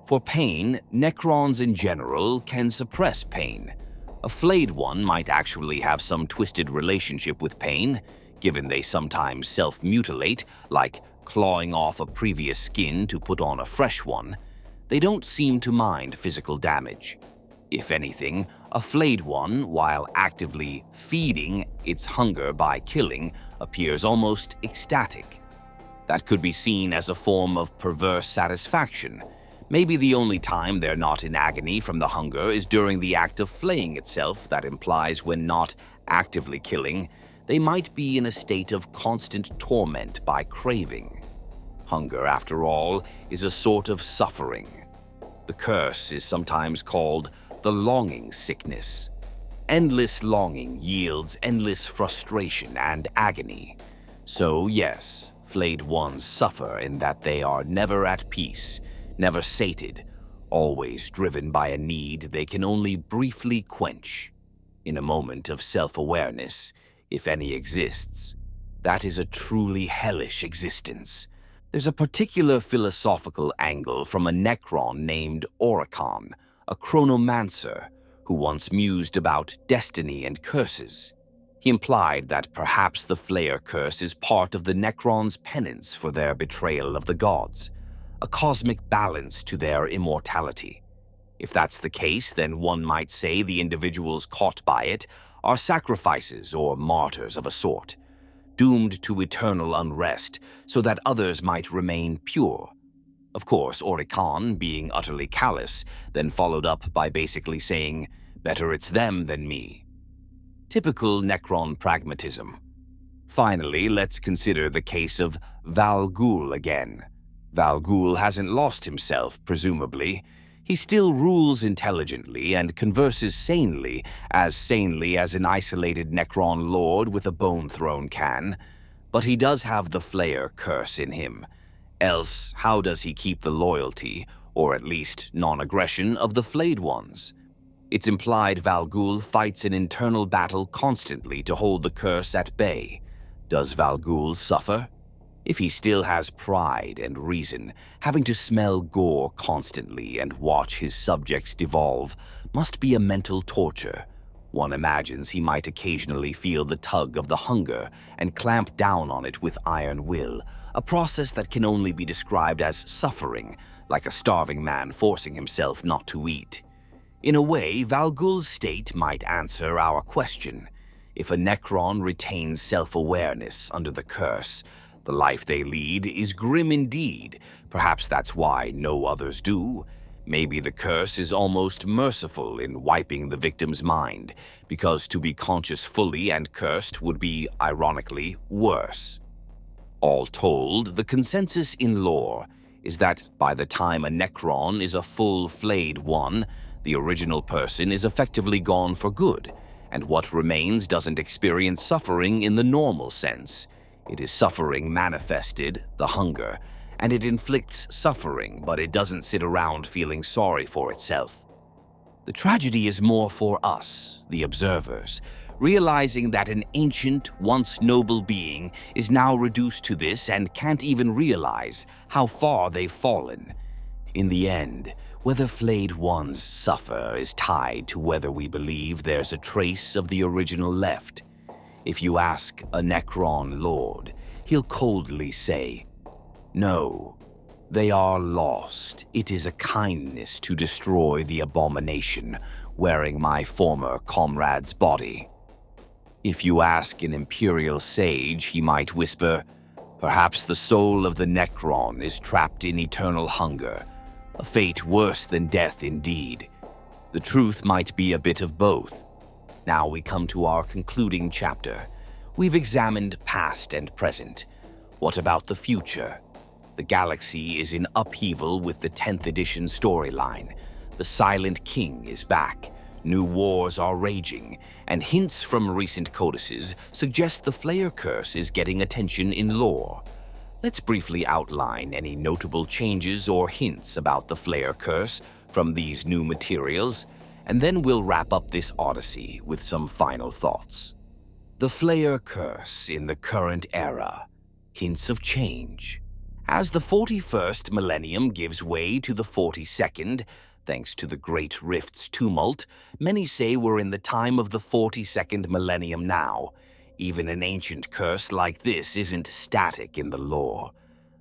For pain, Necrons in general can suppress pain. A Flayed One might actually have some twisted relationship with pain, given they sometimes self-mutilate, like clawing off a previous skin to put on a fresh one. They don't seem to mind physical damage. If anything, a Flayed One, while actively feeding its hunger by killing, appears almost ecstatic. That could be seen as a form of perverse satisfaction. Maybe the only time they're not in agony from the hunger is during the act of flaying itself. That implies when not actively killing, they might be in a state of constant torment by craving. Hunger, after all, is a sort of suffering. The curse is sometimes called the longing sickness. Endless longing yields endless frustration and agony. So yes, Flayed Ones suffer in that they are never at peace, never sated, always driven by a need they can only briefly quench. In a moment of self-awareness, if any exists, that is a truly hellish existence. There's a particular philosophical angle from a Necron named Oricon, a chronomancer, who once mused about destiny and curses. He implied that perhaps the Flayer Curse is part of the Necrons' penance for their betrayal of the gods, a cosmic balance to their immortality. If that's the case, then one might say the individuals caught by it are sacrifices or martyrs of a sort, doomed to eternal unrest so that others might remain pure. Of course, Oricon, being utterly callous, then followed up by basically saying, "Better it's them than me." Typical Necron pragmatism. Finally, let's consider the case of Valgûl again. Valgûl hasn't lost himself, presumably. He still rules intelligently and converses sanely as an isolated Necron lord with a bone throne can. But he does have the Flayer Curse in him. Else, how does he keep the loyalty, or at least non-aggression, of the Flayed Ones? It's implied Valgûl fights an internal battle constantly to hold the curse at bay. Does Valgûl suffer? If he still has pride and reason, having to smell gore constantly and watch his subjects devolve must be a mental torture. One imagines he might occasionally feel the tug of the hunger and clamp down on it with iron will, a process that can only be described as suffering, like a starving man forcing himself not to eat. In a way, Valgûl's state might answer our question. If a Necron retains self-awareness under the curse, the life they lead is grim indeed. Perhaps that's why no others do. Maybe the curse is almost merciful in wiping the victim's mind, because to be conscious fully and cursed would be, ironically, worse. All told, the consensus in lore is that by the time a Necron is a full Flayed One, the original person is effectively gone for good, and what remains doesn't experience suffering in the normal sense. It is suffering manifested, the hunger, and it inflicts suffering, but it doesn't sit around feeling sorry for itself. The tragedy is more for us, the observers, realizing that an ancient, once noble being is now reduced to this and can't even realize how far they've fallen. In the end, whether Flayed Ones suffer is tied to whether we believe there's a trace of the original left. If you ask a Necron lord, he'll coldly say, "No, they are lost. It is a kindness to destroy the abomination wearing my former comrade's body." If you ask an Imperial sage, he might whisper, "Perhaps the soul of the Necron is trapped in eternal hunger, a fate worse than death indeed." The truth might be a bit of both. Now we come to our concluding chapter. We've examined past and present. What about the future? The galaxy is in upheaval with the 10th edition storyline. The Silent King is back. New wars are raging, and hints from recent codices suggest the Flayer Curse is getting attention in lore. Let's briefly outline any notable changes or hints about the Flayer Curse from these new materials, and then we'll wrap up this odyssey with some final thoughts. The Flayer Curse in the current era. Hints of change. As the 41st millennium gives way to the 42nd, thanks to the Great Rift's tumult, many say we're in the time of the 42nd millennium now. Even an ancient curse like this isn't static in the lore.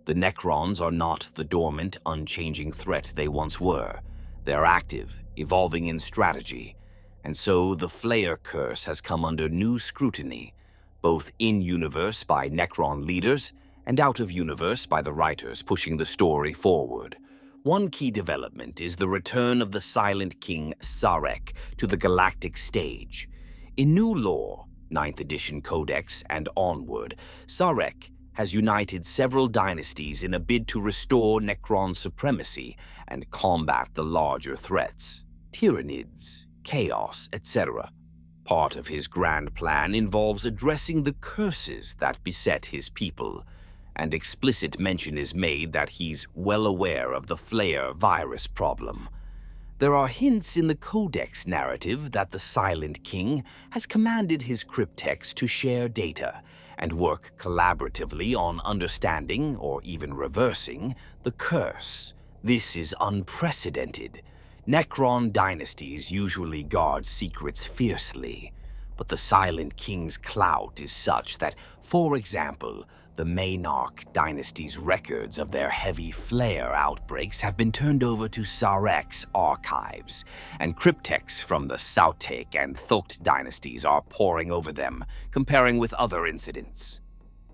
The Necrons are not the dormant, unchanging threat they once were. They're active, evolving in strategy, and so the Flayer Curse has come under new scrutiny, both in-universe by Necron leaders and out-of-universe by the writers pushing the story forward. One key development is the return of the Silent King Sarek to the galactic stage. In new lore, 9th edition Codex and onward, Sarek has united several dynasties in a bid to restore Necron supremacy and combat the larger threats, Tyranids, chaos, etc. Part of his grand plan involves addressing the curses that beset his people, and explicit mention is made that he's well aware of the Flayer virus problem. There are hints in the Codex narrative that the Silent King has commanded his cryptex to share data and work collaboratively on understanding, or even reversing, the curse. This is unprecedented. Necron dynasties usually guard secrets fiercely, but the Silent King's clout is such that, for example, the Maynarch dynasty's records of their heavy Flayer outbreaks have been turned over to Sarek's archives, and cryptex from the Sautek and Thokt dynasties are poring over them, comparing with other incidents.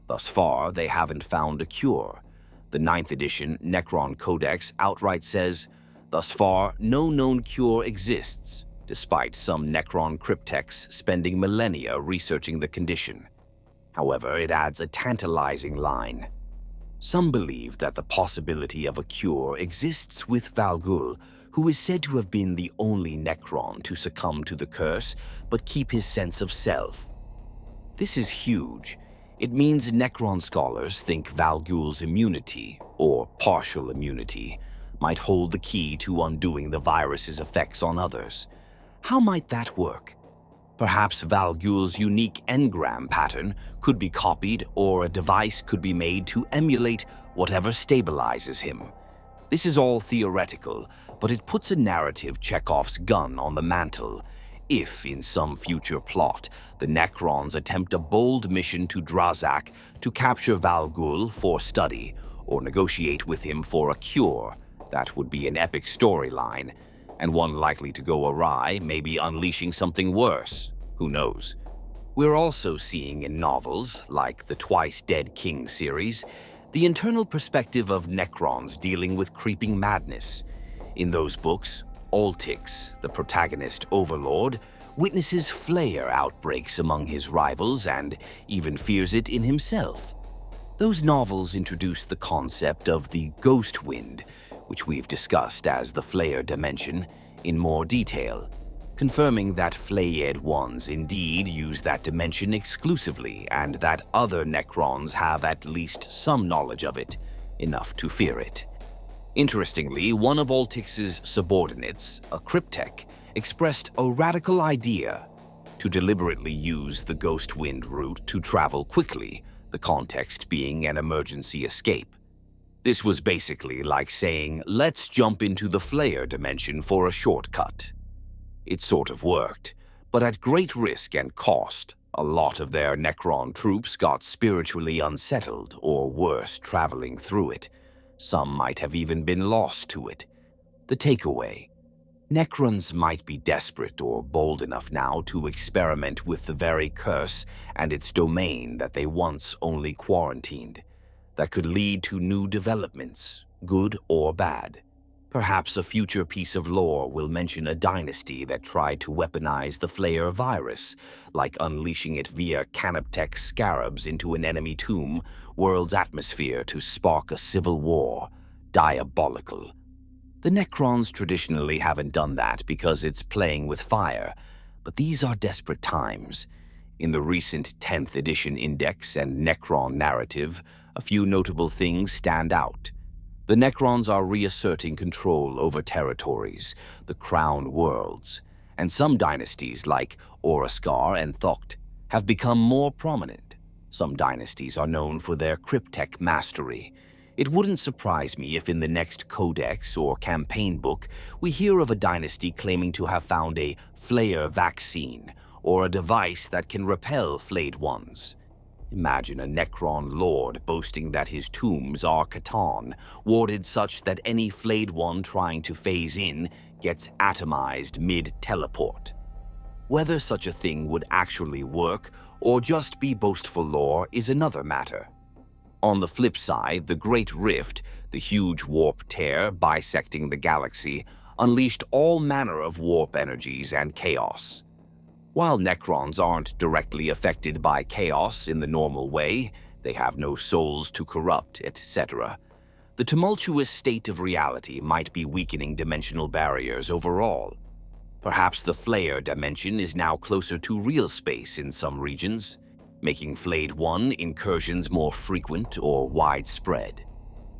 Thus far, they haven't found a cure. The 9th edition Necron Codex outright says, "Thus far, no known cure exists," despite some Necron cryptex spending millennia researching the condition. However, it adds a tantalizing line. Some believe that the possibility of a cure exists with Valgûl, who is said to have been the only Necron to succumb to the curse but keep his sense of self. This is huge. It means Necron scholars think Valgûl's immunity, or partial immunity, might hold the key to undoing the virus's effects on others. How might that work? Perhaps Valgûl's unique engram pattern could be copied, or a device could be made to emulate whatever stabilizes him. This is all theoretical, but it puts a narrative Chekhov's gun on the mantle. If, in some future plot, the Necrons attempt a bold mission to Drazak to capture Valgûl for study, or negotiate with him for a cure, that would be an epic storyline, and one likely to go awry, maybe unleashing something worse. Who knows? We're also seeing in novels, like the Twice Dead King series, the internal perspective of Necrons dealing with creeping madness. In those books, Oltix, the protagonist overlord, witnesses Flayer outbreaks among his rivals and even fears it in himself. Those novels introduce the concept of the ghost wind, which we've discussed as the Flayer Dimension, in more detail, confirming that Flayed Ones indeed use that dimension exclusively and that other Necrons have at least some knowledge of it, enough to fear it. Interestingly, one of Oltix's subordinates, a cryptech, expressed a radical idea: to deliberately use the ghost wind route to travel quickly, the context being an emergency escape. This was basically like saying, let's jump into the Flayer Dimension for a shortcut. It sort of worked, but at great risk and cost. A lot of their Necron troops got spiritually unsettled, or worse, traveling through it. Some might have even been lost to it. The takeaway: Necrons might be desperate or bold enough now to experiment with the very curse and its domain that they once only quarantined. That could lead to new developments, good or bad. Perhaps a future piece of lore will mention a dynasty that tried to weaponize the Flayer virus, like unleashing it via canoptech scarabs into an enemy tomb, world's atmosphere to spark a civil war. Diabolical. The Necrons traditionally haven't done that because it's playing with fire, but these are desperate times. In the recent 10th edition Index and Necron narrative, a few notable things stand out. The Necrons are reasserting control over territories, the Crown Worlds, and some dynasties like Oroscar and Thocht have become more prominent. Some dynasties are known for their cryptech mastery. It wouldn't surprise me if in the next codex or campaign book we hear of a dynasty claiming to have found a Flayer vaccine or a device that can repel Flayed Ones. Imagine a Necron lord boasting that his tombs are Catan, warded such that any Flayed One trying to phase in gets atomized mid-teleport. Whether such a thing would actually work or just be boastful lore is another matter. On the flip side, the Great Rift, the huge warp tear bisecting the galaxy, unleashed all manner of warp energies and chaos. While Necrons aren't directly affected by chaos in the normal way, they have no souls to corrupt, etc., the tumultuous state of reality might be weakening dimensional barriers overall. Perhaps the Flayer Dimension is now closer to real space in some regions, making Flayed One incursions more frequent or widespread.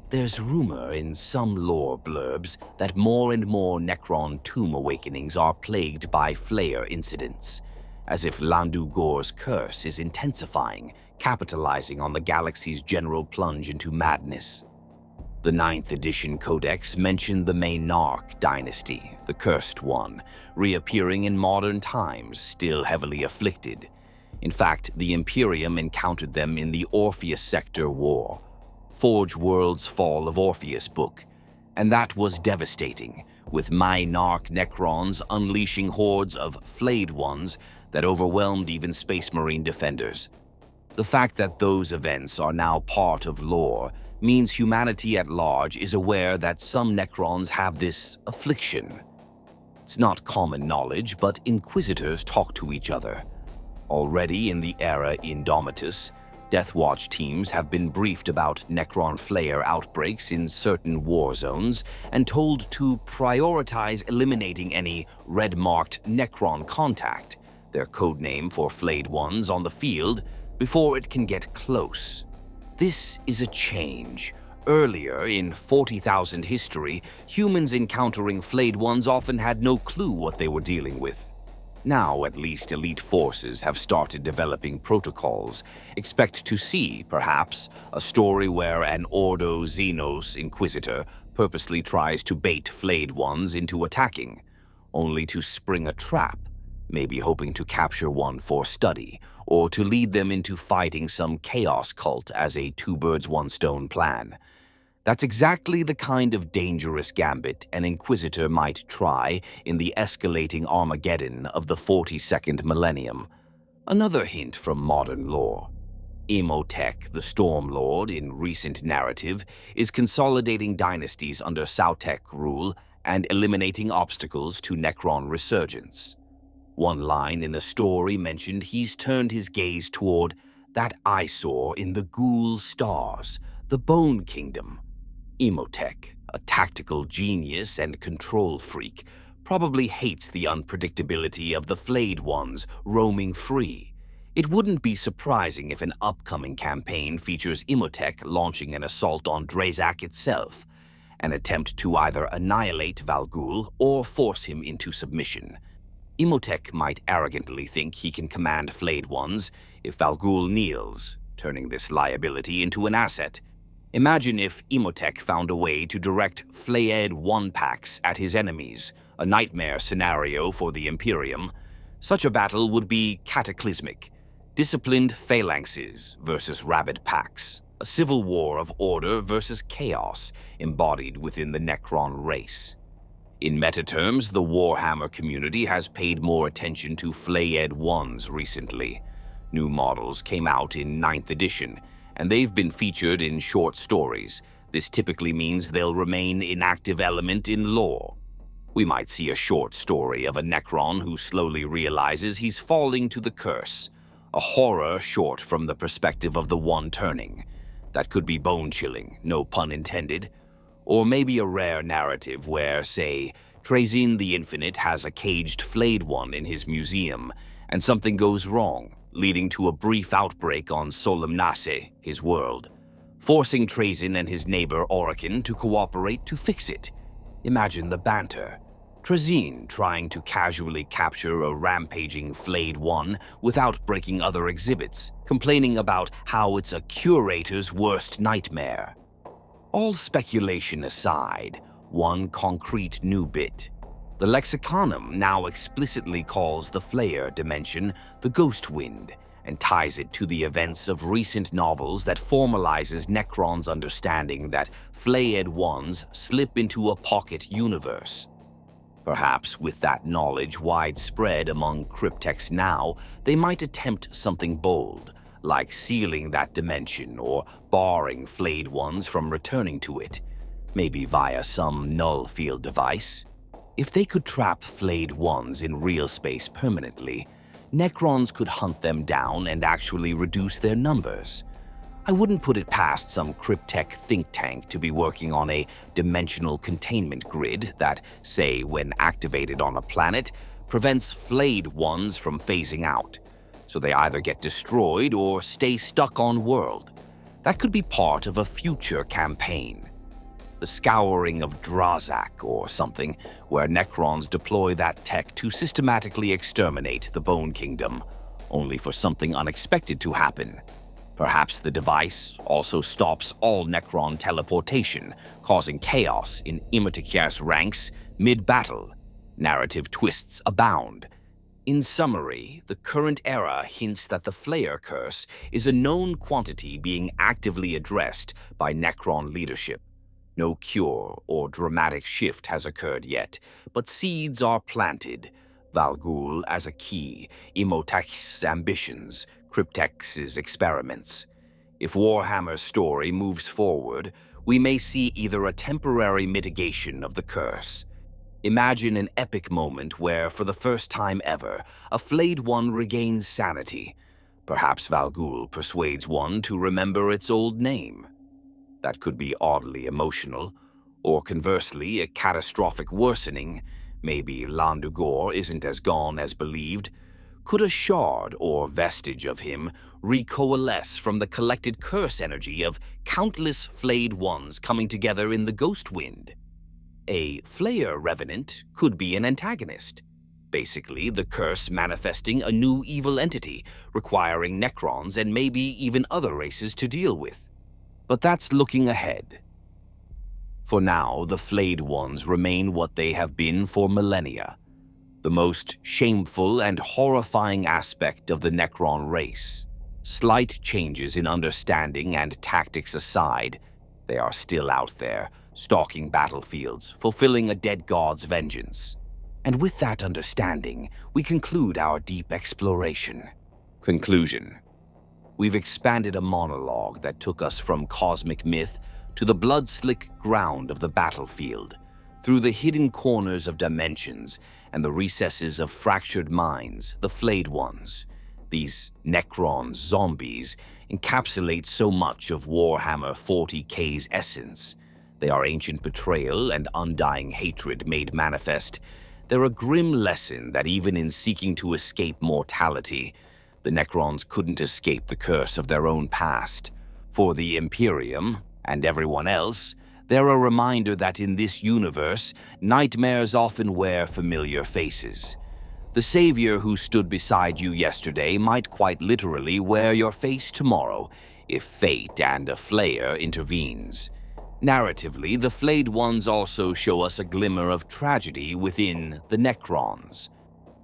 There's rumor in some lore blurbs that more and more Necron tomb awakenings are plagued by Flayer incidents, as if Llandu'gor's curse is intensifying, capitalizing on the galaxy's general plunge into madness. The 9th edition Codex mentioned the Maynarch dynasty, the Cursed One, reappearing in modern times, still heavily afflicted. In fact, the Imperium encountered them in the Orpheus Sector War, Forge World's Fall of Orpheus book, and that was devastating, with Maynarch Necrons unleashing hordes of Flayed Ones that overwhelmed even Space Marine defenders. The fact that those events are now part of lore means humanity at large is aware that some Necrons have this affliction. It's not common knowledge, but Inquisitors talk to each other. Already in the era Indomitus, Death Watch teams have been briefed about Necron Flayer outbreaks in certain war zones and told to prioritize eliminating any red-marked Necron contact, their codename for Flayed Ones on the field, before it can get close. This is a change. Earlier, in 40,000 history, humans encountering Flayed Ones often had no clue what they were dealing with. Now, at least, elite forces have started developing protocols. Expect to see, perhaps, a story where an Ordo Xenos Inquisitor purposely tries to bait Flayed Ones into attacking, only to spring a trap, maybe hoping to capture one for study, or to lead them into fighting some chaos cult as a two-birds-one-stone plan. That's exactly the kind of dangerous gambit an Inquisitor might try in the escalating Armageddon of the 42nd millennium. Another hint from modern lore. Imhotep, the Stormlord in recent narrative, is consolidating dynasties under Sautek rule and eliminating obstacles to Necron resurgence. One line in a story mentioned he's turned his gaze toward that eyesore in the Ghoul stars, the Bone Kingdom. Imhotep, a tactical genius and control freak, probably hates the unpredictability of the Flayed Ones roaming free. It wouldn't be surprising if an upcoming campaign features Imhotep launching an assault on Drazak itself, an attempt to either annihilate Valgûl or force him into submission. Imhotep might arrogantly think he can command Flayed Ones if Valgûl kneels, turning this liability into an asset. Imagine if Imhotep found a way to direct Flayed One packs at his enemies, a nightmare scenario for the Imperium. Such a battle would be cataclysmic. Disciplined phalanxes versus rabid packs, a civil war of order versus chaos embodied within the Necron race. In meta terms, the Warhammer community has paid more attention to Flayed Ones recently. New models came out in 9th edition, and they've been featured in short stories. This typically means they'll remain an active element in lore. We might see a short story of a Necron who slowly realizes he's falling to the curse, a horror short from the perspective of the one turning. That could be bone-chilling, no pun intended. Or maybe a rare narrative where, say, Trazyn the Infinite has a caged Flayed One in his museum, and something goes wrong, leading to a brief outbreak on Solemnace, his world, forcing Trazyn and his neighbor Orican to cooperate to fix it. Imagine the banter. Trazyn trying to casually capture a rampaging Flayed One without breaking other exhibits, complaining about how it's a curator's worst nightmare. All speculation aside, one concrete new bit. The Lexiconum now explicitly calls the Flayer Dimension the Ghost Wind and ties it to the events of recent novels that formalizes Necron's understanding that Flayed Ones slip into a pocket universe. Perhaps with that knowledge widespread among cryptecs now, they might attempt something bold, like sealing that dimension or barring Flayed Ones from returning to it, maybe via some null field device. If they could trap Flayed Ones in real space permanently, Necrons could hunt them down and actually reduce their numbers. I wouldn't put it past some cryptech think tank to be working on a dimensional containment grid that, say, when activated on a planet, prevents Flayed Ones from phasing out, so they either get destroyed or stay stuck on world. That could be part of a future campaign. The Scouring of Drazak or something, where Necrons deploy that tech to systematically exterminate the Bone Kingdom, only for something unexpected to happen. Perhaps the device also stops all Necron teleportation, causing chaos in Imhotep's ranks mid-battle. Narrative twists abound. In summary, the current era hints that the Flayer Curse is a known quantity being actively addressed by Necron leadership. No cure or dramatic shift has occurred yet, but seeds are planted. Valgûl as a key, Imhotep's ambitions, Cryptex's experiments. If Warhammer's story moves forward, we may see either a temporary mitigation of the curse. Imagine an epic moment where, for the first time ever, a Flayed One regains sanity. Perhaps Valgûl persuades one to remember its old name. That could be oddly emotional, or conversely, a catastrophic worsening. Maybe Llandu'gor isn't as gone as believed. Could a shard or vestige of him recoalesce from the collected curse energy of countless Flayed Ones coming together in the ghost wind? A Flayer revenant could be an antagonist. Basically, the curse manifesting a new evil entity, requiring Necrons and maybe even other races to deal with. But that's looking ahead. For now, the Flayed Ones remain what they have been for millennia. The most shameful and horrifying aspect of the Necron race. Slight changes in understanding and tactics aside, they are still out there, stalking battlefields, fulfilling a dead god's vengeance. And with that understanding, we conclude our deep exploration. Conclusion. We've expanded a monologue that took us from cosmic myth to the blood-slick ground of the battlefield, through the hidden corners of dimensions and the recesses of fractured minds, the Flayed Ones. These Necron zombies encapsulate so much of Warhammer 40K's essence. They are ancient betrayal and undying hatred made manifest. They're a grim lesson that even in seeking to escape mortality, the Necrons couldn't escape the curse of their own past. For the Imperium, and everyone else, they're a reminder that in this universe, nightmares often wear familiar faces. The savior who stood beside you yesterday might quite literally wear your face tomorrow, if fate and a Flayer intervenes. Narratively, the Flayed Ones also show us a glimmer of tragedy within the Necrons.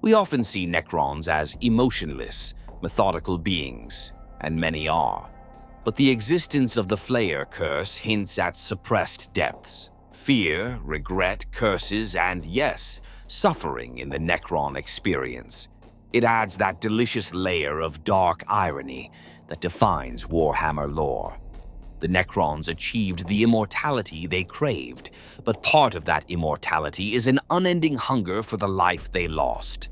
We often see Necrons as emotionless, methodical beings, and many are. But the existence of the Flayer Curse hints at suppressed depths. Fear, regret, curses, and yes, suffering in the Necron experience. It adds that delicious layer of dark irony that defines Warhammer lore. The Necrons achieved the immortality they craved, but part of that immortality is an unending hunger for the life they lost.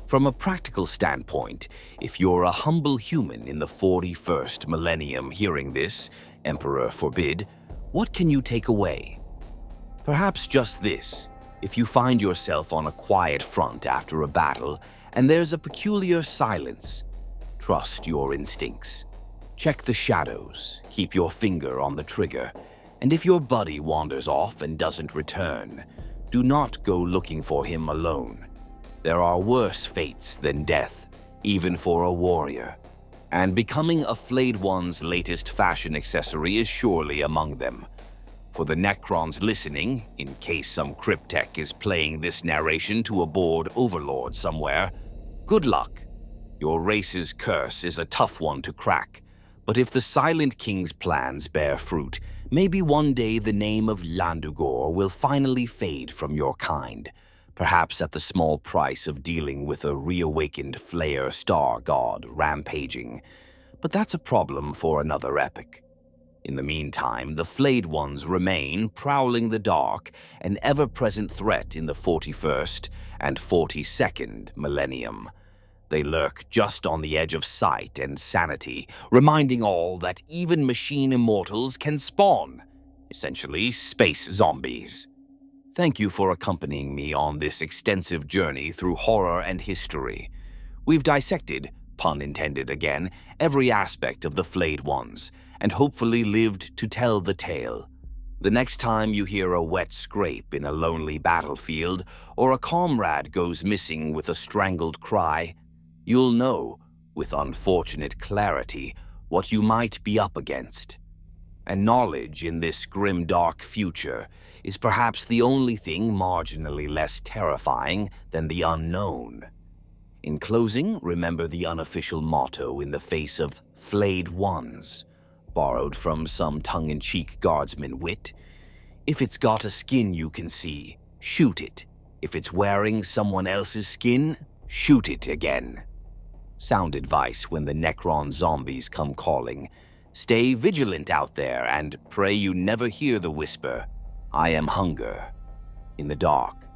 From a practical standpoint, if you're a humble human in the 41st millennium hearing this, Emperor forbid, what can you take away? Perhaps just this: if you find yourself on a quiet front after a battle and there's a peculiar silence, trust your instincts. Check the shadows, keep your finger on the trigger, and if your buddy wanders off and doesn't return, do not go looking for him alone. There are worse fates than death, even for a warrior, and becoming a Flayed One's latest fashion accessory is surely among them. For the Necrons listening, in case some cryptech is playing this narration to a bored overlord somewhere, good luck. Your race's curse is a tough one to crack, but if the Silent King's plans bear fruit, maybe one day the name of Llandu'gor will finally fade from your kind, perhaps at the small price of dealing with a reawakened Flayer star god rampaging. But that's a problem for another epic. In the meantime, the Flayed Ones remain, prowling the dark, an ever-present threat in the 41st and 42nd millennium. They lurk just on the edge of sight and sanity, reminding all that even machine immortals can spawn, essentially space zombies. Thank you for accompanying me on this extensive journey through horror and history. We've dissected, pun intended again, every aspect of the Flayed Ones, and hopefully lived to tell the tale. The next time you hear a wet scrape in a lonely battlefield, or a comrade goes missing with a strangled cry, you'll know, with unfortunate clarity, what you might be up against. And knowledge in this grim dark future is perhaps the only thing marginally less terrifying than the unknown. In closing, remember the unofficial motto in the face of Flayed Ones, borrowed from some tongue-in-cheek guardsman wit. If it's got a skin you can see, shoot it. If it's wearing someone else's skin, shoot it again. Sound advice when the Necron zombies come calling. Stay vigilant out there and pray you never hear the whisper, "I am hunger," in the dark.